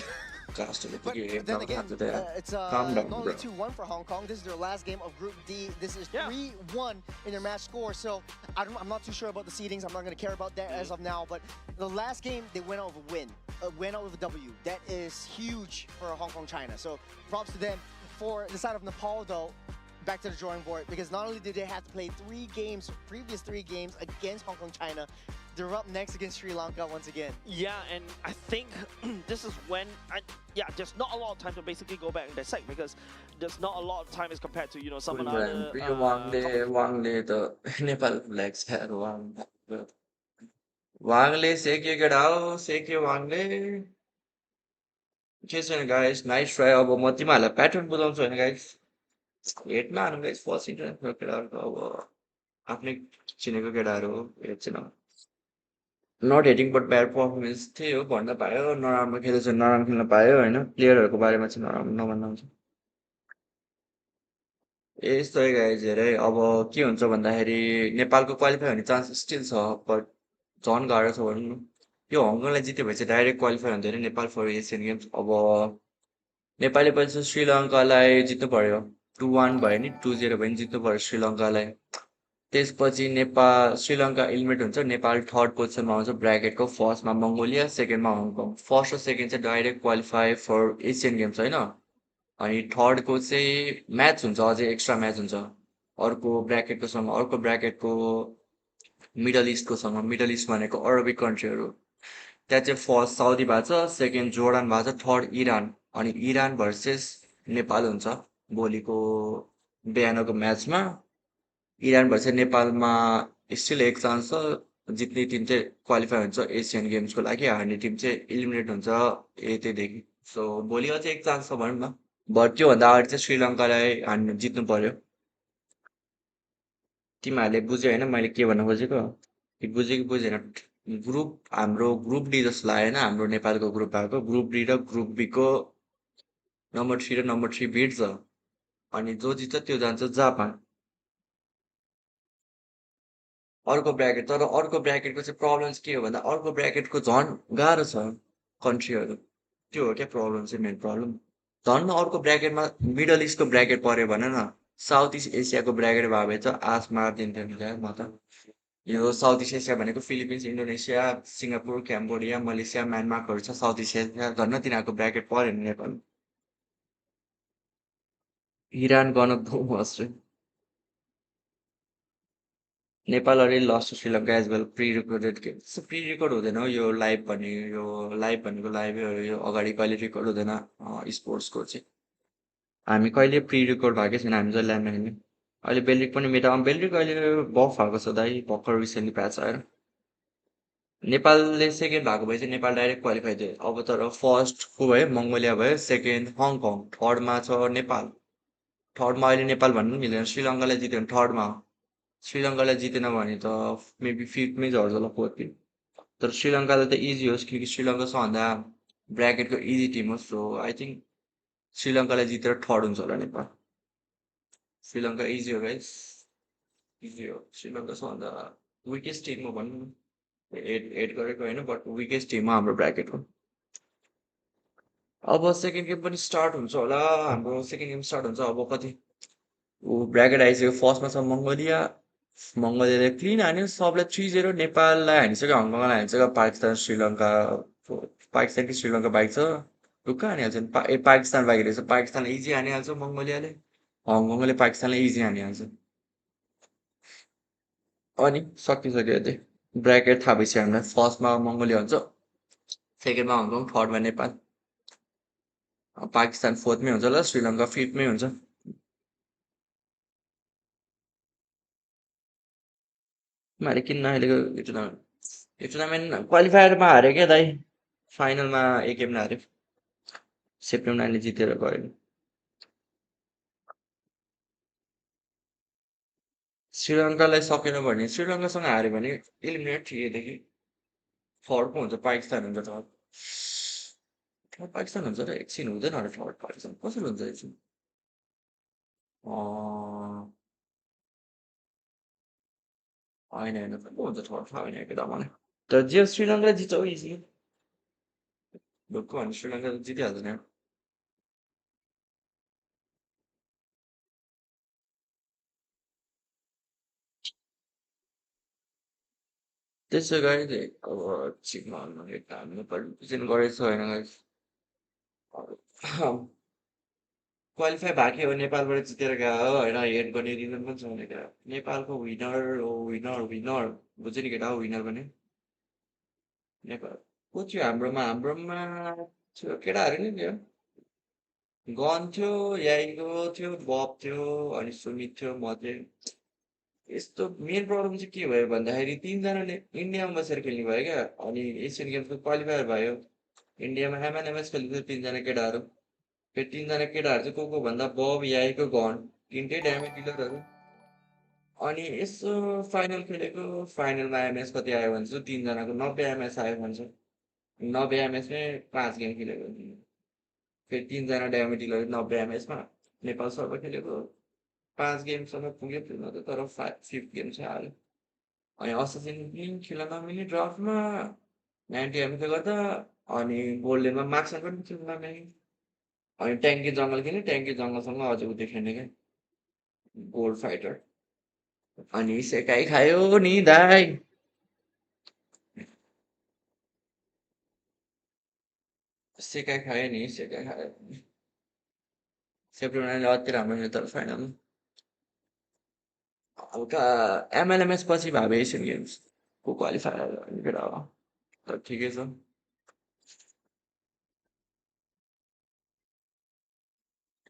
कास्टले But पुगे then again, it's Calm down, not only bro. 2-1 for Hong Kong. This is their last game of Group D. This is Yeah. 3-1 in their match score. So I'm not too sure about the seedings. I'm not going to care about that as of now. But the last game, they went out with a win. Went out with a W. That is huge for Hong Kong China. So props to them. For the side of Nepal, though, back to the drawing board, because not only did they have to play previous three games against Hong Kong China, they're up next against Sri Lanka once again. Yeah, and I think this is when, there's not a lot of time to basically go back and dissect because there's not a lot of time as compared to, some of the other... वाङले त Nepal flag छ्याएर वाङले सेक्यो केटा हो सेक्यो वाङले के छैन guys nice try अब म तिमीहरूलाई pattern बुझाउँछु होइन guys हेटमा हानु guys first international केटाहरूको अब आफ्नै चिनेको केटाहरू हो हेट छैन नट हेटिङ बट ब्याड पर्फर्मेन्स त्यही हो भन्न पायो नराम्रो खेलेछ नराम्रो खेल्न पायो होइन प्लेयरहरूको बारेमा चाहिँ नराम्रो नभन्दा हुन्छ यस्तै गाइज हेरै अब के हुन्छ भन्दाखेरि नेपालको क्वालिफाई हुने चान्स स्टिल छ बट झन् गाह्रो छ भनौँ न यो हङकङलाई जित्यो भने चाहिँ डाइरेक्ट क्वालिफाई हुँदैन नेपाल फर एसियन गेम्स अब नेपालले पछि श्रीलङ्कालाई जित्नु पर्यो 2-1 भयो नि 2-0 भयो नि जित्नु पर्यो श्रीलङ्कालाई त्यसपछि नेपाल श्रीलङ्का एलिमिनेट हुन्छ नेपाल थर्ड पोजिसनमा आउँछ ब्राकेटको फर्स्टमा मङ्गोलिया सेकेन्डमा हङकङ फर्स्ट र सेकेन्ड चाहिँ डाइरेक्ट क्वालिफाई फर एसियन गेम्स होइन अनि थर्डको चाहिँ म्याच हुन्छ अझै एक्स्ट्रा म्याच हुन्छ अर्को ब्राकेटको सँग अर्को ब्राकेटको मिडल इस्टको मिडल इस्ट भनेको अरबिक कन्ट्रीहरू त्यहाँ चाहिँ फर्स्ट साउदी भएको छ सेकेन्ड जोर्डन भएको छ थर्ड इरान अनि इरान भर्सेस नेपाल हुन्छ भोलिको बिहानको म्याचमा इरान भर्सेस नेपालमा स्टिल एक चान्स छ जित्ने टिम चाहिँ क्वालिफाई हुन्छ एसियन गेम्सको लागि हार्ने टिम चाहिँ इलिमिनेट हुन्छ यतैदेखि सो भोलि अझै एक चान्स छ भनौँ न बट त्योभन्दा अगाडि चाहिँ श्रीलङ्कालाई जित्नु पर्यो तिमीहरूले बुझ्यो होइन मैले के भन्न खोजेको बुझ्यो कि बुझेन ग्रुप हाम्रो ग्रुप डी जस्तो लाग्यो होइन हाम्रो नेपालको ग्रुप भएको ग्रुप डी र ग्रुप बीको नम्बर 3 र नम्बर 3 भिड्छ अनि जो जित्छ त्यो जान्छ जापान अर्को ब्राकेट तर अर्को ब्राकेटको चाहिँ प्रब्लम चाहिँ के हो भन्दा अर्को ब्राकेटको झन् गाह्रो छ कन्ट्रीहरू त्यो हो क्या प्रब्लम चाहिँ मेन प्रब्लम। धन्न अर्को ब्राकेटमा मिडल इस्टको ब्राकेट पऱ्यो भने न साउथ इस्ट एसियाको ब्राकेट भए भए त आस मारिदिन्थ्यो नि क्या म त। यो साउथ इस्ट एसिया भनेको Philippines, Indonesia, Singapore, Cambodia, Malaysia, म्यानमारहरू छ साउथ इस्ट एसिया। धन्न तिनीहरूको ब्राकेट पऱ्यो नि नेपाल। इरान गन दो मस्ट। Nepal already lost to Sri Lanka as well pre recorded game. Pre record हुँदैन हौ यो लाइभ भन्ने, यो लाइभ भनेको लाइभै हो, यो अगाडि कहिले रिकर्ड हुँदैन स्पोर्ट्सको चाहिँ। हामी कहिले प्री रिकर्ड भएकै छैन, हामी जहिले हेर्ने। अहिले बेलरिक पनि मेटामा बेलरिक अहिले बफ भएको छ दाइ, भर्खर रिसेन्टली प्याच आएर। नेपालले सेकेन्ड भएको भए चाहिँ नेपाल डाइरेक्ट क्वालिफाई थियो। अब तर फर्स्टको भयो मङ्गोलिया भयो, सेकेन्ड हङकङ, थर्डमा छ नेपाल। थर्डमा अहिले नेपाल भन्नु पनि मिल्दैन, श्रीलङ्कालाई जित्यो भने थर्डमा हो। श्रीलङ्कालाई जितेन भने त मेबी फिफ्थमै झर्छ होला, फोर्थमै। तर श्रीलङ्कालाई त इजी होस् किनकि श्रीलङ्का सबभन्दा ब्राकेटको इजी टिम हो, सो आई थिङ्क श्रीलङ्कालाई जितेर थर्ड हुन्छ होला नेपाल। श्रीलङ्का इजी हो गाइस, इजी हो। श्रीलङ्का सबभन्दा विकेस्ट टिम हो भनौँ न। एड गरेको होइन बट विकेस्ट टिम हो हाम्रो ब्राकेटको। अब सेकेन्ड गेम पनि स्टार्ट हुन्छ होला, हाम्रो सेकेन्ड गेम स्टार्ट हुन्छ अब कति ऊ ब्राकेट आइसक्यो। फर्स्टमा छ मङ्गोलिया। मङ्गोलियाले क्लिन हान्यो सबलाई 3-0। नेपाललाई हानिसक्यो, हङकङलाई हानिसक्यो, पाकिस्तान श्रीलङ्का, पाकिस्तान कि श्रीलङ्का बाइक छ। ढुक्क हानिहाल्छ नि, पाकिस्तान बाइक रहेछ। पाकिस्तानलाई इजी हानिहाल्छ मङ्गोलियाले, हङकङले पाकिस्तानलाई इजी हानिहाल्छ। अनि सकिसक्यो त्यही। ब्राकेट थाहा भइसक्यो हामीलाई, फर्स्टमा मङ्गोलिया हुन्छ, सेकेन्डमा हङकङ, थर्डमा नेपाल, पाकिस्तान फोर्थमै हुन्छ होला, श्रीलङ्का फिफ्थमै हुन्छ। मैले किन नखेलेको यो टुर्नामेन्ट? यो टुर्नामेन्ट क्वालिफायरमा हार्यो क्या दाइ, फाइनलमा एक गेम हार्यो। सेप्टेम्बर 9ले जितेर गयो नि। श्रीलङ्कालाई सकेन भने, श्रीलङ्कासँग हार्यो भने इलिमिनेट थिएदेखि थर्डको हुन्छ, पाकिस्तान हुन्छ थर्ड। थर्ड पाकिस्तान हुन्छ र एकछिन हुँदैन र थर्ड पाकिस्तान कसरी हुन्छ एकछिन। होइन होइन को हुन्छ थर्ड, थाहा होइन एकैता मलाई। तर जे श्रीलङ्काले जित्छ इजी ढुक्क भने श्रीलङ्का त जितिहाल्छ नि। त्यसो गरी चाहिँ अब चिकमा हामीले पार्टिसिपेसन गरेको छैन guys। क्वालिफाई भएको हो, नेपालबाट जितेर गयो हो होइन, हेड गर्ने रिजन पनि छ भनेर। नेपालको विनर हो, विनर विनर बुझ्यो नि केटा हो, विनर भने नेपाल। को थियो हाम्रोमा थियो केटाहरू नि थियो। गन थियो, याइको थियो, बब थियो, अनि सुमित थियो, म थिएँ। यस्तो मेन प्रब्लम चाहिँ के भयो भन्दाखेरि तिनजनाले इन्डियामा बसेर खेल्ने भयो क्या, अनि एसियन गेम्सको क्वालिफायर भयो। इन्डियामा एमएनएमएस खेल्दै थियो तिनजना केटाहरू। फेरि तिनजना केटाहरू चाहिँ को भन्दा बब, याईको, गन, तिनटै ड्यामेज डिलरहरू। अनि यसो फाइनल खेलेको, फाइनलमा एमएस कति आयो भन्छ, तिनजनाको 90 एमएस आयो भन्छ। 90 एमएसमै 5 गेम खेलेको। फेरि तिनजना ड्यामेज डिलर 90 एमएसमा नेपाल सर्व खेलेको 5 गेमसम्म पुग्यो पुग्न त, तर फिफ्थ गेम चाहिँ हाल्यो। अनि असासिन पनि खेल्न नमिल्ने ड्राफ्टमा 90 एमएसले गर्दा। अनि गोल्डेनमा मार्क्समा पनि खेल्न नमिल्ने। अनि ट्याङ्की जङ्गल खेल्ने, ट्याङ्की जङ्गलसँग अझै उ देखेन क्या, गोल्ड फाइटर। अनि सेकाइ खायो नि दाइ। सेकाइ खायो नि, सेकाइ खायो। सेप्टेम्बर 9 अति राम्रो थियो तर फाइनल हल्का एमएलएमएस पछि भए भए एसियन गेम्स को क्वालिफायर केटा हो, तर ठिकै छ।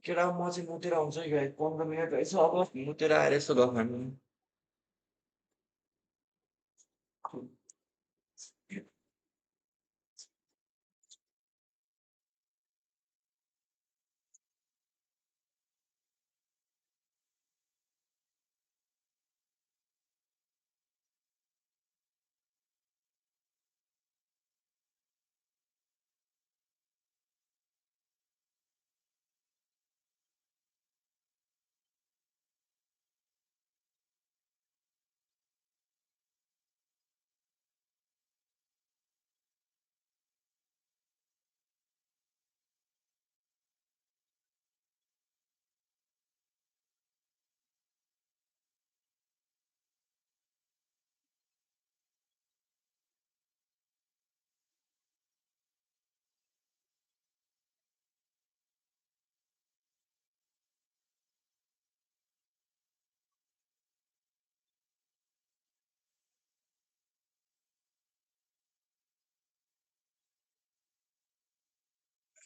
केटा म चाहिँ मुतेर आउँछु है गाई, 15 मिनट रहेछ अब मुतेर आएर यसो गफ हान्नु।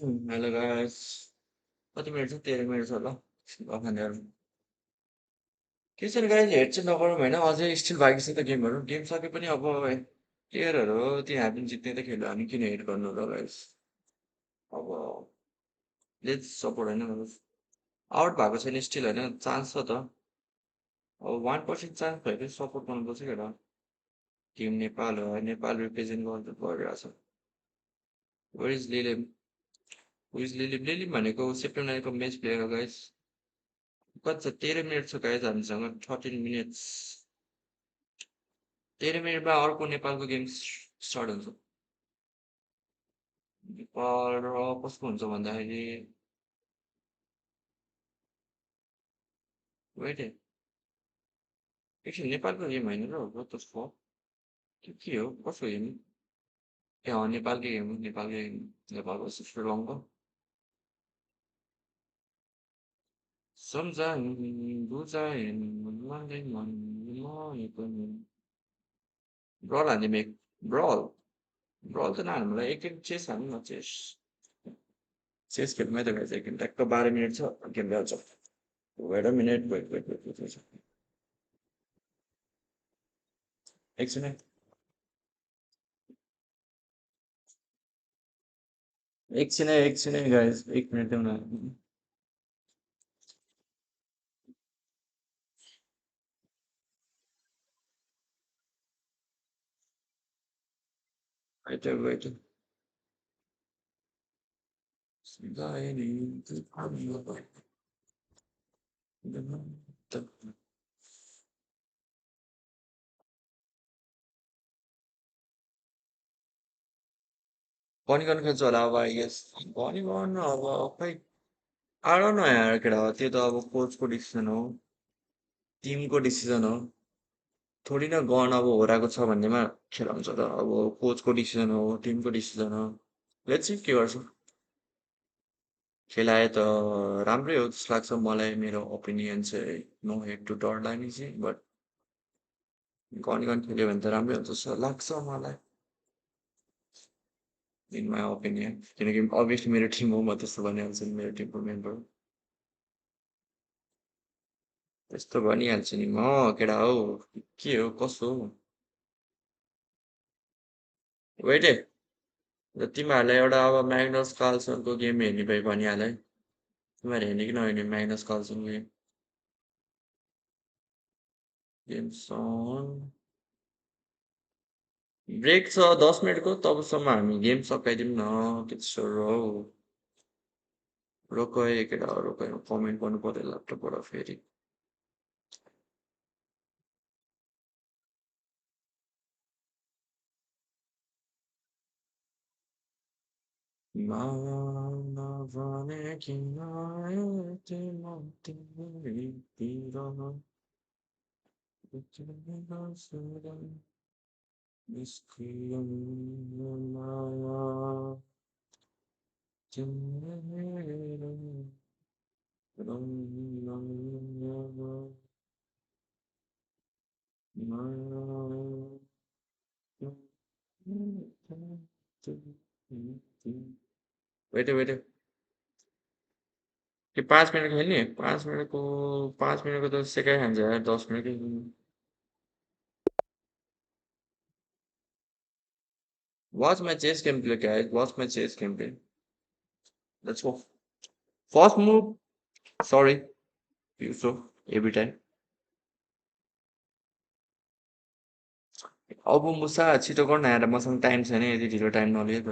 हेलो गाइस कति मिनट छ 13 मिनट छ ल भनिहाल के छ गाइस हेड चाहिँ नगरौँ होइन अझै स्टिल बाँकी छ त गेमहरू गेम सके पनि अब प्लेयरहरू हो त्यहाँ हामी जित्ने त खेल्यो हामी किन हेड गर्नु र गाइस अब लेट्स सपोर्ट होइन आउट भएको छैन स्टिल होइन चान्स छ त अब 1% चान्स भयो भने सपोर्ट गर्नुपर्छ क्या टिम नेपाल हो नेपाल रिप्रेजेन्ट गर्नु परिरहेछ वेयर इज लिलिम विज लिलिम लिलिम भनेको सेप्टेम्बरको म्याच प्लेयर हो गाइस कति छ 13 मिनट छ गाइस हामीसँग 13 मिनट्स 13 मिनटमा अर्को नेपालको गेम स्टार्ट हुन्छ नेपाल र कसको हुन्छ भन्दाखेरि वेट एकछिन नेपालको गेम होइन र हो त्यसको के हो कसको गेम ए नेपालकै गेम हो नेपालकै गेम नेपाल भर्सेस श्रीलङ्का सम्झाइन् बुझाइन् मनलाई मन मलाई पनि ब्रल हान्ने मेक ब्रल ब्रल त नहाल्नुलाई एकखेप चेस हाल्नु न चेस खेलमै त गाइस एकखेप ट्याक्क 12 मिनट छ गेम भइहाल्छ वेट अ मिनट वेट एकछिन है एकछिन है गाइस 1 मिनट देऊ न वेट भनिगन खेल्छु होला अब आई गेस भनिगन अब खै I don't know यार केटा त्यो त अब कोचको डिसिजन हो टिमको डिसिजन हो थोडी न गन अब होराएको छ भन्नेमा खेलाउँछ त अब कोचको डिसिजन हो टिमको डिसिजन हो लेट्स सी के गर्छ खेलाए त राम्रै हो जस्तो लाग्छ मलाई मेरो ओपिनियन चाहिँ नो हेड टु डरलानी चाहिँ बट गन खेल्यो भने त राम्रै हुन्छ जस्तो लाग्छ मलाई इन माई ओपिनियन किनकि अभियसली मेरो टिम हो म त्यस्तो भनिहाल्छु नि मेरो टिमको मेम्बर त्यस्तो भनिहाल्छु नि म केटा हौ के हो कसो हो वेट है र तिमीहरूलाई एउटा अब म्याग्नस कार्लसनको गेम हेर्ने भए भनिहाल है तिमीहरू हेर्ने कि नहेर्ने म्याग्नस कार्लसनको गेम गेम सङ ब्रेक छ 10 मिनटको तबसम्म हामी गेम सकाइदिउँ न त्यस्तो हो रोक है केटा रोक कमेन्ट गर्नु पर्यो ल्यापटपबाट फेरि नभने किन यति तिमीतिर निस्कियो माया तिम्रो वेट कि 5 मिनट खेल्ने 5 मिनटको त सेकाइहाल्छ यार 10 मिनटकै Watch my chess gameplay, guys. Watch my chess gameplay. Let's go. First move. Sorry. Yusuf. Every time. अब मुसा छिटो गर्न आएर मसँग टाइम छैन यदि ढिलो टाइम नलिए त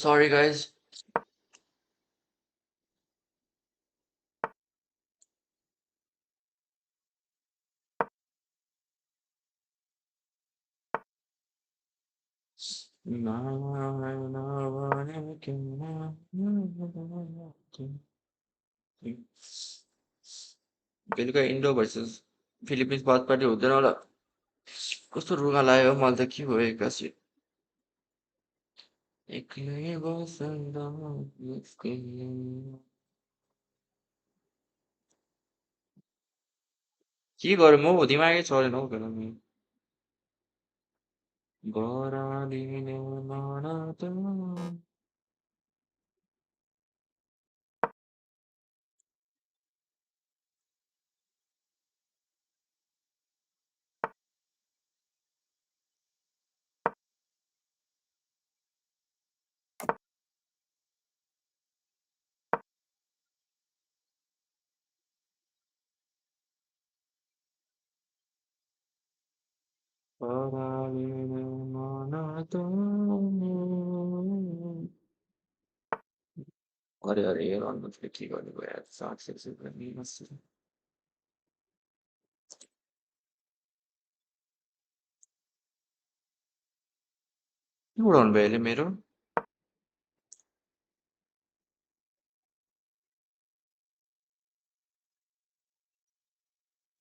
सरी गाइज बेलुका इन्डो भर्सेस फिलिपिन्स वाचपार्टी हुँदैन होला कस्तो रुगा लाग्यो मलाई त के भयो एक्कासी एक्लै बस्दा के गरौँ हौ दिमागै चलेन हौ बेला बरालिने मन त बरालिने मन त अरे अरे रनले के गर्नुभयो यार 700 पनि नसुरु के उडाउनु भयो अहिले मेरो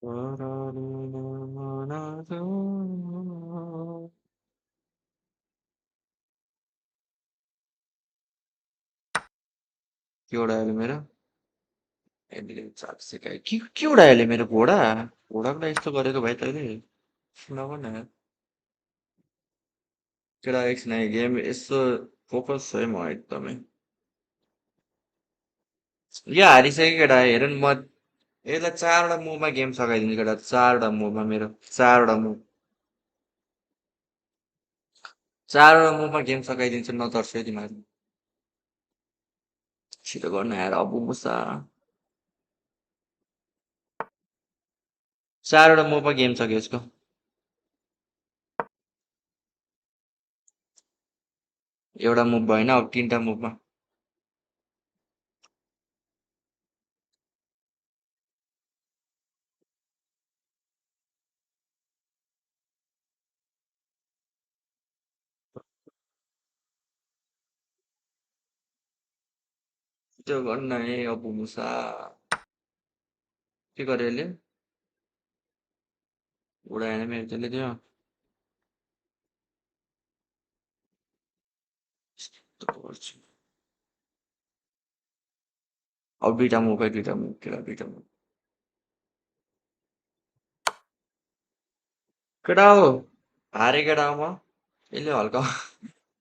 बरालिने मन त के उडायो अहिले मेरो यसले 700 के उडायो अहिले मेरो घोडा घोडाको लागि यस्तो गरेको भाइ तैँले नगर न केटा एकछिन है गेम यसो फोकस है म एकदमै यो हारिसक्यो केटा हेर न म यसलाई 4वटा मुभमा गेम सकाइदिन्छु केटा 4वटा मुभमा मेरो 4वटा मुभ 4वटा मुभमा गेम सकाइदिन्छु नतर्स है तिमीहरू छिटो गर्न यार अबु मुसा 4वटा मुभमा गेम सक्यो यसको एउटा मुभ भएन अब 3टा मुभमा छिटो गर्न है अबु मुसा के गर्यो यसले उडाएन मेरो त्यसले त्यो यस्तो गर्छु अब 2टा मुभ है 2टा मुभ केटा 2टा मुभ केटा हो हारे केटा हो म यसले हल्का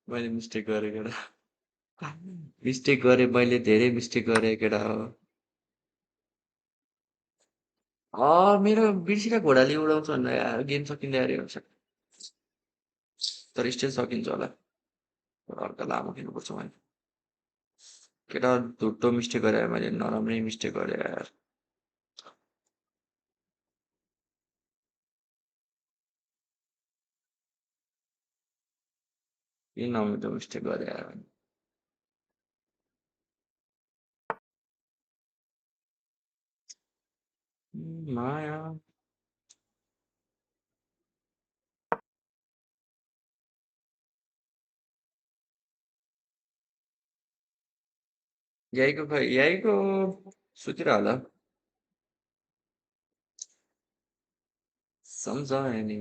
मैले मिस्टेक गरेँ केटा मिस्टेक गरेँ मैले धेरै मिस्टेक गरेँ केटा हो मेरो बिर्सिरहेको घोडाले उडाउँछ भनेर यार गेम सकिँदै आयो हुन्छ तर स्टिल सकिन्छ होला तर हल्का लामो खेल्नुपर्छ मैले केटा धुट्टो मिस्टेक गरेँ मैले नराम्रै मिस्टेक गरेँ यार किन नमिठो मिस्टेक गरेँ यार माया यहीको खै यहीको सुतिर होला सम्झायो नि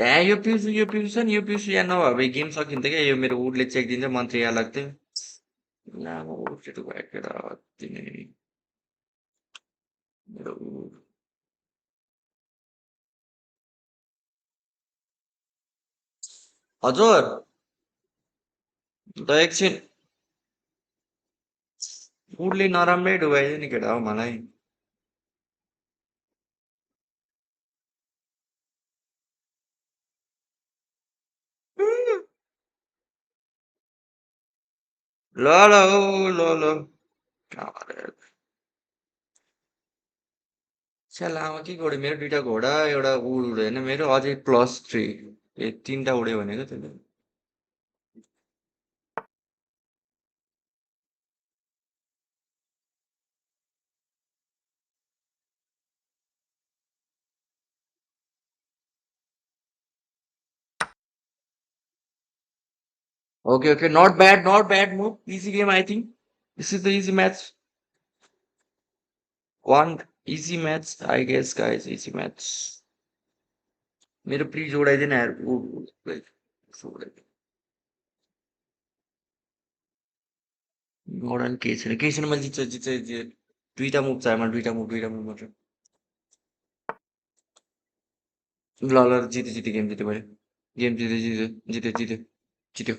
ए यो पिउँछु छ नि यो पिउँछु या नभए भए गेम सकिन्थ्यो क्या यो मेरो उडले चेक दिन्छ मन्त्री यहाँ लाग्थ्यो लामो उड केटो भयो केटा अति नै मेरो उड हजुर त एकछिन उडले नराम्रै डुबाइदियो नि केटा हो मलाई ल ल ओ ल ल अरे छ्या लामो के घोडा मेरो 2टा घोडा एउटा उड होइन मेरो अझै +3 ए 3टा उड्यो भनेको त्यसले okay not bad move easy game I think this is the easy match one easy match I guess guys easy match मेरो प्लिज उडाइदिन यार उडाउनु केही छैन मैले जित्छ 2टा मुभ चाहियो मलाई 2टा मुभ मात्र ल ल जित्यो गेम जित्यो भयो गेम जित्यो जित्यो जित्यो जित्यो जित्यो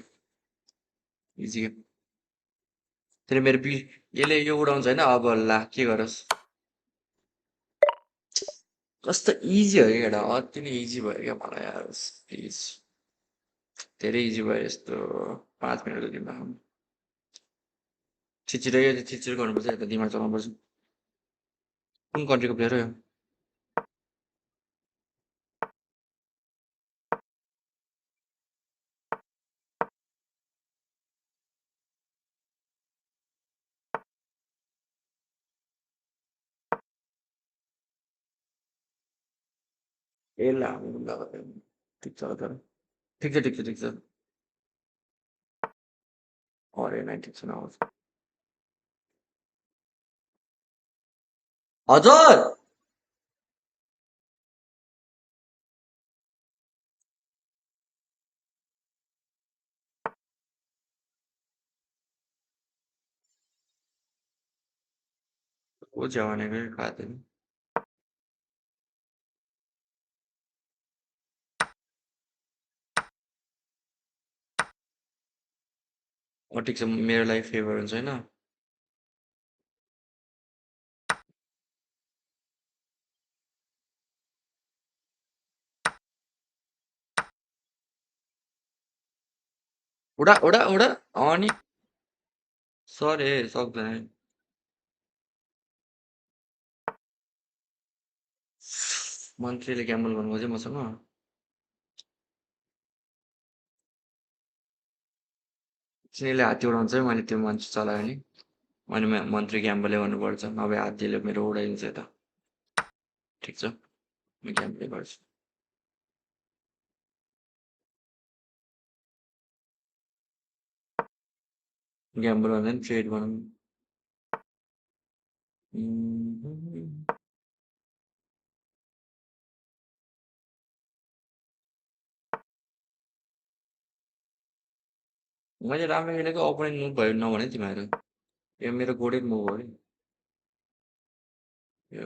इजी गेम फेरि मेरो यसले यो उडाउँछ होइन अब ला के गरोस् कस्तो इजी हो कि केटा अति नै इजी भयो क्या मलाई यार प्लिज धेरै इजी भयो यस्तो 5 मिनटको गेममा छिटछिटो यो छिटछिटो गर्नुपर्छ यता दिमाग चलाउनुपर्छ कुन कन्ट्रीको प्लेयर हो यो ए ला ठिक छ तर ठिक छ ठिक छ ठिक छ अरे नाइन ठिक छ नआउँछ हजुर को छ भनेको खाँदैन ठिक छ मेरो लागि फेभर हुन्छ होइन उडा उडा उडा अनि सरी सक्दैन मन्त्रीले ग्याम्बल भन्नुभयो चाहिँ मसँग चिनीले हात्ती उडाउँछ है मैले त्यो मान्छे चलाएँ नि अनि मन्त्री ग्याम्बलै गर्नुपर्छ नभए हात्तीले मेरो उडाइदिन्छ यता ठिक छ म ग्याम्बलै गर्छु ग्याम्बल भन्दा नि ट्रेड बनाउनु मैले राम्रो खेलेको अपोनेन्ट मुभ भयो नभने तिमीहरू यो मेरो गोडेड मुभ हो नि यो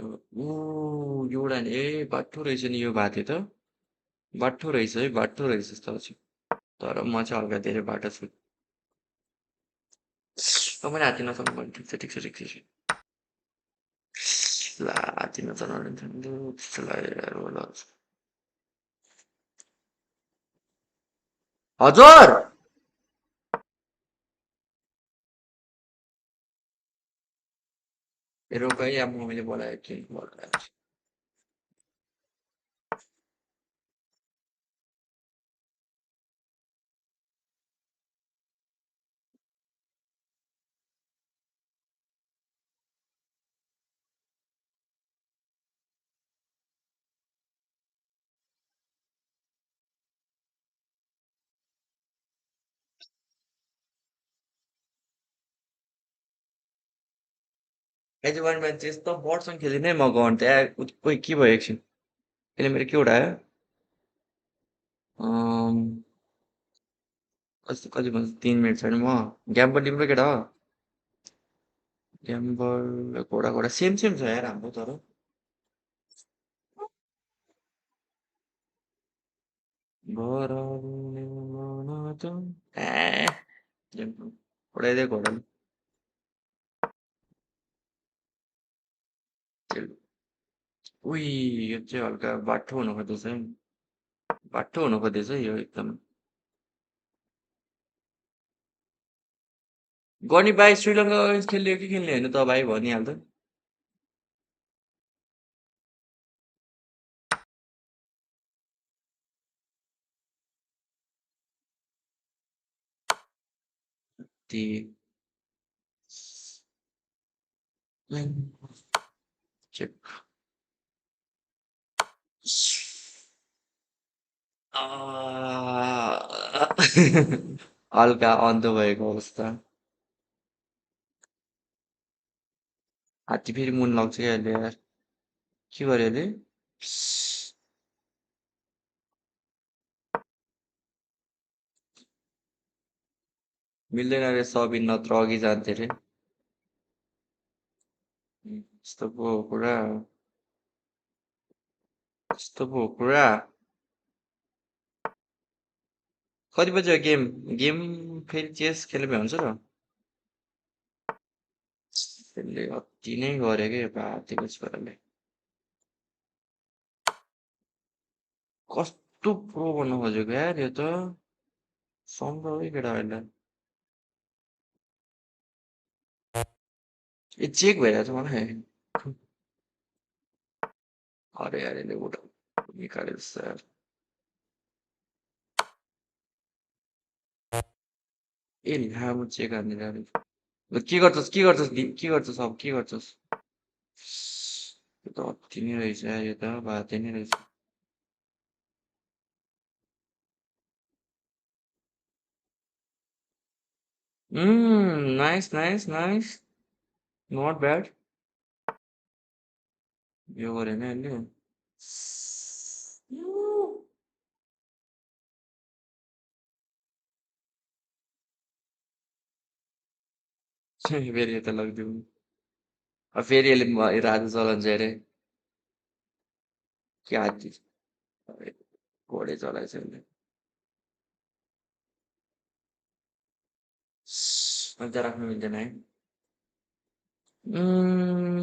यो उडा नि ए बाठो रहेछ नि यो बाटे त बाठो रहेछ है बाठो रहेछ जस्तो छ तर म चाहिँ हल्का धेरै बाटो छु तपाईँ हात्ती नचलाउनु भने ठिक छ ठिक छ ठिक छ ला हात्ती नचलाउनु त्यस्तो लाग्यो होला हजुर रोक है अब मैले बोलाएको थिएँ बोलाएको एजुवान मान्छे यस्तो बर्डसँग खेले नै म गौँ त्यहाँ कोही के भयो एकछिन यसले मेरो के उडायो कस्तो कति भन्छ 3 मिनट छैन म ग्याम्बल तिम्रो केटा हो ग्याम्बल घोडा घोडा सेम सेम छ यार हाम्रो तर गराउने मन त ए उडाइदियो घोडाले उही यो चाहिँ हल्का बाठो हुनु खोज्दैछ है बाठो हुनु खोज्दैछ है यो एकदम गर्ने भाइ श्रीलङ्का खेल्ने हो कि खेल्ने होइन त भाइ भनिहाल्छ ती चेक हल्का अन्धो भएको अवस्था हात्ती फेरि मुन लाग्छ क्या अहिले यार के गर्यो अहिले मिल्दैन रे सबिन नत्र अघि जान्थे रे यस्तो पो हो कुरा यस्तो पो हो कुरा कति बज्यो गेम गेम फेरि चेस खेल्ने भए हुन्छ र त्यसले अति नै गऱ्यो कि भातीको छोराले कस्तो प्रो बन्न खोजेको यार यो त सम्भवै केटाहरूलाई ए चेक भइरहेको छ मलाई अरे यार यसले उठ निकाल्यो जस्तो यार ए लामो चेक हान्ने यार ल के गर्छस् के गर्छस् अब के गर्छस् यो त अति नै रहेछ यार यो त भाते नै रहेछ nice nice nice not bad यो गऱ्यो होइन यसले फेरि यता लगिदिउँ अब फेरि यसले राजा चलाउँछ अरे के हात्ती घोडै चलाएछ यसले अन्त राख्नु मिल्दैन है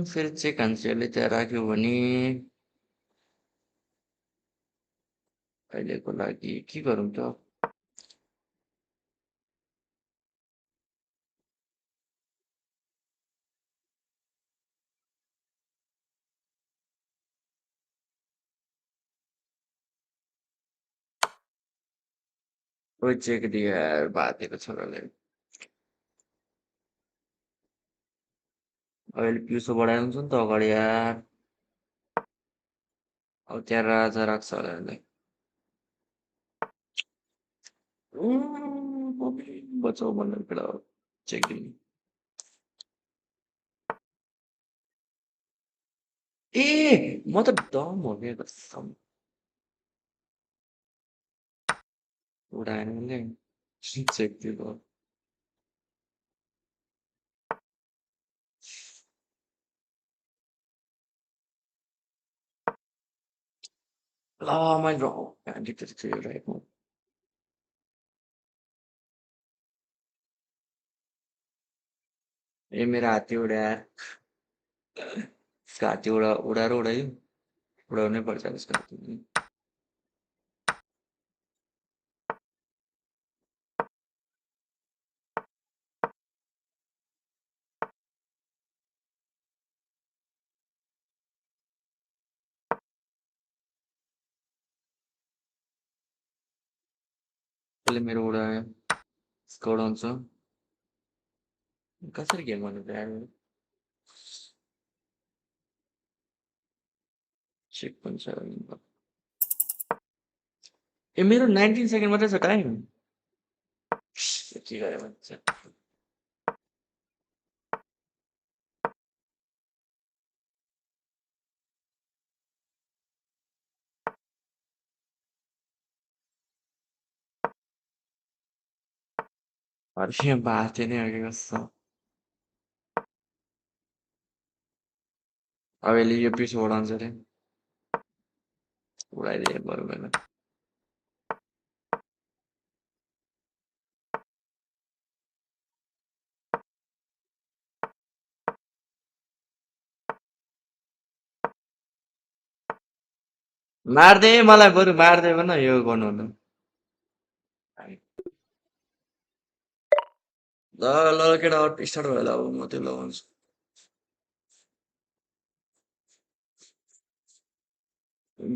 फेरि चेक हान्छ यसले त्यहाँ राख्यो भने अहिलेको लागि के गरौँ त ओइ चेक दियो यार भातेको छोराले अहिले पिउसो बढाइदिन्छ नि त अगाडि यार अब त्यहाँ राजा राख्छ होला यसले मम्मी बचाउ भनेर केटा हो चेक दिने ए म त डम हो क्या कसम उडाएन उसले चेक दिएको ल मैले डिक्टेट थियो राइटमा ए मेरो हात्ती उड्या यसको हात्ती उडाएर उडायो उडाउनै पर्छ यसको हात्ती त्यसले मेरो उडायो यसको उडाउँछ कसरी गेम गर्नु त यार चेक पनि छ ए मेरो 19 सेकेन्ड मात्रै छ टाइम के गरे भन्छ अरे भाते नै अघि कस्तो अब यसले यो पिस उडाउँछ अरे उडाइदिए बरु मैले मार्दे मलाई बरु मार्दे भन यो गर्नु हुँदैन ल ल केटा स्टार्ट भयो ल अब म त्यो लगाउँछु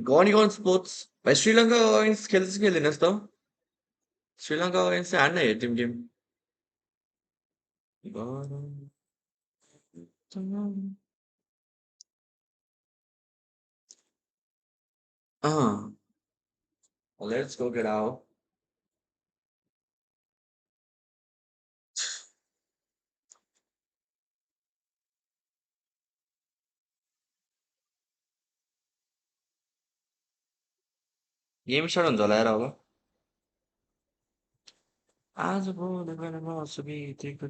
गनी गन स्पोर्ट्स भाइ श्रीलङ्का अगेन्स्ट खेल्छ कि खेल्दैनस् त श्रीलङ्का अगेन्स्ट चाहिँ हान्न हेर्थ्यौँ गेम अँ लेट्स गो केटा हो गेम स्टार्ट हुन्छ होला यार अब आज भोलि बेलामा बितेको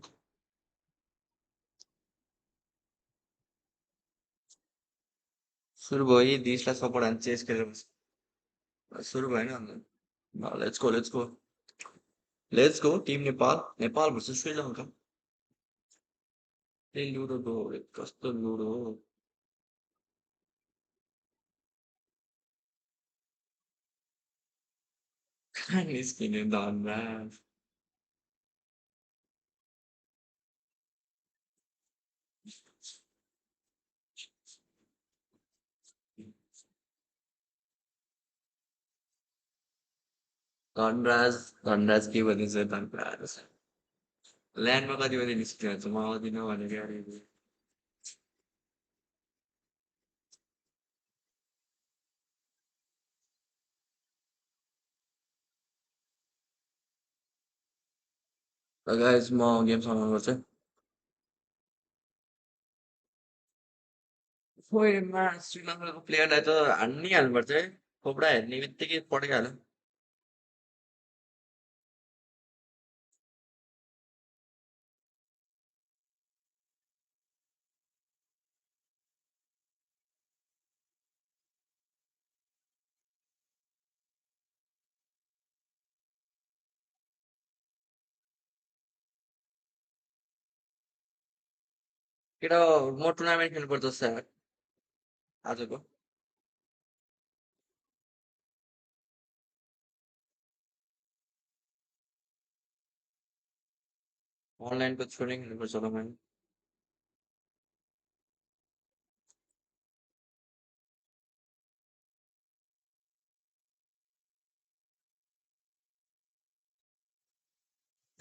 सुरु भयो यी दिसलाई सपोर्ट हान्छ चेस खेलेर सुरु भएन अन्त let's go Let's go, Team Nepal. Nepal versus Sri Lanka. Hey, Ludo, go. Custom Ludo. Kindly skin it down, man. Conras के भने चाहिँ धनराज ल्यान्डमा कति बजे निस्किन्छ म आउँदिनँ भनेको अरे गाइस म गेम समाप्त गर्छु फोइमा श्रीलङ्काको प्लेयरलाई त हान्नै हाल्नुपर्छ है खोपडा हेर्ने बित्तिकै पड्किहाल्यो केटा म टुर्नामेन्ट खेल्नुपर्छ जस्तो लाग्यो आजको अनलाइनको थ्रु नै खेल्नुपर्छ होला मैले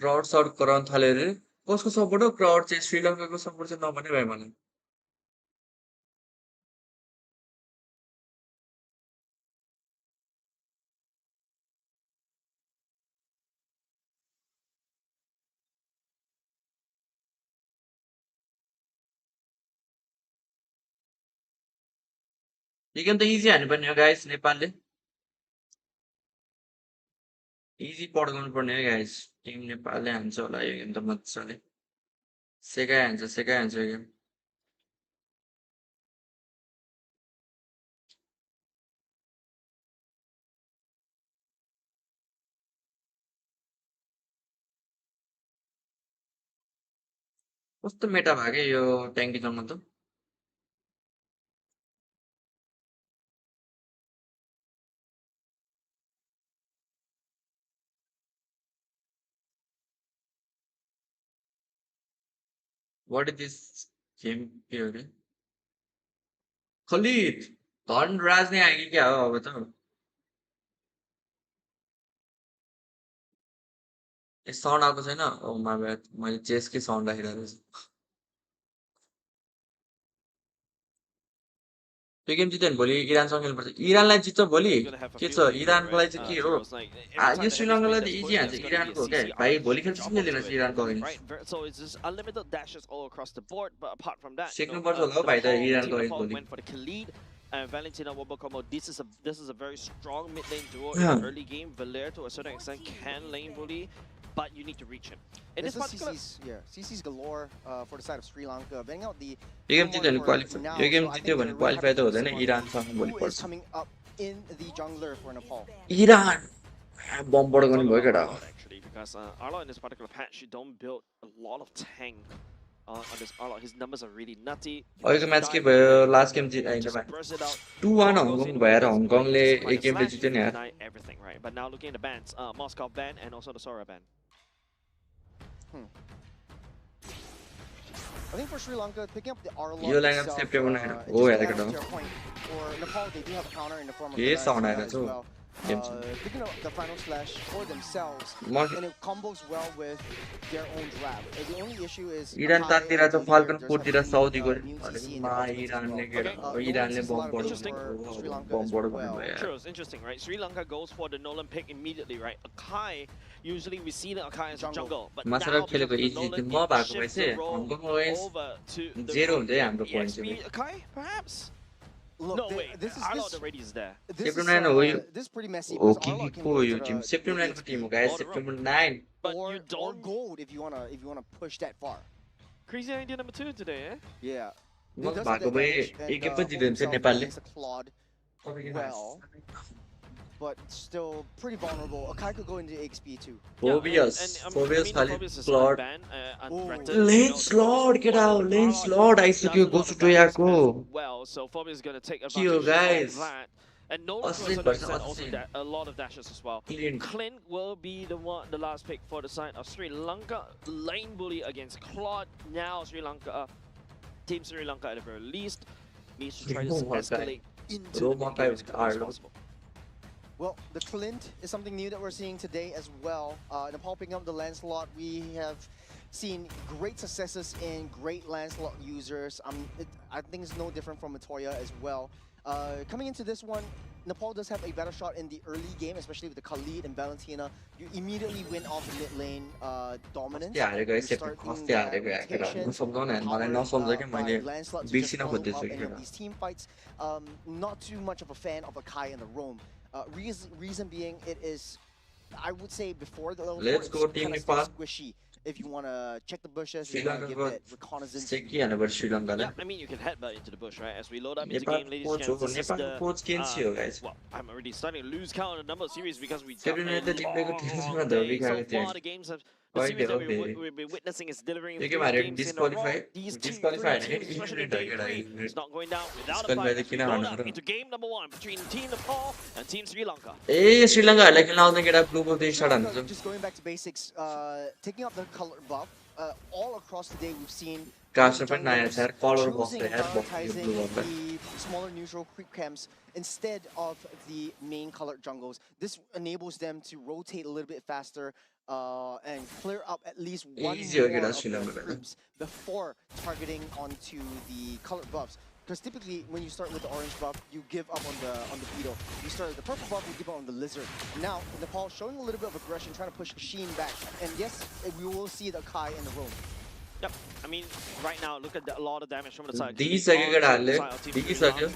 क्राउड सर्ट गराउन थाल्यो अरे कसको सपोर्ट हो क्राउड चाहिँ श्रीलङ्काको सपोर्ट चाहिँ नभने भयो मलाई यो गेम त इजी हान्नुपर्ने हो गाइस नेपालले इजी पड्काउनु पर्ने हो गाइस टिम नेपालले हान्छ होला यो गेम त मजाले सेकाइ हान्छ यो गेम कस्तो मेटा भयो क्या यो ट्याङ्की जम्मा त वाट इज दिस गेम के हो अरे खलिद धनराज नै आयो कि क्या हो अब त ए साउन्ड आएको छैन ओ माई ब्याड मैले चेसकै साउन्ड राखिरहेको रहेछ त्यो गेम जित्यो भने भोलि इरानसँग खेल्नुपर्छ इरानलाई जित्छ भोलि We're gonna have a के few छ more इरानकोलाई right? चाहिँ के हो Zeros like every time yo the heavy श्रीलङ्कालाई space त that's इजी pushed, हान्छ there's gonna be a इरानको हो क्या CC भाइ army भोलि to खेल्छ jump मिल्दैन onto it, इरानको right? So it's just unlimited dashes all across the board. But apart from that, सिक्नुपर्छ होला हौ भाइ त Team इरानको Nepal भोलि went for the Khalid and Valentina Wobokamo. This is a very strong mid lane duo in the early game. Valer to a certain extent can lane bully, but you need to reach him. In This this is particular, CC's galore for the side of Sri Lanka. Vetting out the yo game Pokemon जित्यो भने for qualify now, yo game so I जित्यो think भने they're really qualify त having to हुँदैन focus on इरानसँग भोलि who is पर्छ coming up in the jungler for Nepal. Iran bomb let's पड्काउने talk भयो about केटा Arlot actually, because Arlot in this particular patch, you don't build a lot of tank on this Arlot. His numbers are really nutty. You अहिलेको just match के dive भयो in and last game just जित burst it out. 2-1 Thor goes Hong Kong in with भएर his हङकङले just apply एक the गेमले slash, जित्यो नि यार deny everything, right? But now looking at the bans, Moscow ban and also the Sora ban. I think for Sri Lanka, picking up the Arlot yo lineup itself, September 9 it हो just यार adds केटा to your point. For Nepal, they do have a counter in the form of के the sound eSewa आइरहेको as छ well. Game Picking up the final slash for themselves, म and it combos well with their own grab. The only issue is Iran Akai तातिर and त the Falcon leader does फोरतिर have Saudi really, गऱ्यो immune अरे CC in मा their ultimates as इरानले well. केटा Okay. No one इरानले sees a bomb lot of पड्काउने Interesting. for Sri Lanka bomb as पड्काउने well. भयो यार True, it's interesting, right? Sri Lanka goes for the Nolan pick immediately, right? Akai, usually we see that Akai is a jungle, but मासरा now because खेलेको of the easy Nolan, म it भएको भए shifts चाहिँ the role Hong Kong ओएस over to the zero rogue हुन्थ्यो player. हाम्रो point चाहिँ EXP Akai, perhaps? Look, No way. this is Arlot already is there. September 9 हो यो this is pretty messy हो because कि Arlot can को go यो to team the September 9 को team हो guys All the September 9 But or, you or don't. gold if you wanna push that far. Crazy idea number 2 today, eh? Yeah. म It त does have the भएको भए advantage and एक game पनि hold जित्यो भने चाहिँ himself नेपालले against the Claude well. but still pretty vulnerable. Akai could go into XP too. Phobias. Phobias The खाली Phobias is slot. unbanned, ungranted. Lane slot, get out. Lane slot. आइसक्यो गोसु टोयाको. Well, so Phobias is going to take के हो advantage guys? of that. And Nolan to a Assin certain पर्छ extent also assin. a lot of dashes as well. Clint. Clint will be the last pick for the side of Sri Lanka. Lane bully against Claude. Now Team Sri Lanka at the very least needs to try to escalate into the mid game as quickly as possible. Well, the Clint is something new that we're seeing today as well. Nepal picking up the Lancelot. We have seen great successes in great Lancelot users. I think it's no different from Matoya as well. Coming into this one, Nepal does have a better shot in the early game, especially with the Khalid and Valentina. You immediately win off the mid lane dominance. हारेको You है start कस्तो in हारेको the यार rotation, सम्झाउन है मलाई powered, नसम्झ के by मैले Lancelot to just बिर्सिन follow खोज्दैछु up any के of these team fights. Not too much of a fan of Akai and the Roam. Reason being, it is, I would say, before the level Let's 4, go Team it's Nepal. squishy. If you want to check the bushes, Sri you want to Lanka give को that reconnaissance. सेकी हाल्नुपर्छ श्रीलङ्कालाई Yeah, I mean, you can headbutt into the bush, right? As we load up into game, ladies and नेपालको gentlemen, this is नेपालको coach के the, हो guys well, I'm already starting to lose count on the number of series because we got Kevin a United Timko long टिममा day. धोबी So खाएको थियो far, the Why series that they were we've been witnessing is delivering You 3 can marry games in a disqualify. row. These three Disqualify, teams, right? especially Eliminate game target, 3, it's not going down without a Disqualify fight. the As we kina load hana up bro. into game number 1 between Team Nepal and Team Sri Lanka. ए श्रीलङ्काहरूलाई खेल्न आउँदैन केटा blue बल चाहिँ start Srilanka, हान्छ just going back to basics, taking up the color buff. All across the day, we've seen caster पनि नयाँ छ यार कलर बस्छ choosing यार prioritizing ब्लू बललाई the smaller neutral creep camps instead of the main colored jungles. This enables them to rotate a little bit faster and clear up at least one Easy more again, of Sri their Lanka. creeps before targeting onto the colored buffs. Because typically, when you start with the orange buff, you give up on the beetle. You start with the purple buff, you give up on the lizard. Now, Nepal showing a little bit of aggression, trying to push Sheen back. And yes, we will see the Kai in the room. Yep. I mean, right now, look at a lot of damage from the side. दिइसक्यो केटाहरूले दिइसक्यो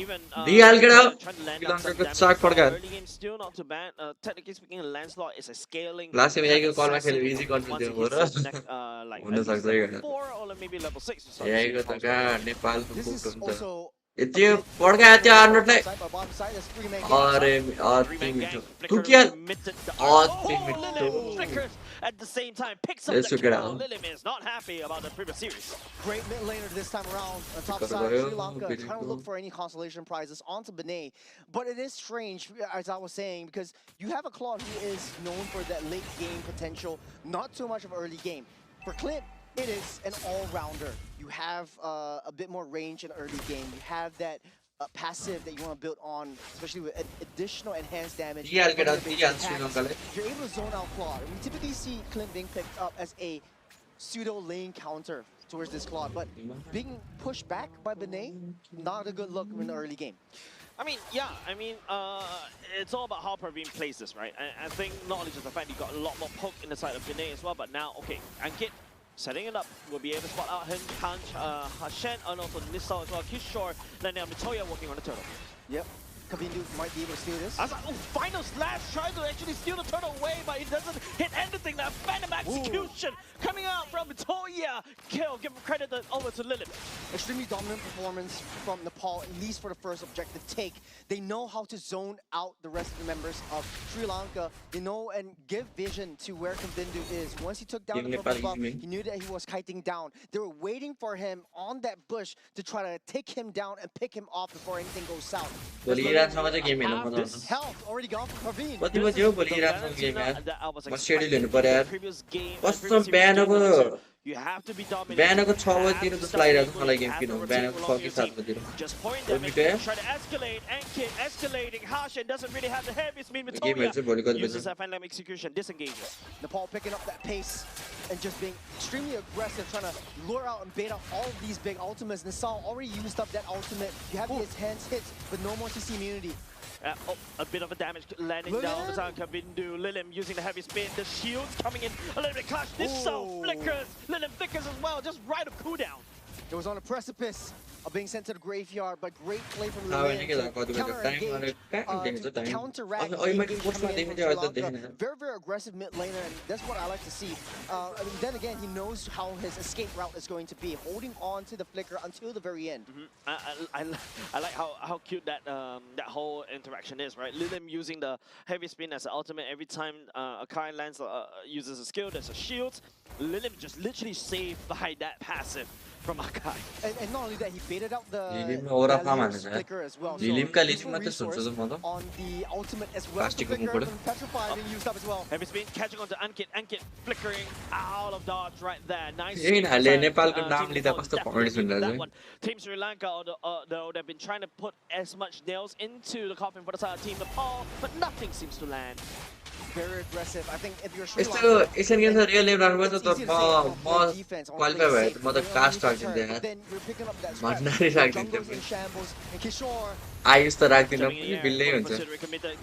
Even दिइहाल केटा trying to land up some श्रीलङ्काको damage चाक as well. पड्कायो Early game still not too bad. Technically speaking, Lancelot is a scaling. Last time यहीको कलमा assassin खेल्यो easy control once दिनु he भयो hits र next, like हुन at least सक्छ level यो 4 or maybe level 6 or something. यहीको त कहाँ नेपालको This कोट is हुन्छ also यति पड्कायो त्यो आर्नोटलाई side by bottom side, there's 3 man अरे अति Three-man मिठो gang, Flicker तुकिया committed the अति Oh, मिठो Lilim flickers at the same time, picks up Let's the look it kill. out. Lilim is not happy about the previous series. Great mid laner this time around. On top Because side, of Sri the- Lanka trying to beautiful. look for any consolation prizes onto Benet. But it is strange, as I was saying, because you have a Claude who is known for that late game potential, not too much of early game. For Clint, it is an all-rounder. You have a bit more range in early game. You have that passive that you want to build on, especially with additional enhanced damage. दिइहाल केटा from your basic दिइहाल attacks. श्रीलङ्काले You're able to zone out Claude. We typically see Clint being picked up as a pseudo lane counter towards this Claude, but being pushed back by Benet, not a good look in the early game. I mean, yeah, it's all about how Praveen plays this, right? I think not only just the fact he got a lot more poke in the side of Benet as well, but now, okay, Ankit setting it up, will be able to spot out him, Hashen, and also Nissa as well, Kishore, then now Mitoya working on the turtle. Yep. Kabindu might be able to steal this. I was like, oh, final slash trying to actually steal the turtle away, but it doesn't hit anything. That phantom execution coming out from Mitoya. Kill, give credit over to Lilith. Extremely dominant performance from Nepal, at least for the first objective take. They know how to zone out the rest of the members of Sri Lanka. They know and give vision to where Kabindu is. Once he took down the purple buff, he knew that he was kiting down. They were waiting for him on that bush to try to take him down and pick him off before anything goes south. भोलिरातसम्म चाहिँ game हेर्नु मजा आउँछ Health already gone for Praveen. कति बजी हो भोलिरातसम्म game यार म schedule हेर्नु पर्यो यार कस्तो बिहानको You have to be dominant. बिहानको 6 बजीतिर जस्तो लागिरहेको छ मलाई गेम किन बिहानको 6 कि 7 बजीतिर Just point हो them मिठो यार try to escalate, and Kid escalating. Hashin doesn't really have the heavy speed. Game हेर्छु भोलि कति Uses बजी that final execution, disengages. Nepal picking up that pace and just being extremely aggressive, trying to lure out and bait out all of these big ultimates. Nisal already used up that ultimate. You have his hands hit, but no more CC immunity. A bit of a damage landing down on the side of Kabindu. Lilim using the heavy spin. The shields coming in a little bit clutch. This so flickers. Lilim flickers as well, just right of cooldown. It was on a precipice. being sent to the graveyard, but great play from Sabi niya Lillian kita to ko dito counter-engage, time. counteract Ano, the oy, may engage post coming na in from din Sri niya Lanka. Very, very aggressive mid laner, and that's what I like to see. I mean, then again, he knows how his escape route is going to be, holding on to the flicker until the very end. I like how cute that that whole interaction is, right? Lillian using the heavy spin as an ultimate every time a Kai lands uses a skill. There's a shield. Lillian just literally saved by that passive from Akai. And not only that, he baited out the Lilim में और अपना Galio's माने जाए. flicker as well. Lilim So का useful Lilim मत resource सुन तो मतलब. on the ultimate as well. The Plastic को flicker मुकड़. from Petrified being used up as well. Heavy spin catching onto Ankit. Ankit flickering out of dodge right there. Nice. यही ना ले नेपाल का नाम Team लिदा Nepal कस्तो definitely कमेडी सुन that रहा one. Team Sri Lanka, though they've been trying to put as much nails into the coffin for the side of Team Nepal, but nothing seems to land. Very aggressive. I think if you're Sri यस्तो Lanka, यसरी के real name राख्नु पर्छ it's त easy to say, oh, play defense, I wanna play qualify भयो safe, म त play on कास्ट the राखिदिन्थे turn. यार Then you're picking up that scrap. Bhandari राखिदिन्थे Jungle's in shambles, and Kishore Ayush त राख्दिन Jumping in the air, बिल्लै fully हुन्छ considering committed.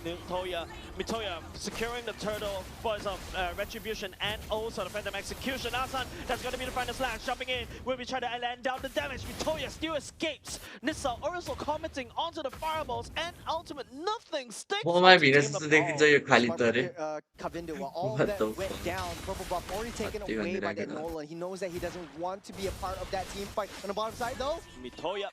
Mitoya securing the turtle for some retribution and also the phantom execution. Asan, that's going to be the final slash. Jumping in, will be trying to land down the damage. Mitoya still escapes. Nissa also commenting onto the fireballs and ultimate nothing sticks. मोमा onto भिनस Team जस्तो Nepal. देखिन्छ यो खाली Smart त रे player, Kavindu, while all What that the went fuck? down, purple buff already taken Pati away by ganda that na. Nolan. He knows that he doesn't want to be a part of that team fight. On the bottom side, though, Mitoya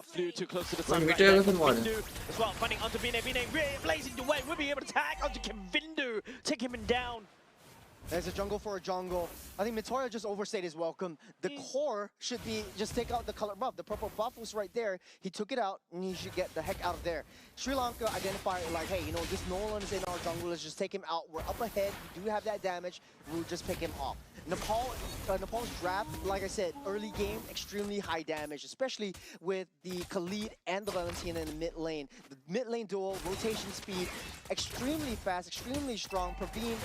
flew too close to the Well, sun. Mitoya Right there. doesn't want it. Vindu as well, fighting onto Bine. Bine really blazing the way. We'll be able to tag onto Vindu, take him down. there's a jungle for a jungle. I think Mitoya just overstayed his welcome. The core should be just take out the color buff. The purple buff was right there. He took it out, and he should get the heck out of there. Sri Lanka identified like, hey, you know, this Nolan is in our jungle. Let's just take him out. We're up ahead. We do have that damage. We'll just pick him off. Nepal's draft, like I said, early game, extremely high damage, especially with the Khalid and the Valentina in the mid lane. The mid lane duel, rotation speed, extremely fast, extremely strong. Praveen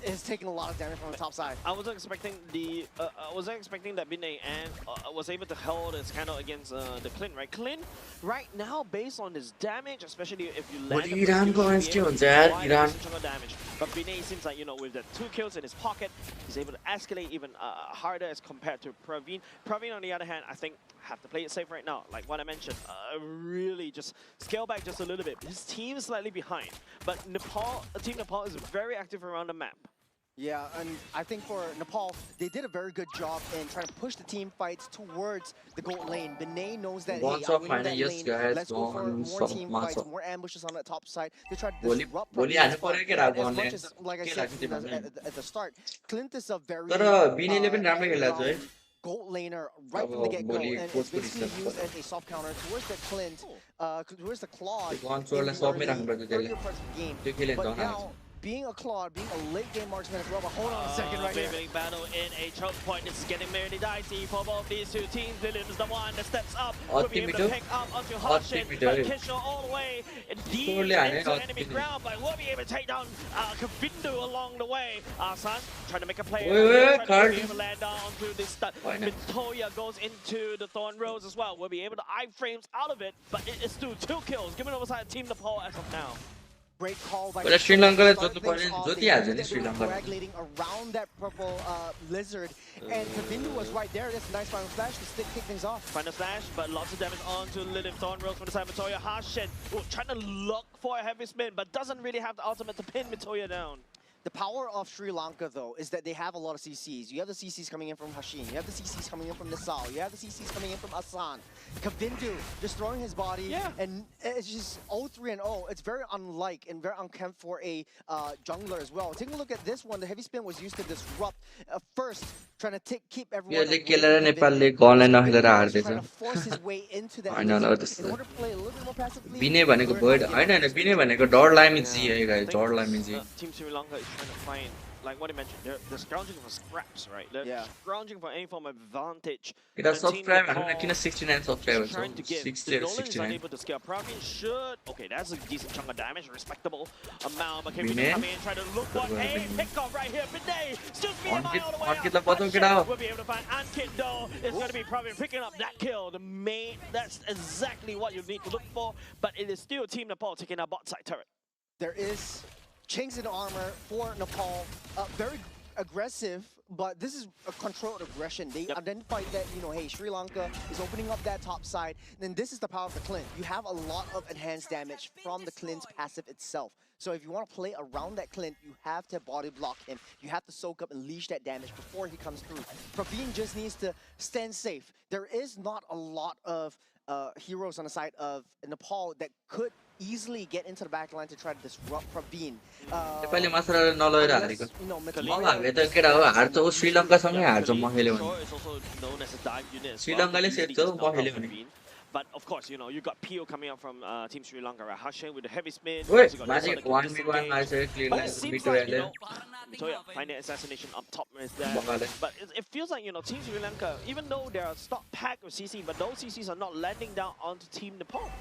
is taking a lot of damage from the top side. I wasn't expecting that Binay and was able to hold his candle against the Clint, right? Clint, right now, based on his damage, especially if you land But Iran को ST हुन्छ यार Iran damage. But Binay seems like, you know, with the 2 kills in his pocket, he's able to escalate even harder as compared to Praveen. Praveen, on the other hand, I think have to play it safe right now. Like what I mentioned, really just scale back just a little bit. His team is slightly behind, but Team Nepal is very active around the map. Yeah, and I think for Nepal, they did a very good job in trying to push the team fights towards the gold lane. Benet knows that, hey, Once I'm of winning that mine, yes, lane. guys, Let's go for one more sub team mass fights, of- more ambushes on the top side. They try to Boli- disrupt Boli Praveer's हाल्नु पर्यो fight. के And Raghavan as much ने? as, like I के said, राख्नु तिमीहरूले? at the start, Clint is a very तर बिनेले पनि राम्रो खेला छ है all-round gold laner right from the अब get-go, भोलि and it's कोचको basically disturb used as a soft counter towards the Clint, towards the Claude त्यो in कन्ट्रोललाई the सबमै राख्नु पर्छ earlier त्यसले parts of the game. त्यो खेल्यो भने But झन् now, being a Claude, being a late game marksman as well, but hold on a second right here. Riveting battle in a choke point. This is getting very dicey for both these two teams. Williams the one that steps up. Will be able to pick up onto Harshin, but Kishore all the way deep Surely I into know. enemy ground, but will be able to take down Kavindu along the way. Asan trying to make a play. Wait, Trying to be able to land down onto this. Why not? Mitoya goes into the Thorn Rose as well. Will be able to iframes out of it, but it is still 2 kills. Given over side Team Nepal as of now. Great call by But Srilanka Start जोत्नु things पर्यो off. जोतिहाल्छ They नि were Sri Lanka coagulating around that purple lizard, and Kavindu was right there. That's a nice final flash to kick things off. Final slash, but lots of damage onto Lilith. Thorn Rose from the side of Mitoya. Harshin trying to look for a heavy spin, but doesn't really have the ultimate to pin Mitoya down. The power of Sri Lanka, though, is that they have a lot of CCs. You have the CCs coming in from Hashin. You have the CCs coming in from Nisal. You have the CCs coming in from Asan. Kavindu just throwing his body. Yeah. And it's just 0-3 and 0. It's very unlike and very unkempt for a jungler as well. Take a look at this one. The heavy spin was used to disrupt. First, trying to keep everyone यसले away केलेर from नेपालले Kavindu. गनलाई So नखेलेर Kavindu was हार्दैछ trying to force his way into that होइन होला lizard त्यस्तो in order to play a little bit more passively. बिने भनेको We're bird not होइन giving होइन him बिने space. भनेको डरलाई मिची है I guys think, डरलाई Mechi Team Sri Lanka is trying to find, like what you mentioned, they're scrounging for scraps, right? They're Yeah. scrounging for any form of advantage. Etah And Team subscribe Nepal हाल्नु किन 69 subscriber is trying to छ give. 60 The or Nolan is 69 unable to scale. Praveen should. Okay, that's a decent chunk of damage, respectable amount. But can we Bine? come in and try to look what a pick off right here? Bidet, still being Ankit- all the way Ankit up. la bottom kida. We'll be able to find Ankit though. It's going to be Praveen picking up that kill. The main. That's exactly what you need to look for. But it is still Team Nepal taking our bot side turret. There is chinks in armor for Nepal. Very aggressive, but this is a controlled aggression. They Yep. identified that, hey, Sri Lanka is opening up that top side. Then this is the power of the Clint. You have a lot of enhanced damage from the Clint's passive itself. So if you want to play around that Clint, you have to body block him. You have to soak up and leash that damage before he comes through. Praveen just needs to stand safe. There is not a lot of heroes on the side of Nepal that could easily get into the back line to try to disrupt Praveen. Nepali मात्र नलगेर हारेको म भागे त केटा हो हार्छ ऊ श्रीलङ्कासँगै हार्छ म खेल्यो भने It's also known as a dive unit as well. श्रीलङ्काले Easily सेक्छ just म knock खेल्यो out भने Praveen. But of course, you got Pio coming out from Team Sri Lanka, right? Hashem with the heavy spin. ओए Also got माथि Nessa that can 1v1 disengage. आइसक्यो clear But it line seems मिटो like, हेले Mitoya finding assassination up top is there. Bagale But it feels like, Team Sri Lanka, even though they are stock packed with CC, but those CCs are not landing down onto Team Nepal.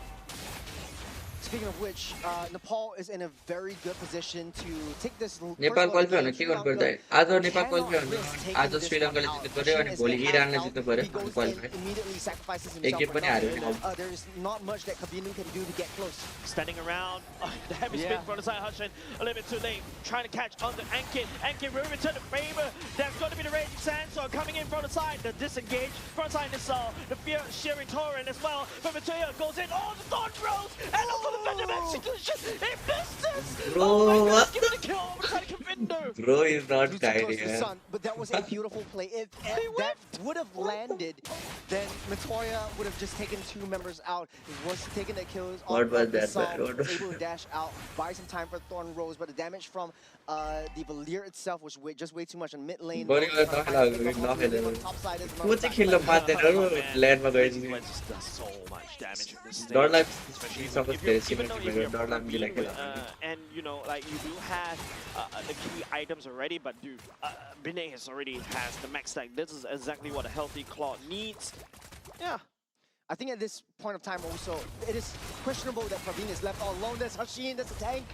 Speaking of which, Nepal is in a very good position to take this. Nepal qualify हुन के गर्नु पर्छ है आज Nepal qualify हुन आज श्रीलङ्काले जित्नु पर्यो अनि भोलि इरानले जित्नु पर्यो अनि क्वालिफाई एक गेम पनि हार्यो भने There is not much that Kavinu can do to get close. Standing around, the heavy spin from the side, Hushin, a little bit too late, trying to catch on the Ankit. Ankit will return the favor. That's going to be the Raging Sandstorm coming in from the side. The disengage front side is the fear shearing torrent as well. But Matoya goes in, the Thorn Rose, and also the Venom execution. He missed this. Bro, Oh my God, what give it a kill over the side of Kavinder. Bro is not Too close tidy to the यार sun, but that was a beautiful play. If that would have landed, then Matoya would have just taken 2 members out. He was taking the kills What off was of the that, Psalm, man? What was able to dash out, buy some time for Thorn Rose, but the damage from the Valir itself was just way too much in mid lane. Body Trying was to not find the allowed, pick up not on allowed. top side is को चाहिँ खेल्न Mount पाउँदैन Oh, र man. ल्यान्डमा गएर This one just does so much damage at this stage. डरलाई Especially सब if धेरै even though if you're डरलाई मिलाइ Praveen खेल्न and like you do have the key items already, but dude, Binay already has the max stack. This is exactly what a healthy Claw needs. Yeah. I think at this point of time also, it is questionable that Praveen is left all alone. There's Hashin, there's a tank,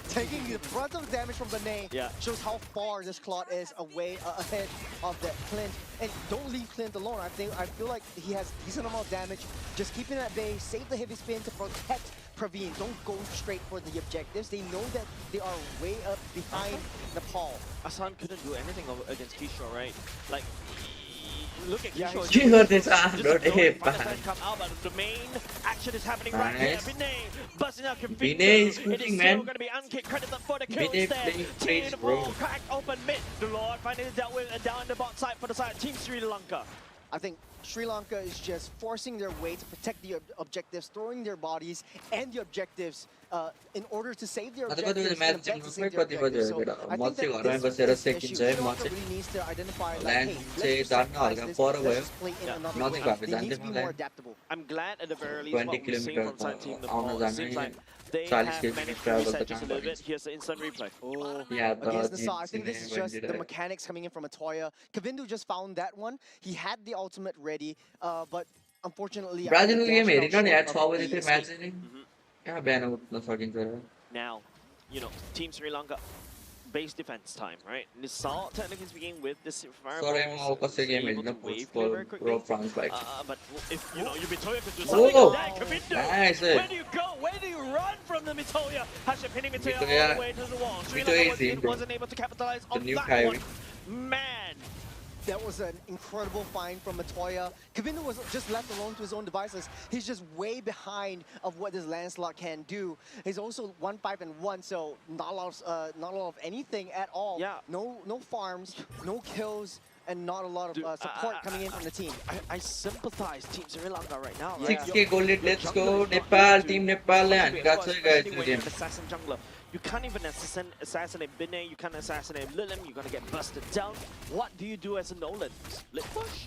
taking the brunt of the damage from Benet. Yeah. Shows how far this Claude is away, ahead of that Clint. And don't leave Clint alone. I feel like he has decent amount of damage. Just keep him at bay, save the heavy spin to protect Praveen. Don't go straight for the objectives. They know that they are way up behind Nepal. Asan couldn't do anything against Kishore, right? Like, look at Yeah, Kishore. he's- के गर्दैछ Just हाम्रो ignore day it. Find the flash come out, but the main action is happening right here. Nice. Binay busting out Kavinder. Binay is It cooking, is man. still going to be unkicked. Credit them for the kills Binay there. playing Team great, Nepal bro. cracked open mid. The Lord finally dealt with down the bot side for the side. Team Sri Lanka. I think Sri Lanka is just forcing their way to protect the objectives, throwing their bodies and the objectives in order to save their अन्त objectives. कति बजी match and to save चाहिँ their कति बजी objectives. हो So केटा I म think चाहिँ that घरमा this बसेर is the issue. सेकिन्छ है Sri म Lanka चाहिँ really needs to identify like, land hey, चाहिँ let's जान्न sacrifice हल्का this, पर let's भयो just play in Yeah. another नजिक way. भएको They need to be जान्थ्यो more मलाई adaptable. I'm glad at the very least 20 what we're seeing from side team kilometre आउन Nepal. It seems जाने like they 40 have kilometre managed to travel reset त just a कहाँ little गर्ने bit. Here's the instant replay. Oh, या त against Nasa. I think this is just the जिन्ने mechanics coming in from Atoya. Kavindu just found that one. He had the ultimate ready, but unfortunately, I think ब्राजिलको the game dash herein fell नि यार short 6 of बजी the थियो match escape. नि कहाँ बिहान उठ्न सकिन्छ र Now, Team Sri Lanka, base defense time, right? Nisal, technically speaking, with this सरै म कसै game herein pro France bike but if you Mitoya could do something Oh! like that, Kavindo, Nice. where do you go? Where do you run from the Mitoya? Hashem pinning Mitoya all Mitoya- the way to the wall. Sri Mitoya Lanka is in, bro. wasn't able to capitalize The on new that Kyrie. one. Man, That was an incredible find from Matoya. Kavindu was just left alone to his own devices. He's just way behind of what this Lancelot can do. He's also 1-5-1, so not a lot of anything at all. Yeah. No farms, no kills, and not a lot of Dude, support coming in from the team. I sympathize Team Sri Lanka right now. Right? 6k gold let's go Jungler is not Nepal able to team नेपालले हामी contribute, गएको छ guys especially यो when game you're an assassin jungler. You can't even assassinate Binay, you can't assassinate Lilim, you're gonna get busted down. What do you do as a Nolan? Split push?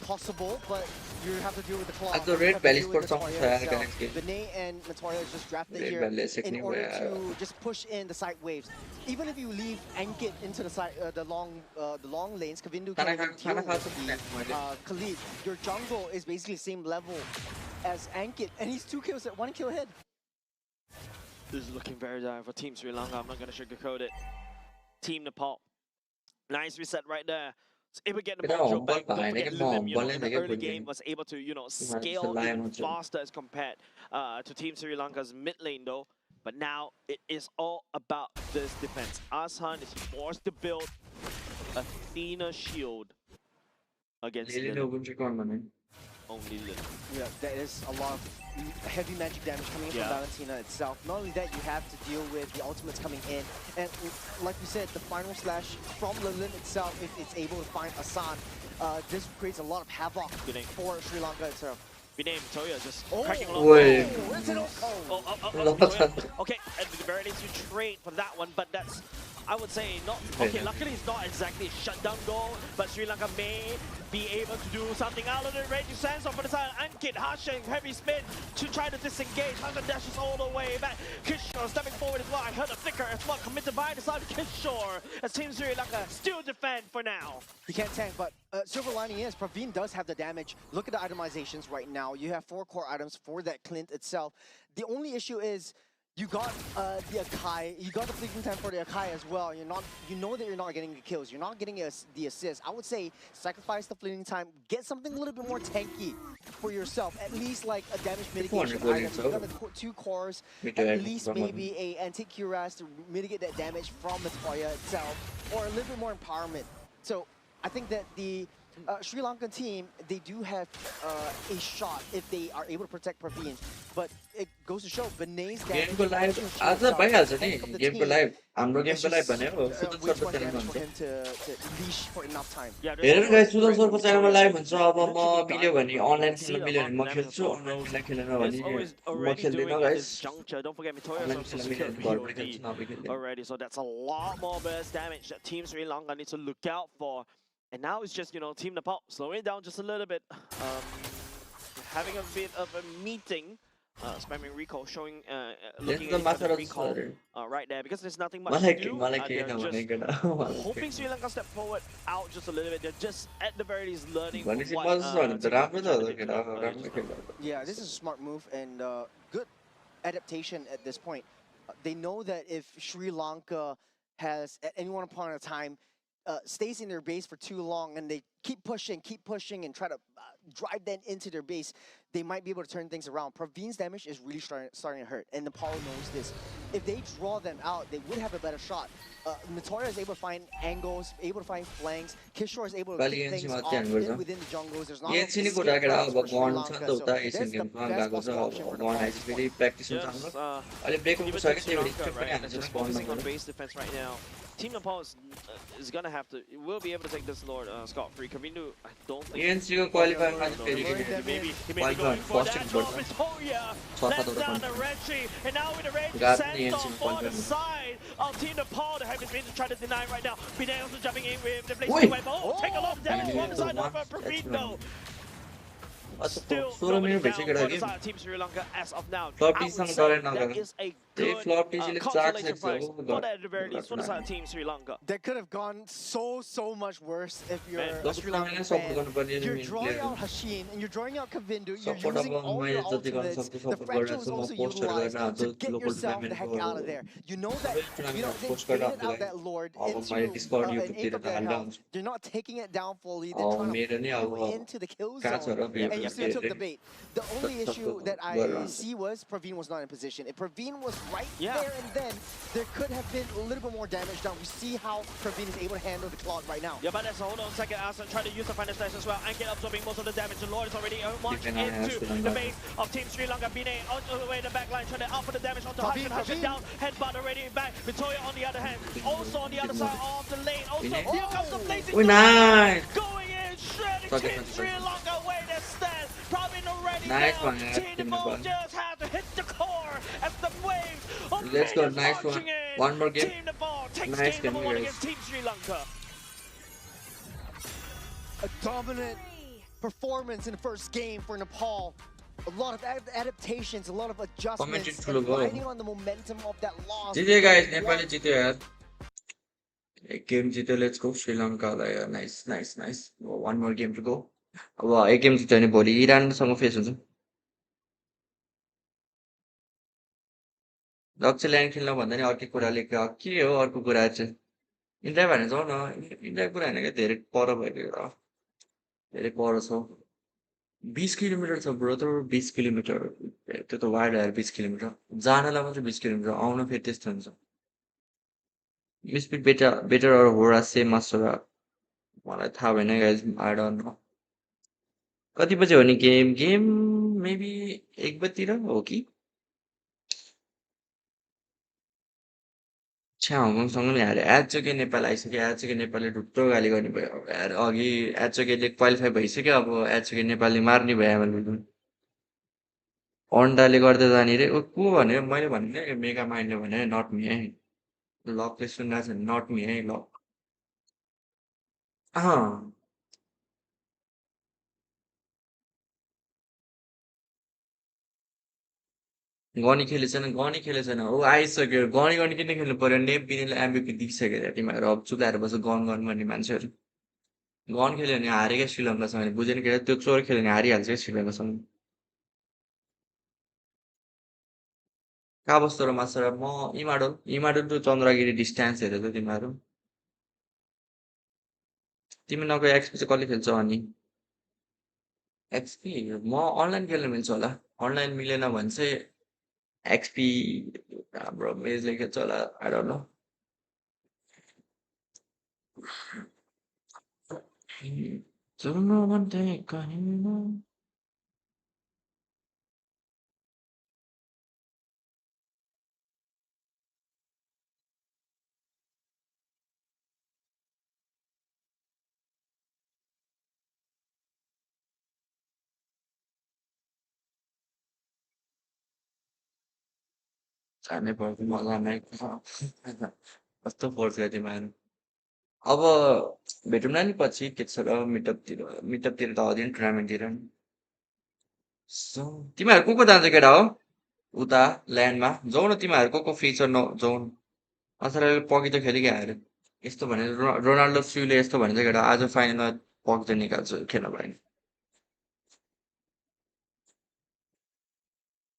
Possible, but you have to deal with the claw. आज तो You red have to valley deal with sport Matoya सक्छ यार itself. Ganesh के Vinay and Matoya is just drafted Red here Ballet second in order way, to just push in the side waves. Even if you leave Ankit into the side, the long lanes, Kavindu can खाना even खा- खाना deal खा with सकते हैं मैले the Khalid. Your jungle is basically the same level as Ankit, and he's 2 kills at 1 kill ahead. This is looking very dire for Team Sri Lanka. I'm not going to sugarcoat it. Team Nepal. Nice reset right there. Was able to get the Kita mojo humble back. Don't pa, forget hindi ka Lilim, humble, in the hindi ka early good game game. was able to, sa scale layo even mo dyan. faster as compared to Team Sri Lanka's mid lane though. But now it is all about this defense. Ashan is forced to build Athena shield against Lily Lilith. open record भने Only Lilith. Yeah, that is a lot of heavy magic damage coming in Yeah. from Valentina itself. Not only that, you have to deal with the ultimates coming in. And like we said, the final slash from Lilith itself, if it's able to find Asan, this creates a lot of havoc Good name. for Sri Lanka itself. Rename Toya just Oh, cracking along. Wait. Where's it all? Toya. Okay, at the very least you trade for that one, but that's, I would say, not okay. Luckily, it's not exactly a shutdown goal, but Sri Lanka may be able to do something out of it. Reggie Sands off for the side. Ankit Hashan, heavy spin to try to disengage. Hashan dashes all the way back. Kishore stepping forward as well. I heard a flicker as well. Committed by the side of Kishore. As Team Sri Lanka still defend for now. He can't tank, but silver lining is Praveen does have the damage. Look at the itemizations right now. You have 4 core items for that Clint itself. The only issue is you got the Akai, you got the fleeting time for the Akai as well. You know that you're not getting the kills. You're not getting the assist. I would say sacrifice the fleeting time. Get something a little bit more tanky for yourself. At least like a damage mitigation item. You got the 2 cores. At least maybe a anti-cuirass to mitigate that damage from the Toya itself, or a little bit more empowerment. So I think that the Sri Lankan team, they do have a shot if they are able to protect Praveen. But it goes to show Vinay's damage. गेमको live आज भइहाल्छ नि गेमको live हाम्रो गेमको live भने हो सुदन सरको च्यानलमा हुन्छ हेरेर गाइस सुदन सरको च्यानलमा लाइभ हुन्छ अब म मिल्यो भने अनलाइन खेल्न मिल्यो भने म खेल्छु अनलाइन खेलेन भने म खेल्दैन guys Don't forget Mitoya is also secured POD already, so that's a lot more burst damage that Team Sri Lanka needs to look out for. And now it's just, Team Nepal slowing it down just a little bit, having a bit of a meeting, spamming recall, showing, looking at the recall right there, because there's nothing much to do. They're just hoping Sri Lanka step forward out just a little bit. They're just at the very least learning what yeah, this is a smart move and good adaptation at this point. They know that if Sri Lanka has, at any one point in time, stays in their base for too long and they keep pushing and try to drive them into their base, they might be able to turn things around. Praveen's damage is really starting to hurt, and Nepal knows this. If they draw them out, they would have a better shot. Mitoya is able to find angles, able to find flanks. Kishore is able to keep things off within the jungles. There's not a lot of escape routes for Sri Lanka, so that's the best possible option for Nepal. Just focusing on base defense right now. Team Nepal is gonna have to, will be able to take this Lord scot-free. Kavindu, I don't think he may be going for that drop. Mitoya lets down the Reggie, and now with the Reggie sent off for the side of Team Nepal. The heavy spin to try to deny right now. Binay also jumping in with the blazing weapon. Oh, take a lot of damage from the side of Praveen though. Still nobody down for the side of Team Sri Lanka as of now. I would say that is a good consolation prize for that at the very least for the side of Team Sri Lanka. That could have gone so much worse if you're Man, a Sri Lankan fan. You're drawing out Hashin and you're drawing out Kavindu. You're using all your ultimates. The fracture was also utilized to get yourself the heck out of there. You know that they baited out that Lord into an eighth of their health. They're not taking it down fully. They're trying to pull into the kill zone, and you still took the bait. The only issue that I see was Praveen was not in position. If Praveen was right there and then, there could have been a little bit more damage done. We see how Praveen is able to handle the cloud right now. Yeah, but let's hold on a second. Asan trying to use the final slash as well and get absorbing most of the damage. The Lord is already launched into the base of Team Sri Lanka. Binay out of the way, the back line trying to out for the damage onto Hashan. Hashan down, headbutt already back. Mitoya on the other hand, also on the other side of the lane. Also, here comes the blazing nice. going in, shredding Team Sri Lanka. Way to stand. Probably already Nice down. one, yeah. Team Nepal just have to hit the core as the wave of Let's go, minions nice marching one. in. One more game. Team Nepal takes Nice game number game, 1 guys. against Team Sri Lanka. A dominant performance in the first game for Nepal. A lot of adaptations, a lot of adjustments, and riding on the momentum of that loss. जित्यो guys, Nepali जित्यो यार एक game जित्यो. Let's go श्रीलङ्कालाई. Nice one more game to go. अब एक game जित्यो भने भोलि इरानसँग फेस हुन्छ. लक्ष्य ल्यान्ड खेल्न भन्दा नि अर्कै कुराले के हो अर्को कुरा चाहिँ इन्डिया भने जाउँ न. इन्डियाको कुरा होइन क्या, धेरै पर भएको र धेरै पर छ. 20 किलोमिटर छ ब्रो. त 20 किलोमिटर त्यो त वाइड आएर 20 किलोमिटर जानलाई मात्रै 20 किलोमिटर आउन फेरि त्यस्तो हुन्छ. You speak better or Hora, same Masura. मलाई थाहा भएन गाइज आई डोन्ट नो कति बजे हो नि गेम गेम मेबी 1 बजीतिर हो कि छ्या हङकङसँग नि हारे एचोके नेपाल आइसक्यो एचोके नेपालले ढुक्रो गाली गर्ने भयो अब यार अघि एचोकेले क्वालिफाई भइसक्यो अब एचोके नेपालले मार्ने भयो आमाले अन्डाले गर्दा जाने रे ओ को भन्यो मैले भने मेगा माइन्डले भने नट मी है लकले सुनिरहेको छ नट मी है लक अँ गनी खेलेछन् गनी खेलेछन् ऊ आइसक्यो गनी गनी किन खेल्नु पर्यो नेप बिनीले एमबिपी दिइसक्यो अरे तिमीहरू अब चुलाएर बस्छ गन गन भन्ने मान्छेहरू गन खेल्यो भने हारेकै श्रीलङ्कासँग बुझेन के त्यो चोर खेल्यो भने हारिहाल्छ क्या श्रीलङ्कासँग कहाँ बस्दो र मास्टर म इमाडोल इमाडोल टु चन्द्रगिरी डिस्टेन्स हेरेर तिमीहरू तिमी नगए एक्सपी चाहिँ कसले खेल्छौ अनि एक्सपी म अनलाइन खेल्न मिल्छ होला अनलाइन मिलेन भने चाहिँ एक्सपी हाम्रो मेजले खेल्छ होला आई डोन्ट नो चल्नु भन्थे कहिँ जानै पर्छ मजा नै कस्तो फोर्स गर्थ्यो तिमीहरू अब भेटौँला नि पछि के छ र मिटअपतिर मिटअपतिर त आउँदैन टुर्नामेन्टतिर तिमीहरू को जान्छ केटा हो उता ल्यान्डमा जाउँ न तिमीहरू को फ्री छ न जाउँ असलले पगि त खेलिकन आएर यस्तो भने रोनाल्डो फ्यूले यस्तो भन्छ केटा आज फाइनलमा पग त निकाल्छु खेल्न भयो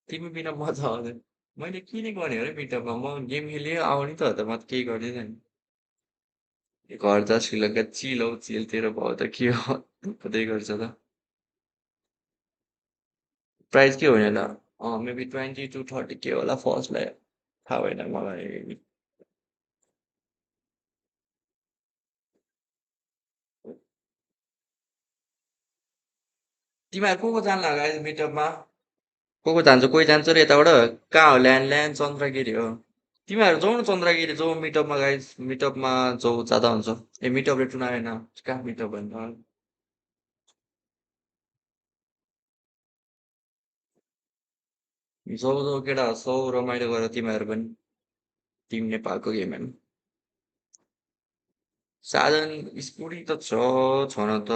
तिमी बिना मजा आउँदैन मैले किन गर्ने हो र मिटअपमा म गेम खेलेँ आउने त हो त म त केही गर्दिनँ नि घर जा श्रीलङ्का चिल हौ चिल तेरो भाउ त के हो हुँदै गर्छ त प्राइस के हो नि त मेबी 20 to 30 के होला फर्स्टलाई थाहा भएन मलाई तिमीहरू को जानु लाग्यो मिटअपमा को जान्छ कोही जान्छ र यताबाट कहाँ हो ल्यान्ड ल्यान्ड चन्द्रगिरी हो तिमीहरू जाउँ न चन्द्रगिरी जाउँ मिटअपमा गाइस मिटअपमा जाउँ जाँदा हुन्छ ए मिटअपले टुर्नामेन्ट कहाँ मिटअप भन्नु जाउँ जाउँ केटा सौ रमाइलो गर तिमीहरू पनि टिम नेपालको गेमहरू साधन स्कुटी त छ न त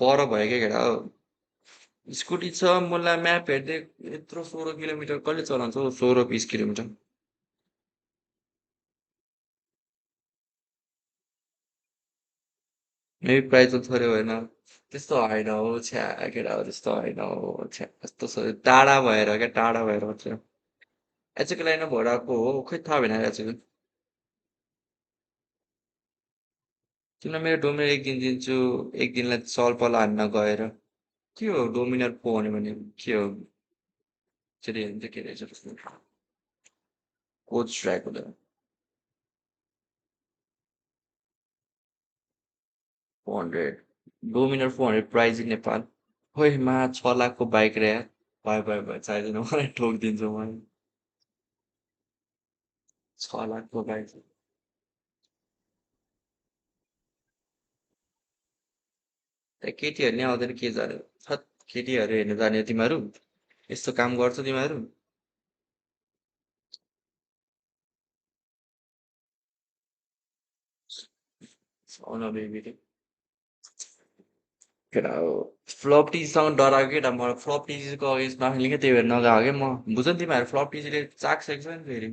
पर भयो क्या केटा हो स्कुटी छ मलाई म्याप हेर्दै यत्रो 16 किलोमिटर कसले चलाउँछ हौ 16-20 किलोमिटर मेबी प्राइस त थोरै भएन त्यस्तो होइन हौ छ्या केटा हो त्यस्तो होइन हौ छ्या कस्तो टाढा भएर क्या टाढा भएर मात्रै एचेको लाइन भइरहेको हो खोइ थाहा भएन एचेको तिमीलाई मेरो डोमिनर एक दिन दिन्छु एक दिनलाई सलपल हान्न गएर के हो डोमिनर पो भने के हो के रहेछ त्यसको कोच ड्राइभर 400 डोमिनर 400 प्राइज इन नेपाल खोइ मा 6 लाखको बाइक रे भयो चाहिँदैन मलाई ठोकिदिन्छु म 6 लाखको बाइक त्यहाँ केटीहरू नै आउँदैन के जाने थत् केटीहरू हेर्नु जाने तिमीहरू यस्तो काम गर्छ तिमीहरू आउन बेबी केटा हो फ्लप टिजीसँग डराएको केटा म फ्लप टिजीको अगेन्स्ट नखेल्ने क्या त्यही भएर नगएको क्या म बुझ नि तिमीहरू फ्लप टिजीले चाख्छ नि फेरि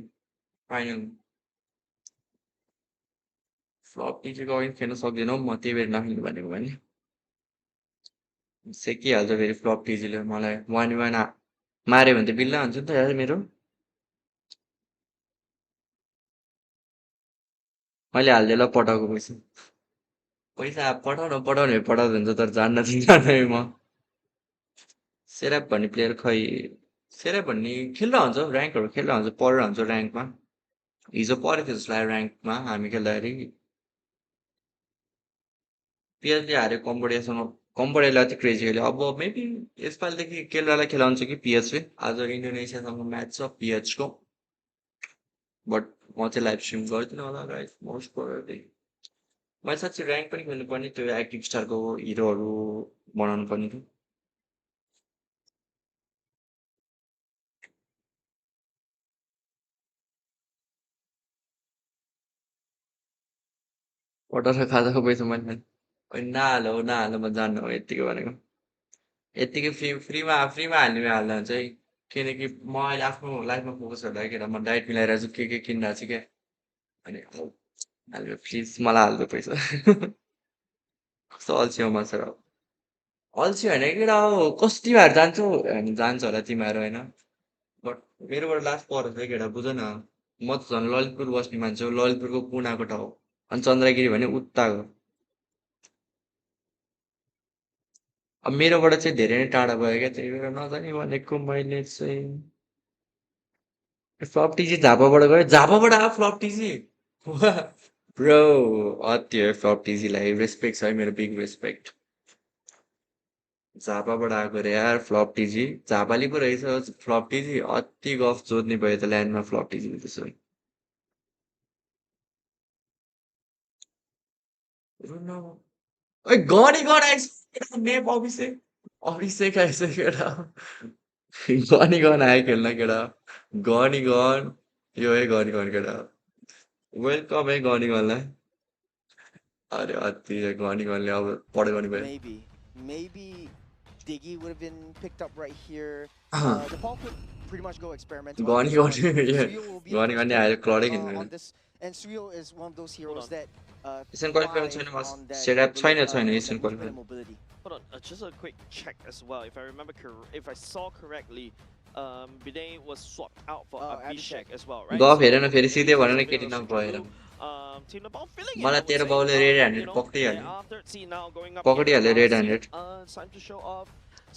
फाइनल फ्लप टिजीको अगेन्स्ट खेल्न सक्दिनँ हौ म त्यही भएर नखेल्नु भनेको भने सेकिहाल्छ फेरि फ्लप टिजीले मलाई वान वान माऱ्यो भने त बिल्ला हुन्छ नि त यार मेरो मैले हालिदिएँ ल पठाएको पैसा पैसा पठाउनु पठाउँदै हुन्छ तर जान्न चाहिँ जान्न म सेराप भन्ने प्लेयर खै सेराप भन्ने खेल्दा हुन्छ ऱ्याङ्कहरू खेल्दा हुन्छ पढेर हुन्छ ऱ्याङ्कमा हिजो परेको थियो जस्तो लाग्यो ऱ्याङ्कमा हामी खेल्दाखेरि पिएचले हार्यो कम्बोडियासँग कम्बोडियाले अति क्रेजी खेल्यो अब मेबी यसपालिदेखि केरलालाई खेलाउँछ कि पिएचले आज इन्डोनेसियासँग म्याच छ पिएचको बट म चाहिँ लाइभ स्ट्रिम गर्दिनँ होला गाइस मोस्ट प्रोबेबली मैले साँच्चै ऱ्याङ्क पनि खेल्नु पर्ने त्यो एक्टिभ स्टारको हिरोहरू बनाउनु पर्ने थियो पटाएर खाजाको पैसा मैले नहालो नहालो म जान्नु हो यत्तिकै भनेको यत्तिकै फ्रीमा हाल्ने हाल्दा हुन्छ है किनकि म अहिले आफ्नो लाइफमा फोकस गरिरहेको म डाइट मिलाइरहेको छु के किनिरहेको छु क्या अनि हाल्यो प्लिज मलाई हाल्दो पैसा कस्तो अल्छी हो म सर अल्छी होइन केटा हो कस्तो तिमीहरू जान्छौ जान्छ होला तिमीहरू होइन बट मेरोबाट लास्ट पर है केटा बुझ न म त झन् ललितपुर बस्ने मान्छे हो ललितपुरको कुनाको ठाउँ अनि चन्द्रगिरी भने उत्ताको अब मेरोबाट चाहिँ धेरै नै टाढा भयो क्या त्यही भएर नजाने भनेको मैले चाहिँ फ्लप टिजी झापाबाट गयो झापाबाट आयो फ्लप टिजी ब्रो अति हो फ्लप टिजीलाई रेस्पेक्ट छ है मेरो बिग रेस्पेक्ट झापाबाट आएको अरे यार फ्लप टिजी झापाली पो रहेछ फ्लप टिजी अति गफ जोड्ने भयो त ल्यान्डमा फ्लप टिजी त्यसो ओइ गनी गन आइस नेप अभिषेक अभिषेक आइसक्यो केटा गनी गन आयो खेल्न केटा गनी गन यो है गनी गन केटा वेलकम है गनी गनलाई अरे अति गनी गनले अब पढ्यो भने भयो Maybe Diggy would have been picked up right here. Nepal could pretty much go experimental on गनी this one. गन Suyo will be the गनी first गनले pick आयो क्लडै खेल्नु on this, and Suyo is one of those heroes on. that Asian qualifier thrive छैन on that setup छैन छैन that Asian movement qualifier and mobility. Hold on, just a quick check as well. If I remember, if I saw correctly, Bidet was swapped out for Abhishek as well, right? गफ हेर न So फेरि maybe सिधै there's भन a न bit Katie of a नभएर switcheroo. Team Nepal filling it, I मलाई would तेरो say. बाउले रेड You ह्यान्डेड know, पक्रिहाल्यो there are 13 now going up पक्रिहाल्यो red against handed it's time to show off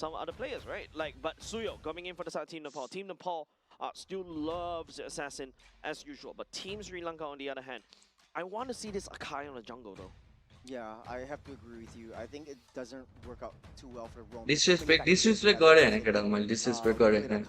some other players, right? Like, but Suyo coming in for the side of Team Nepal. Team Nepal still loves the assassin as usual, but Team Sri Lanka on the other hand, I want to see this Akai on the jungle though. Yeah, I have to agree with you. I think it doesn't work out too well for Rome. Disrespect गरेँ होइन केटा मैले disrespect गरेँ होइन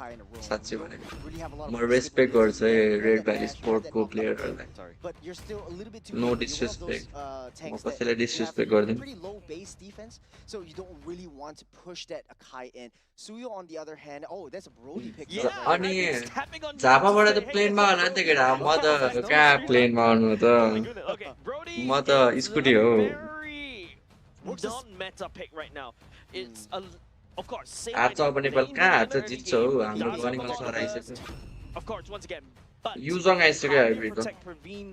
साँच्चै भनेको म respect गर्छु है रेड भ्याली स्पोर्टको प्लेयरहरूलाई But you're still a little bit too no weak. You're one of those disrespect म tanks that कसैलाई you have डिसरेस्पेक्ट गर्दिनँ pretty low base defense, so you don't really want to push that Akai in. Suyo, on the other hand, oh, that's a Brody pick. Yeah, अनि right, he's tapping on you to झापाबाट say, त hey, प्लेनमा that's a होला नि त Brody. केटा म त Wow, no, कहाँ Sri प्लेनमा Lanka. आउनु त Oh my goodness. Okay, Brody म त is स्कुटी a हो very non-meta pick right now. It's a, of course, same आज idea. अब नेपाल Playing कहाँ mid in आज the early जित्छ game हौ हाम्रो does गनी have a lot सर of आइसक्यो burst. Of course, once again, but Yuzhong आइसक्यो how do you हाइब्रिड त protect Praveen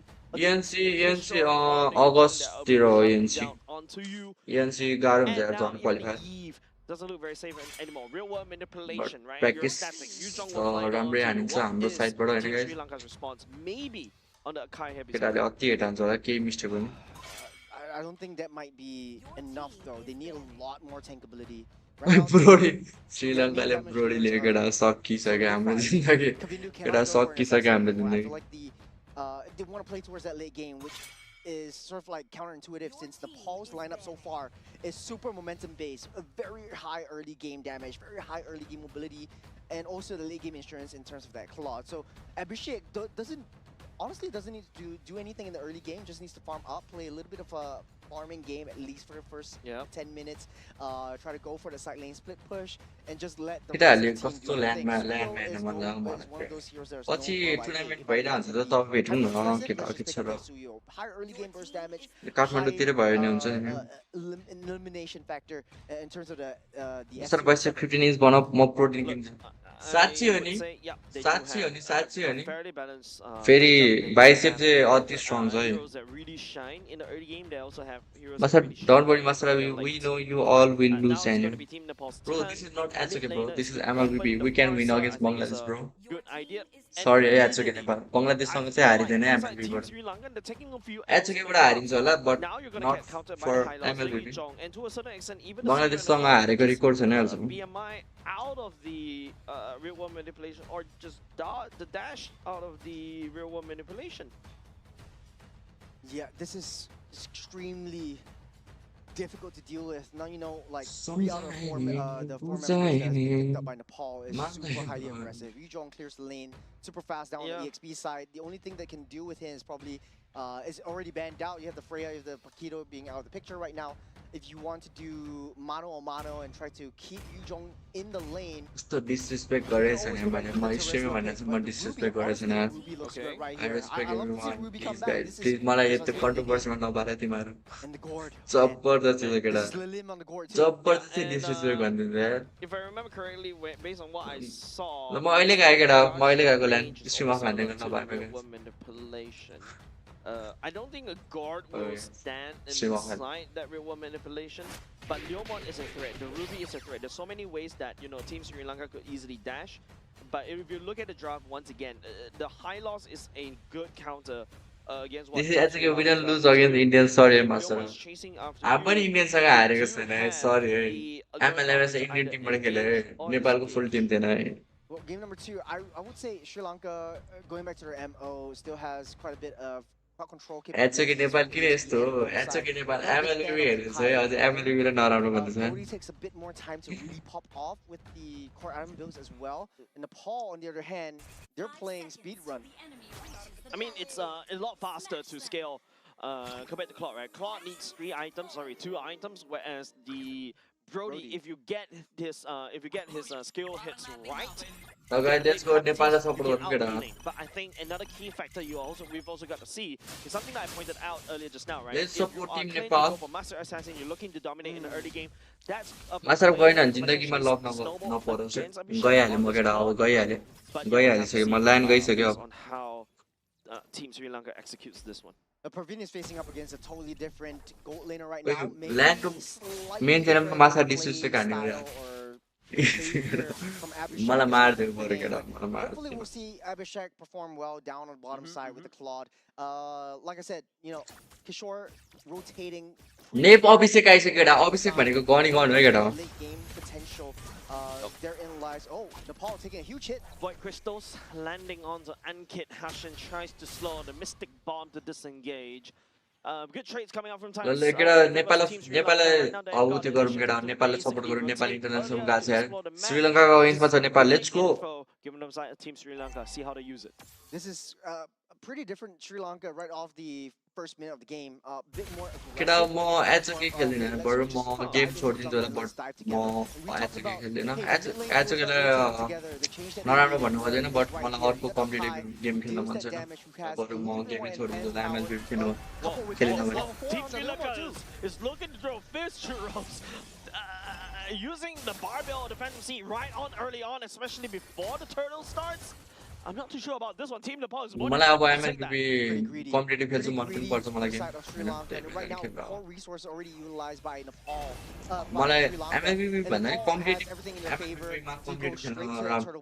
एनसी against एनसी for sure all the heroes that will be अगस्ततिर हो running एनसी down onto you? एनसी गाह्रो हुन्छ And यार now झन् even the qualifier Eve doesn't look very safe anymore. Real world but manipulation, right? Your practice static. Yuzhong will fly down राम्रै onto you. हानिन्छ What हाम्रो is साइडबाट होइन Team guys Sri Lanka's response? Maybe on the Akai heavy side. केटाले अति hate हान्छ होला केही mistake हुने I don't think that might be enough though. They need a lot more tankability. Right now, Brodie their श्रीलङ्काले main damage ब्रोडीले dealers केटा are सकिसक्यो हाम्रो solidified. जिन्दगी Kavindu केटा cannot go for an सकिसक्यो assassin हाम्रो anymore. I जिन्दगी feel like they want to play towards that late game, which is sort of like counterintuitive since Nepal's lineup so far is super momentum based, a very high early game damage, very high early game mobility, and also the late game insurance in terms of that claw. So Abhishek honestly doesn't need to do anything in the early game, just needs to farm up, play a little bit of a farming game at least for the first 10 minutes, try to go for the side lane split push, and just let the rest केटाहरूले of the team कस्तो do their thing. ल्यान्डमा Suyo is मजा one of those heroes that is known पछि for like, hey, tournament if I भइरहन्छ need त to be तपाईँ भेटौँ न hyper-aggressive, केटा let's just के pick छ up raw that Suyo. High early game burst damage, काठमाडौँतिर भयो भने हुन्छ नि elimination factor in terms of the sir SC पैसा setup. 15 इंच बनाऊ म प्रोटिन Look, किन्छु I साँच्ची हो would नि say, yeah, they do साँच्ची हो have नि साँच्ची हो a नि fairly balanced फेरि matchup. They do bicep have चाहिँ the अति स्ट्रङ छ है heroes that really shine in the early game. They also have heroes that मसा really don't shine worry when मसा they're we late. No you all will lose Now it's and going to be Team Nepal's bro turn. This is not Mid HOK bro laner this is is MLB open. We The can win Parsa, I against think, is Bangladesh a bro good idea. And sorry है HOK finally, Nepal I बङ्गलादेशसँग feel चाहिँ like हारिँदैन for the side of Team एमएलबीबाट Sri Lanka, they're taking a few L's एचओकेबाट as हारिन्छ well. होला but Now you're going to not get countered by the for high loss, the MLB Yuzhong, and to a certain extent, even the Secret बङ्गलादेशसँग Nepal, हारेको because record छैन अहिलेसम्म BMI out of the real world manipulation, or just the dash out of the real world manipulation. Yeah, this is extremely difficult to deal with. Now, like 3 out of 4 the 4 members that has been picked up by Nepal is super highly aggressive. Yuzhong clears the lane super fast down on the EXP side. The only thing that can deal with him is probably is already banned out. You have the Freya, you have the Paquito being out of the picture right now. If you want to do mano a mano and try to keep Yuzhong in the lane, कस्तो disrespect गरेछ नि भने म स्ट्रिममा भन्दा चाहिँ म disrespect गरेछ नि I respect everyone please guys please मलाई यति कन्ट्रोभर्सीमा नपारे तिमीहरू जबरदस्ती छ केटा जबरदस्ती डिसरेस्पेक्ट भन्दिन्छ यार If I remember correctly, based on what I saw, ल म अहिले गएँ केटा म अहिले गएको ल्यान्ड स्ट्रिम अफ हान्दिनु नभए manipulation. I don't think a guard will yeah. stand Same on. inside that real world manipulation, but Leomon is a threat. The Ruby is a threat. There's so many ways that Team Sri Lanka could easily dash. But if you look at the draft once again, the high loss is a good counter against what. This is actually we don't lose against Indian. Sorry, master. I'm पनि Indian सँग हारेको छैन sorry है MLM चाहिँ Indian team बाट खेले नेपालको full team थिएन है Well, game number 2, I would say Sri Lanka, going back to their MO, still has quite a bit of control capabilities. Nepal किन यस्तो हो नेपाल MLM हेर्नु छ है अझै MLM ले नराम्रो भन्दैछ Brody takes a bit more time to really pop off with the core item builds as well. In Nepal, on the other hand, they're playing speedrun. I mean, it's a lot faster to scale compared to Claude, right? Claude needs 2 items, whereas the Brody, if you get his skill hits right, okay, let's go Nepal support but I think another key factor we've also got to see is something that I pointed out earlier just now, right? Let's support if you Team are Nepal. for Master Assassin, you're looking to dominate in the early game. That's master गएन जिन्दगीमा luck नपरोस् गइहाल्यो म केटा अब गइहालिसक्यो म land गइसक्यो अब on how Team Sri Lanka executes this one. Praveen is facing up against a totally different gold laner right now. Land main channel ma masa disrespect हान्ने मलाई मार्दियो बरु केटा मलाई मार्दियो Hopefully we'll see Abhishek perform well down on the bottom side with the Claude. Like I said, Kishore rotating. नेप अभिषेक आइसक्यो केटा अभिषेक भनेको गनी गर्नु है केटा Late game potential. Therein lies. Oh, Nepal taking a huge hit. Void crystals landing onto Ankit. Hashin tries to slow the Mystic Bomb to disengage. Good trades coming out from time. केटा नेपालले आउ त्यो गरौँ केटा नेपालले support गरौँ Nepal international गएको छ यार श्रीलङ्काको अगेन्स्टमा छ Nepal let's go Giving them Team Sri Lanka, see how to use it. This is pretty different Sri Lanka right off the first minute of the game. A bit more केटा aggressive. म as के खेल्दिनँ बरु म game छोडिदिन्छु होला but म as के खेल्दिनँ as के नराम्रो भन्नु खोज्दैन बट मलाई अर्को कम्पिटिटिभ गेम खेल्न मन छैन बरु म गेमै छोडिदिन्छु होला एमएलबी खेलिन भने Team Sri Lanka is looking to throw fish churros. Using the barbell defensive seat right on early on, especially before the turtle starts. I'm not too sure about this one. Team Nepal is मलाई अब MLB competitive खेल्छु मन पनि पर्छ मलाई game मलाई MLB भन्दा competitive एमएलबीमा competitive खेल्न राम्रो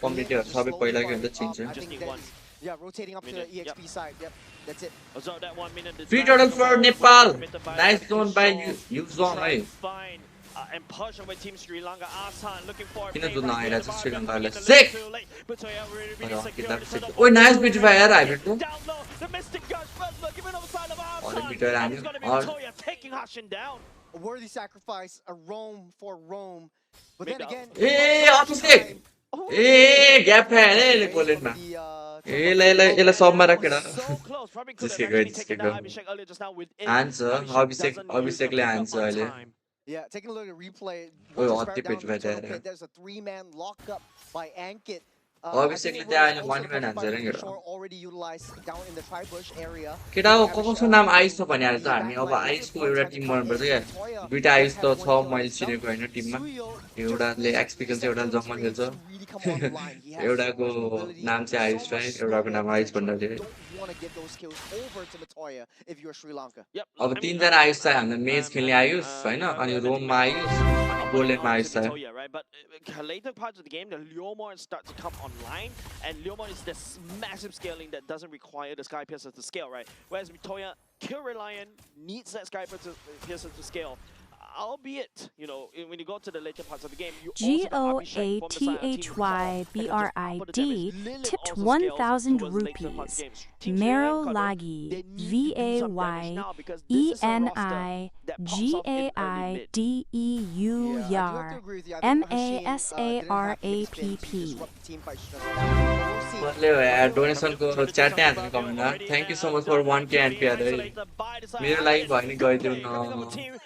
कम्पिटिटिभ सबै पहिला के हुन्छ चिन्छ Yeah, rotating up to the EXP side. Yep, that's it. Absorb that 1 minute. 3 turtles for Nepal. Nice zone by Yuzhong, right? Fine. And push away Team Sri Lanka. Asan looking for किन जुन आइरा चाहिँ श्रीलङ्काले सिक ओइ nice beautifier आइबेको down low. The Mystic Gush giving up a side of और Asan. Metre It's going to be आयो Toya taking Hashin down. A worthy sacrifice, a roam for Rome. But then again, A Abhishek A gap fan है ले कोलेनमा ए ले सबमा राखेर अभिषेकले हान्छ अहिले Yeah, taking a look at replay. Oh, There's a 3-man lockup by Ankit. अभिषेकले त्यहाँ अहिले 1 man हान्छ रे केटा Already utilized down in the tri-bush area. केटा कसको नाम आइस त भनिहाल्छ त हामी अब आइसको एउटा टिम गर्नुपर्छ क्या दुईटा आइस त छ मैले चिनेको हैन टिममा एउटाले एक्सपिरियन्स एउटाले जम्मा खेल्छ एउटाको नाम चाहिँ आइस है एउटाको नाम आइस भन्नाले Want to get those skills over to Latoya if you're Sri Lanka. Yep. अब 3 जना आइस चाहिँ हामीले मेच खेल्ने आइस हैन अनि रोममा आइस गोल्डनमा आइस चाहिँ right? But later parts of the game, the Leomon starts to come online, and Leomon is this massive scaling that doesn't require the Sky Piercer to scale, right? Whereas Victoria, kill reliant, needs that Sky Piercer to scale. albeit, when you go to the later parts of the game, you also got Abhishek from the side of Team Nepal, and then just up the damage. GOATHYBRID Lilith tipped also 1,000 scales towards the later parts of the rupees. game. Team Sri Mero Lanka, though, Lagi they need to do some damage now because this is a roster that pops off in early mid. GAIDEU Yeah, I do have to YAR agree with you. I think Hashin, didn't have hip spin to MASARAPP. disrupt the team fight just now. We'll see. बदले यार donation को च्याट्नै हाल्ने comment यार thank you so much for 1K end प्यार है मेरो लागि भयो नि गइदिउ न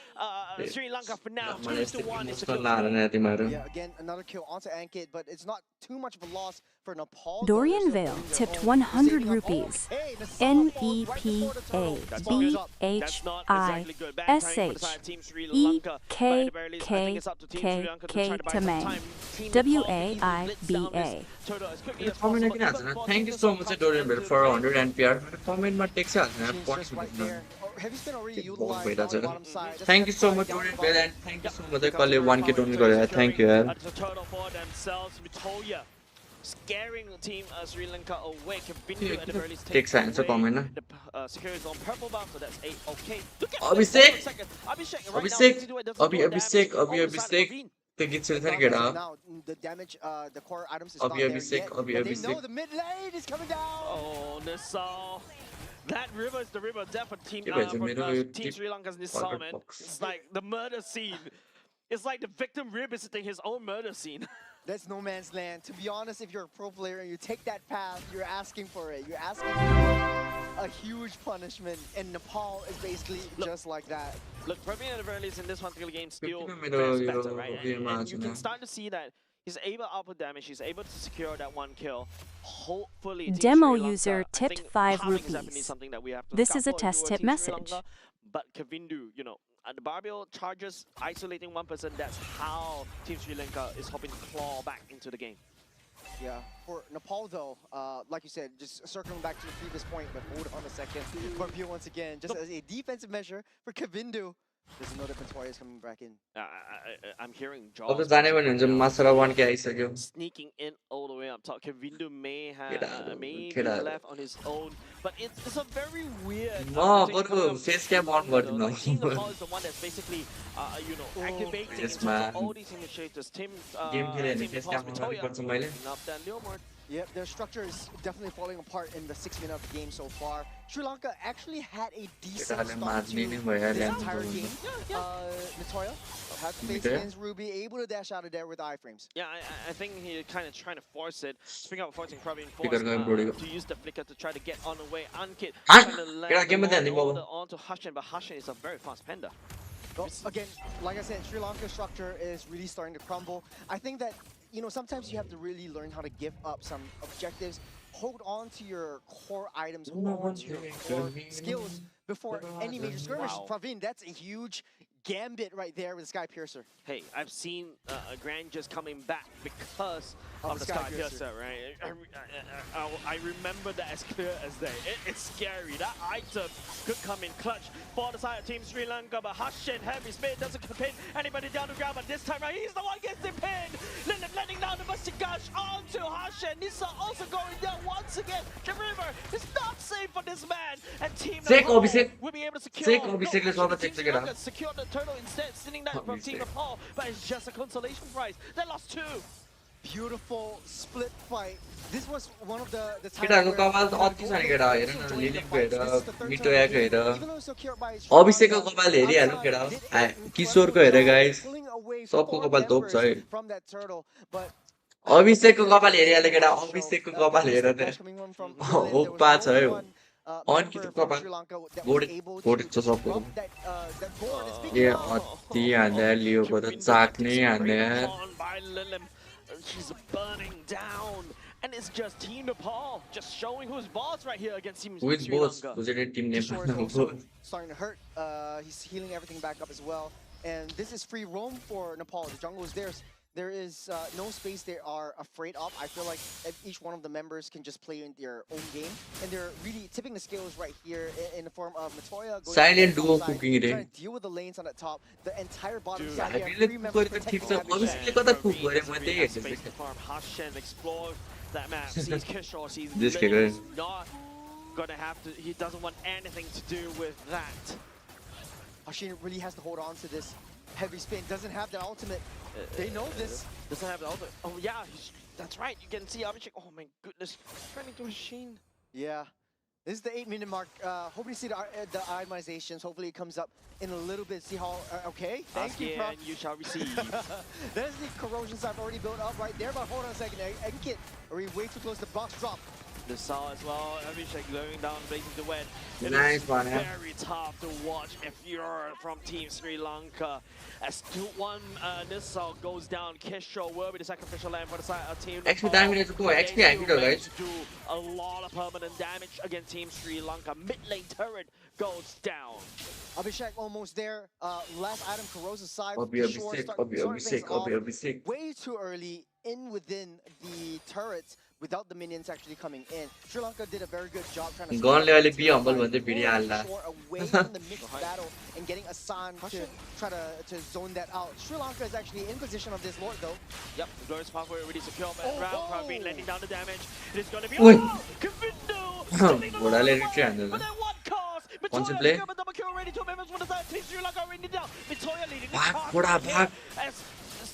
Sri Lanka for now, मलाई 2-1 यस्तो is इमोसनल नहाल्ने तिमीहरू Yeah, again, another kill onto Ankit, but it's not too much of a loss for Nepal. Dorian though. Vale They're still tipped holding their own. 100 Saving up. rupees. Okay, Nassau falls right before the turtle. That's Bomb is good. up. That's not exactly good. Bad timing for the side of Team Sri Lanka. But at the very least, I think it's up to Team Sri Lanka to try to buy some time. Team Nepal can easily blitz down this turtle as quickly as comment possible. किन हाल्छ thank you so much Dorian भेल फर 100 end प्यार कमेन्टमा takes हाल्छ Machine's point just right there. Heavy spin already बहुत utilized on the भइरहेछ bottom side. Just thank you so much down Dorian the भेल bottom. And thank you so much कसले 1K donate गर्यो thank you यार It's a turtle for themselves. Mitoya scaring Team Sri Lanka away. Kavindu at the very least Takes takes answer comment, away the securities on purple bar, so that's 8. Okay. Look at Abhishek! this for a second. Abhishek right now, Abhishek! doesn't do it, doesn't do Abhishek! damage. Oh, Abhishek! side of Ravine. त्यो गीत सुन्छ नि Now, केटा now the damage, the core items is not there Abhishek, yet. But they Abhishek. know the mid lane is coming down. Oh, Nassau. That river is the river of death for Team, के भन्छ for, मेरो यो Team deep Sri Lanka's Nassau, water man. box. It's like the murder scene. It's like the victim revisiting his own murder scene. That's no man's land. To be honest, if you're a pro player and you take that path, you're asking for it. You're asking for a huge punishment. And Nepal is basically just like that. Look, Praveen at the very least in this particular game still Look, fares you know, better, right? you And you know. can start to see that he's able to output damage, he's able to secure that one kill. Hopefully, Team Demo Sri Lanka, user I tipped think 5 harming is definitely rupees. something that we have to This look is a out for if test you were tip Team Sri message. Lanka. But Kavindu, the Barbell charges, isolating one person, that's how Team Sri Lanka is hoping to claw back into the game. Yeah. For Nepal, though, like you said, just circling back to the previous point, but hold on a second. Barbell once again, just as a defensive measure for Kavindu. There's no different Toya is coming back in. I'm hearing अब त Jaws जाने भने हुन्छ मासरा 1K आइसक्यो sneaking in all the way up top. Kavindu may Kedaहरू, be kedaहरू. left on his own, but it's a very weird. म thing बरु coming up face from cam on Team Nepal. गरिदिनु Like, Team Nepal is the one that's basically, activating in yes, terms man. of all these initiators. Team game खेल्यो भने Team face Nepal's cam on Mitoya गर्नुपर्छ मैले picking up that Leomord. Yep, their structure is definitely falling apart in the 6 minutes of the game so far. Sri Lanka actually had a decent केटाहरूले start to मार्ने नै this भयो entire game. Natoya had to face Mitoya? against Ruby, able to dash out of there with iframes. Yeah, I think he kind of trying to force it. Speaking of forcing, probably Flicker going Brody. to use the flicker to try to get on the way. Ankit Ah! trying to Get out, land give me that, the Nimbo. order onto Hashin, but Hashin is a very fast pender. Well, again, like I said, Sri Lanka's structure is really starting to crumble. I think that, sometimes you have to really learn how to give up some objectives. Hold on to your core items, hold on to your core skills before any major skirmish. Wow. Praveen, that's a huge gambit right there with Sky Piercer. Hey, I've seen Grand just coming back because Of of the the Sky Sky Piercer. Piercer, right? I remember that as clear as day. It's scary. That item could come in clutch for the side of Team Sri Lanka, but Hashin, heavy spin, doesn't pin anybody down the ground, but this time right, he's the one gets the pin. Lilith letting down the Mustikash onto Hashin. Nissa also going down once again. The river is not safe for this man, and Team Sick, Nepal Abhishek. will be able to secure. Sick, Abhishek, let's actually, all Team take Sri it out. Lanka secured the turtle instead, sitting down from Team Abhishek. Nepal, but it's just a consolation prize. They lost 2. Beautiful split fight. This was one of the times केटाहरूको where कपाल त Nepal अति छ नि go केटा ahead hair and न join the लिलिपको fights. Hair This is the third मिटोयाको tournament hair even though it's secured by Sri अभिषेकको Lanka, कपाल हेरिहाल्नु outside केटा did आ, incredible किशोरको हेर job गाइस pulling away सबको 4 कपाल तोप छ है members from that turtle, but अभिषेकको कपाल हेरिहाल्नु केटा show, अभिषेकको again, कपाल this हेर dash त्यहाँ coming on from Lilith. There was ओप्पा छ no है one, अन्कित member from कपाल Sri Lanka that was गोड able गोड to छ सबको disrupt that board. It's big A enough. अति हान्दा लियोको त चाक्ने हान्दा She's burning down, and it's just Team Nepal just showing who's boss right here against Team with Sri बोस Lanka. बुझेर team Kishore is Nepal also starting to hurt. He's healing everything back up as well. And this is free roam for Nepal. The jungle is theirs. There is no space they are afraid of. I feel like each one of the members can just play in their own game. And they're really tipping the scales right here in the form of Matoya going Silent to the duo top side, cooking it in. trying to deal with the lanes on the top. The entire bottom Dude, side, they have हामीले 3 cook members गरेर ठिक protecting छ Abhishek. अभिषेकले कता cook गरे म त्यही Has हेर्दैछु space to farm. Hashin explores that map. Sees Kishore. Sees This Lilith. kicker. He's not gonna have to. He doesn't want anything to do with that. Hashin really has to hold on to this heavy spin, doesn't have the ultimate. They know this. Doesn't have the ultimate. Oh yeah, that's right. You can see Abhishek. Oh my goodness, running to machine. Yeah. This is the 8-minute mark. Hoping to see the itemizations. Hopefully it comes up in a little bit. See how, okay. Thank you, bro. And you shall receive. There's the corrosions I've already built up right there, but hold on a second. Enkit, are we way too close to box drop? The saw as well. Abhishek going down, blazing the wet. Nice one, yeah. Very tough to watch if you're from Team Sri Lanka. As 2-1 Nissal goes down, Kishore will be the sacrificial lamb for the side of Team XP Nepal. damage to go. XP They damage still guys. manage to do a lot of permanent damage against Team Sri Lanka. Mid lane turret goes down. Abhishek almost there. Last item, corrosive side. Obi Kishore sick. Obi sick. Way too early in within the turrets without the minions actually coming in. Sri Lanka did a very good job trying to Gone level be humble when they video alla. away from the mixed battle and getting Asan to try to zone that out. Sri Lanka is actually in position of this Lord though. Yep, the Glorious Pathway already secure Oh, round. oh. Praveen landing down the damage. It is going to be Oi. Kavindu! What I let it trend. But then what cause? Once you Mitoya play. got a double kill already. 2 members from the side. Team Sri Lanka already down. Mitoya leading the Back, charge what up, right here back? as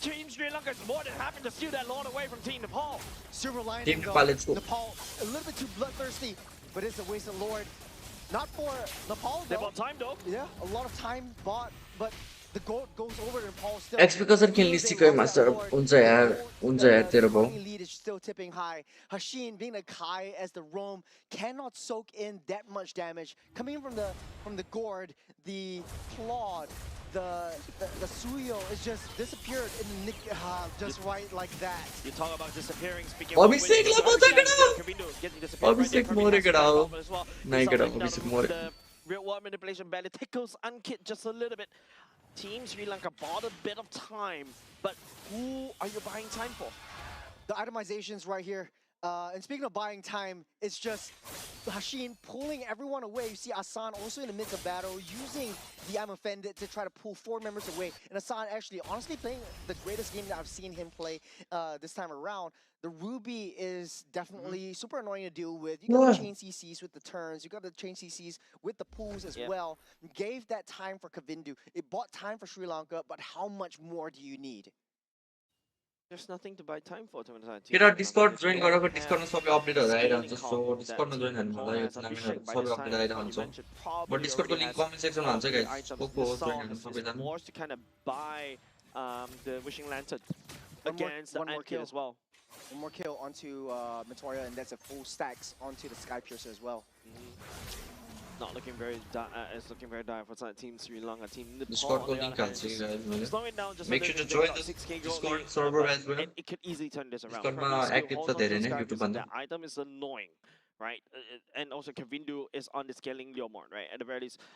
Team Sri Lanka is more than happy to steal that Lord away from Team Nepal. Silver lining Team though. Nepal, let's go. Nepal a little bit too bloodthirsty, but it's a waste of Lord. Not for Nepal They though. bought time though. Yeah, a lot of time bought, but the gold goes over to Nepal still. XP कसरी खेल्ने सिकायो master हुन्छ यार तेरो भाउ The lead is still tipping high. Hashin being a Kai as the roam cannot soak in that much damage. Coming from the gourd, the clawed, the Suyo is just disappeared in the nick just right like that. You talk about disappearing, speaking Abhi of Singh which, la bata kada. Kavindu getting disappeared Abhi right there. Singh Praveen more has to kada back ho. off as well. Nahi He's kada, down Abhi Singh the- more. The real world manipulation barely tickles Ankit just a little bit. Team Sri Lanka bought a bit of time, but who are you buying time for? The itemizations right here. And speaking of buying time, it's just Hashin pulling everyone away. You see Asan also in the midst of battle, using the I'm Offended to try to pull 4 members away. And Asan actually, honestly, playing the greatest game that I've seen him play this time around. The Ruby is definitely super annoying to deal with. You got to chain CCs with the turns. You got to chain CCs with the pulls as well. Gave that time for Kavindu. It bought time for Sri Lanka, but how much more do you need? There's nothing to buy time for. केटा discard join गरेको डिस्कर्डमा सबै अपडेटहरु आइरहन्छ सो डिस्कर्डमा join गर्नु होला यो टुर्नामेन्टहरु सबै update आइरहन्छ but डिस्कर्डको link comment सेक्सनमा हुन्छ guys को join गर्नु सबैजना More to kind of buy the Wishing Lantern against the one more Ankit kill. as well. One more kill onto Matoya, and that's a full stacks onto the Sky Piercer as well. Not looking very it's looking very dire for Team Sri Lanka. Team Nepal, डिस्कर्डको on the link other हाल्छु hand, guys मैले slow it down just a make little sure bit. To They've join got the 6K gold Discord lead, server but as well it could easily turn this around. डिस्कर्डमा Praveen still active holds छ धेरै onto नै Sky YouTube Piercer. भन्दा That item is annoying, right? And also Kavindu is on the scaling Leomord, right? At the very least,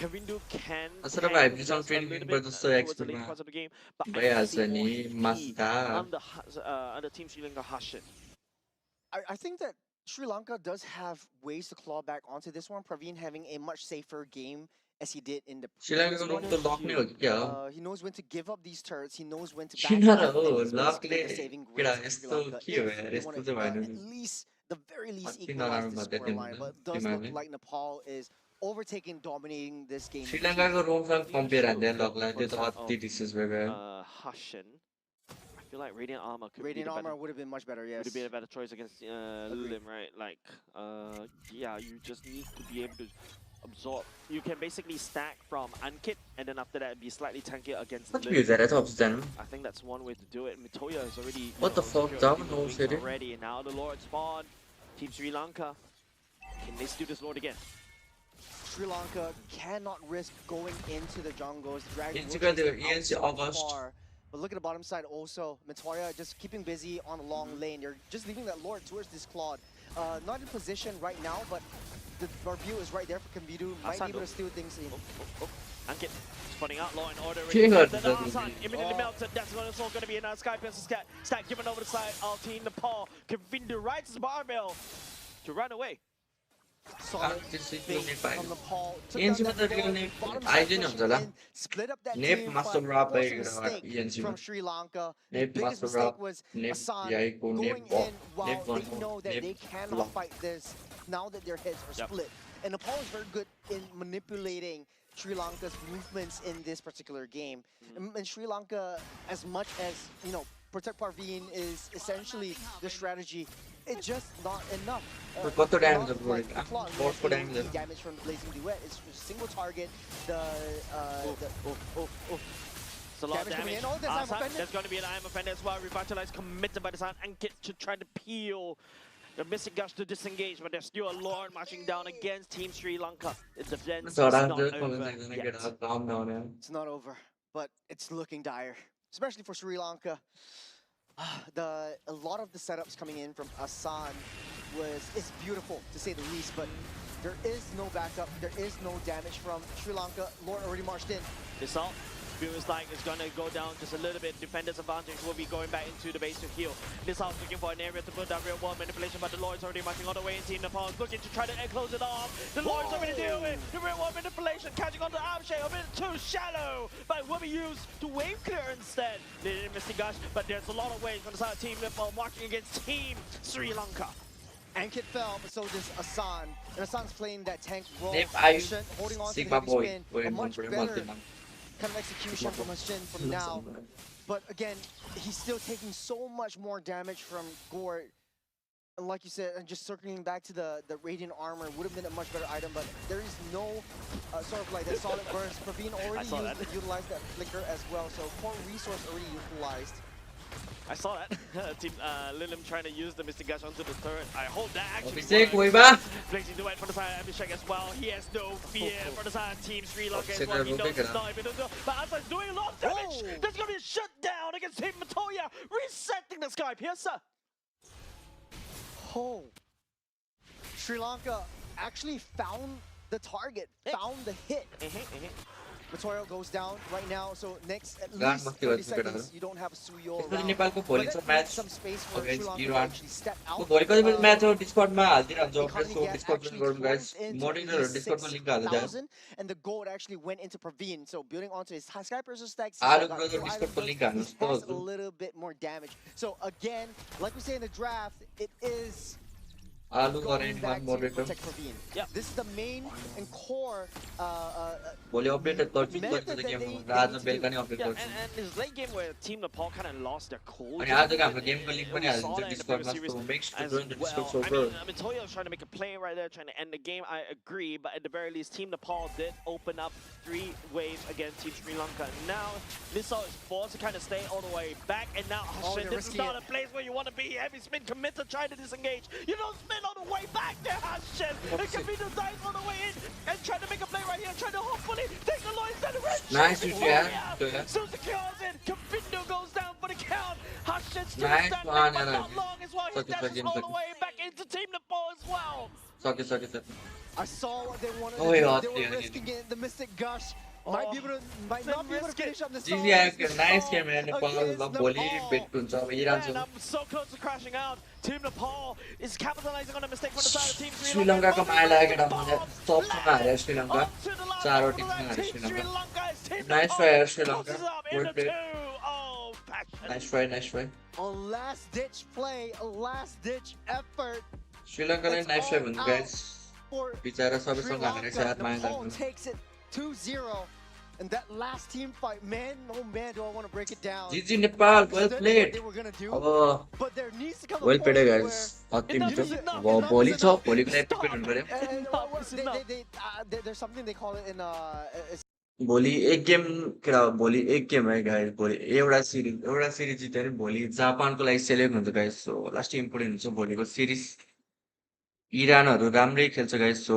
Kavindu can असर tank भाइ बिजन just a training little पर bit जस्तो towards the late एक्सपेक्टमा parts of the game, but I भइहाल्छ see नि more speed मास्ता on the Team Sri Lanka Hashin. I think that Sri Lanka does have ways to claw back onto this one. Praveen having a much safer game as he did in the श्रीलङ्काको room त lock नै हो कि क्या हो he knows when to give up these turrets. He knows when to back किन र up. हो And he's लकले basically the saving grace केटा for Sri यस्तो Lanka. के हो If यार they यस्तो wanna, चाहिँ भएन at नि least, the very least, अति equalize नराम्रो this भयो त्यो scoreline. But it does look टिमले like Nepal is overtaking, dominating this game. श्रीलङ्काको रुमसँग कम्पेयर हान्दै लकलाई त्यो त अति डिसेस भयो Hashin. I feel like Radiant Armor could Radiant be the Armor better, would have been much better, yes. would have been a better choice against Lilim, right? Like, yeah, you just need to be able to absorb. You can basically stack from Ankit, and then after that, be slightly tankier against What Lilim. views are at opposite? I think that's one way to do it. Mitoya is already What the fuck, secured down? the No wings city. already, and now the Lord spawn. Team Sri Lanka. Can they steal this Lord again? Sri Lanka cannot risk going into the jungles. Dragon It's will because chase they them were out ENC so August. far. But look at the bottom side also. Matoya just keeping busy on a long lane. They're just leaving that Lord towards this Claude. Not in position right now, but the review is right there for Kavindu. Might be able to steal things in. Ankit spawning out Law and Order. King Then of the Asan immediately melted. That's also going to be another Sky Piercer stack given over the side of Team Nepal. Kavindu rides his barbell to run away. Solid this is bait unit five. from Nepal. Took ENC down that मात्र Lord, unit bottom I side didn't pushing know that. in, split up that Nep team, master but rap forced a by mistake ENC from Sri Lanka. The Nep biggest master mistake rap. was Nep Asan yai ko going nep ball. in while Nep they one know that nep they cannot block. fight this now that their heads are split. And Nepal is very good in manipulating Sri Lanka's movements in this particular game. In Sri Lanka, as much as protect Parveen is essentially the strategy, it's just not enough. কত damage Not পড়ে like the Claw, who বহুত has damage AoE damage from the Blazing Duet. It's a single target. It's a lot of Damage coming damage. in. Oh, there's Iron Offender. There's going to be an Iron Offender as well. Revitalized, committed by the sound, and get to try to peel the missing gush to disengage, but there's still a Lord marching down against Team Sri Lanka. The defense is not over yet. It's not over, but it's looking dire, especially for Sri Lanka. A lot of the setups coming in from Asan is beautiful to say the least, but there is no backup, there is no damage from Sri Lanka. Lord already marched in. This ult feels like it's gonna go down just a little bit. Defender's advantage will be going back into the base to heal. This ult looking for an area to put down real world manipulation, but the Lord's already marching all the way in Team Nepal, looking to try to close it off. The Lord's already dealing with the real world manipulation, catching on to Abshay, a bit too shallow, but it will be used to wave clear instead. They didn't miss the gush, but there's a lot of waves on the side of Team Nepal marching against Team Sri Lanka. Ankit fell, but so does Asan. And Asan's playing that tank role, holding on to the heavy spin. A much better kind of execution from Hashin from now. But again, he's still taking so much more damage from Gort. And like you said, and just circling back to the Radiant Armor would have been a much better item, but there is no sort of like that solid burst. Praveen already utilized that flicker as well, so core resource already utilized. I saw that. Team Lilim trying to use the Mystic Gush onto the turret. I hope that actually Blazing Duet for the side of Abhishek as well. He has no fear for the side of Team Sri Lanka as well. He knows it's not even but Asa's doing a lot of damage. There's going to be a shutdown against Team Matoya, resetting the sky piercer. Oh, Sri Lanka actually found the target, found the hit. Matoya goes down right now, so next at least 30 seconds you don't have a Suyo around. नेपालको भोलिको But match some space for Sri Lanka to Iran actually step out. भोलिको match हो डिस्कर्डमा हाल्दिरहन्छ Economy so gas Discord actually गरौँ guys closed into मोडरेटरहरु at least डिस्कर्डमा link हाल्दै जाऊ 6,000, and the gold actually went into Praveen. So building onto his Sky Pressure stacks, आलु got brother full डिस्कर्डको item link builds, हाल्नुस् he त has a हजुर little bit more damage. So again, like we say in the draft, it is आलु going गरेन back to moderator protect Praveen. Yep. This is the main and core भोलि update गर्छु method गर्छु that game they आज need to बेलुका do. नै update Yeah, गर्छु and this late game where Team Nepal kind of lost their cool. अनि आजको हाम्रो गेमको लिंक पनि We saw हालिदिन्छु that in the डिस्कर्डमा previous so series make sure as join the discard well. I server mean, Toyo was trying to make a play right there, trying to end the game. I agree, but at the very least, Team Nepal did open up 3 waves against Team Sri Lanka. Now, Lissau is forced to kind of stay all the way back, and now Hashin, this is not a place where you want to be. Heavy spin commits to trying to disengage. You don't spin on the way back there, Hashin. It can be the dive on the way in and trying to make a play right here, trying to hopefully take the Lloyd center red. Nice, yeah. So secures it. Kabindo goes down for the count. Hashin still Nice standing, one, but yeah. not long as well. He Suck it, dashes suck it, all suck the it. way back into Team Nepal as well. सके I saw what they wanted Oh, to do. yeah, They were yeah, risking it. The Mystic Gush Oh, might not be able to risk it. finish up the जिजी आयो nice game यार Nepal against अब भोलि Nepal. बेट हुन्छ अब इरानसँग Man, I'm so close to crashing out. Team Nepal is capitalizing on a mistake from the side of Team Sri श्रीलङ्काको माया लागेको Nepal मलाई सबसँग हारे Sri Lanka onto the last चारवटा couple टिमसँग of हारे Team Sri Lanka Sri Lanka is Team Nice Nepal try यार Sri Lanka closes up well into played 2. Oh, passion. Nice try A last ditch play, a last ditch effort श्रीलङ्काले nice try भन्नु guys for बिचारा Sri सबैसँग हारेको छ Lanka. यार माया Nepal लाग्नु takes it 2-0. And that last team fight, man, oh man, do I want to break it down. GG Nepal well Understood what played they were gonna do, अब but there needs to come a well point played where guys अति Enough मिठो is enough. अब Enough भोलि is छ enough. भोलिको लागि epic हुनु पर्यो there's something they call it in भोलि एक गेम केटा भोलि एक गेम है गाइस भोलि एउटा सिरिज जित्यो भने भोलि जापानको लागि सेलेक्ट हुन्छ गाइस सो लास्ट इम्पोर्टेन्ट हुन्छ भोलिको सिरिज इरानहरू राम्रै खेल्छ गाइस सो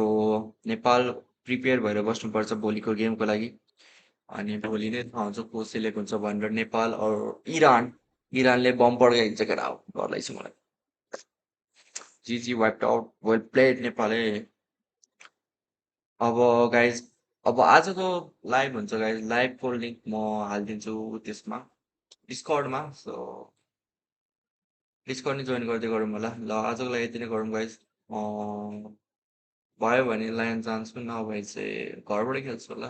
नेपाल प्रिपेयर भएर बस्नुपर्छ भोलिको गेमको लागि अनि भोलि नै थाहा हुन्छ को सेलेक्ट हुन्छ भनेर नेपाल इरानले बम पड्काइदिन्छ केटा हो गर्दैछ मलाई जिजी वाइप्ड आउट वेल प्लेड नेपालै अब गाइज अब आजको लाइभ हुन्छ गाइज लाइभको लिङ्क म हालिदिन्छु त्यसमा डिस्कर्डमा सो डिस्कर्ड नै जोइन गर्दै गरौँ होला ल आजको लागि यति नै गरौँ गाइज भयो भने लाइन चान्स पनि नभए चाहिँ घरबाटै खेल्छु होला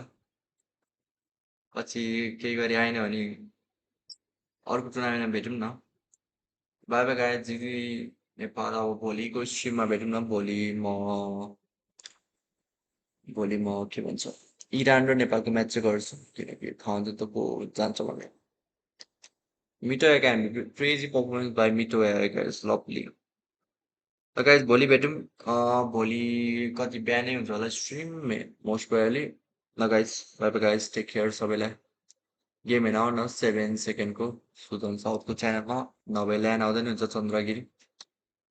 पछि केही गरी आएन भने अर्को टुर्नामेन्टमा भेटौँ न बाई बाई गाइज जिजी नेपाल अब भोलिको स्ट्रिममा भेटौँ न भोलि म के भन्छ इरान र नेपालको म्याच चाहिँ गर्छु किनकि थाहा हुन्छ त को जान्छ भन्ने मिटो एकाडेमी क्रेजी पर्फर्मेन्स बाई मिटो एका इज लभली ल गाइज भोलि भेटौँ भोलि कति बिहानै हुन्छ होला स्ट्रिम मोस्ट प्रोबेबली ल guys bye bye guys take care सबैलाई गेम हेर्न आउन 7 सेकेन्डको सुदन साउथको च्यानलमा नभए ल्यान आउँदै नि हुन्छ Chandragiri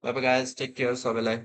bye bye guys take care सबैलाई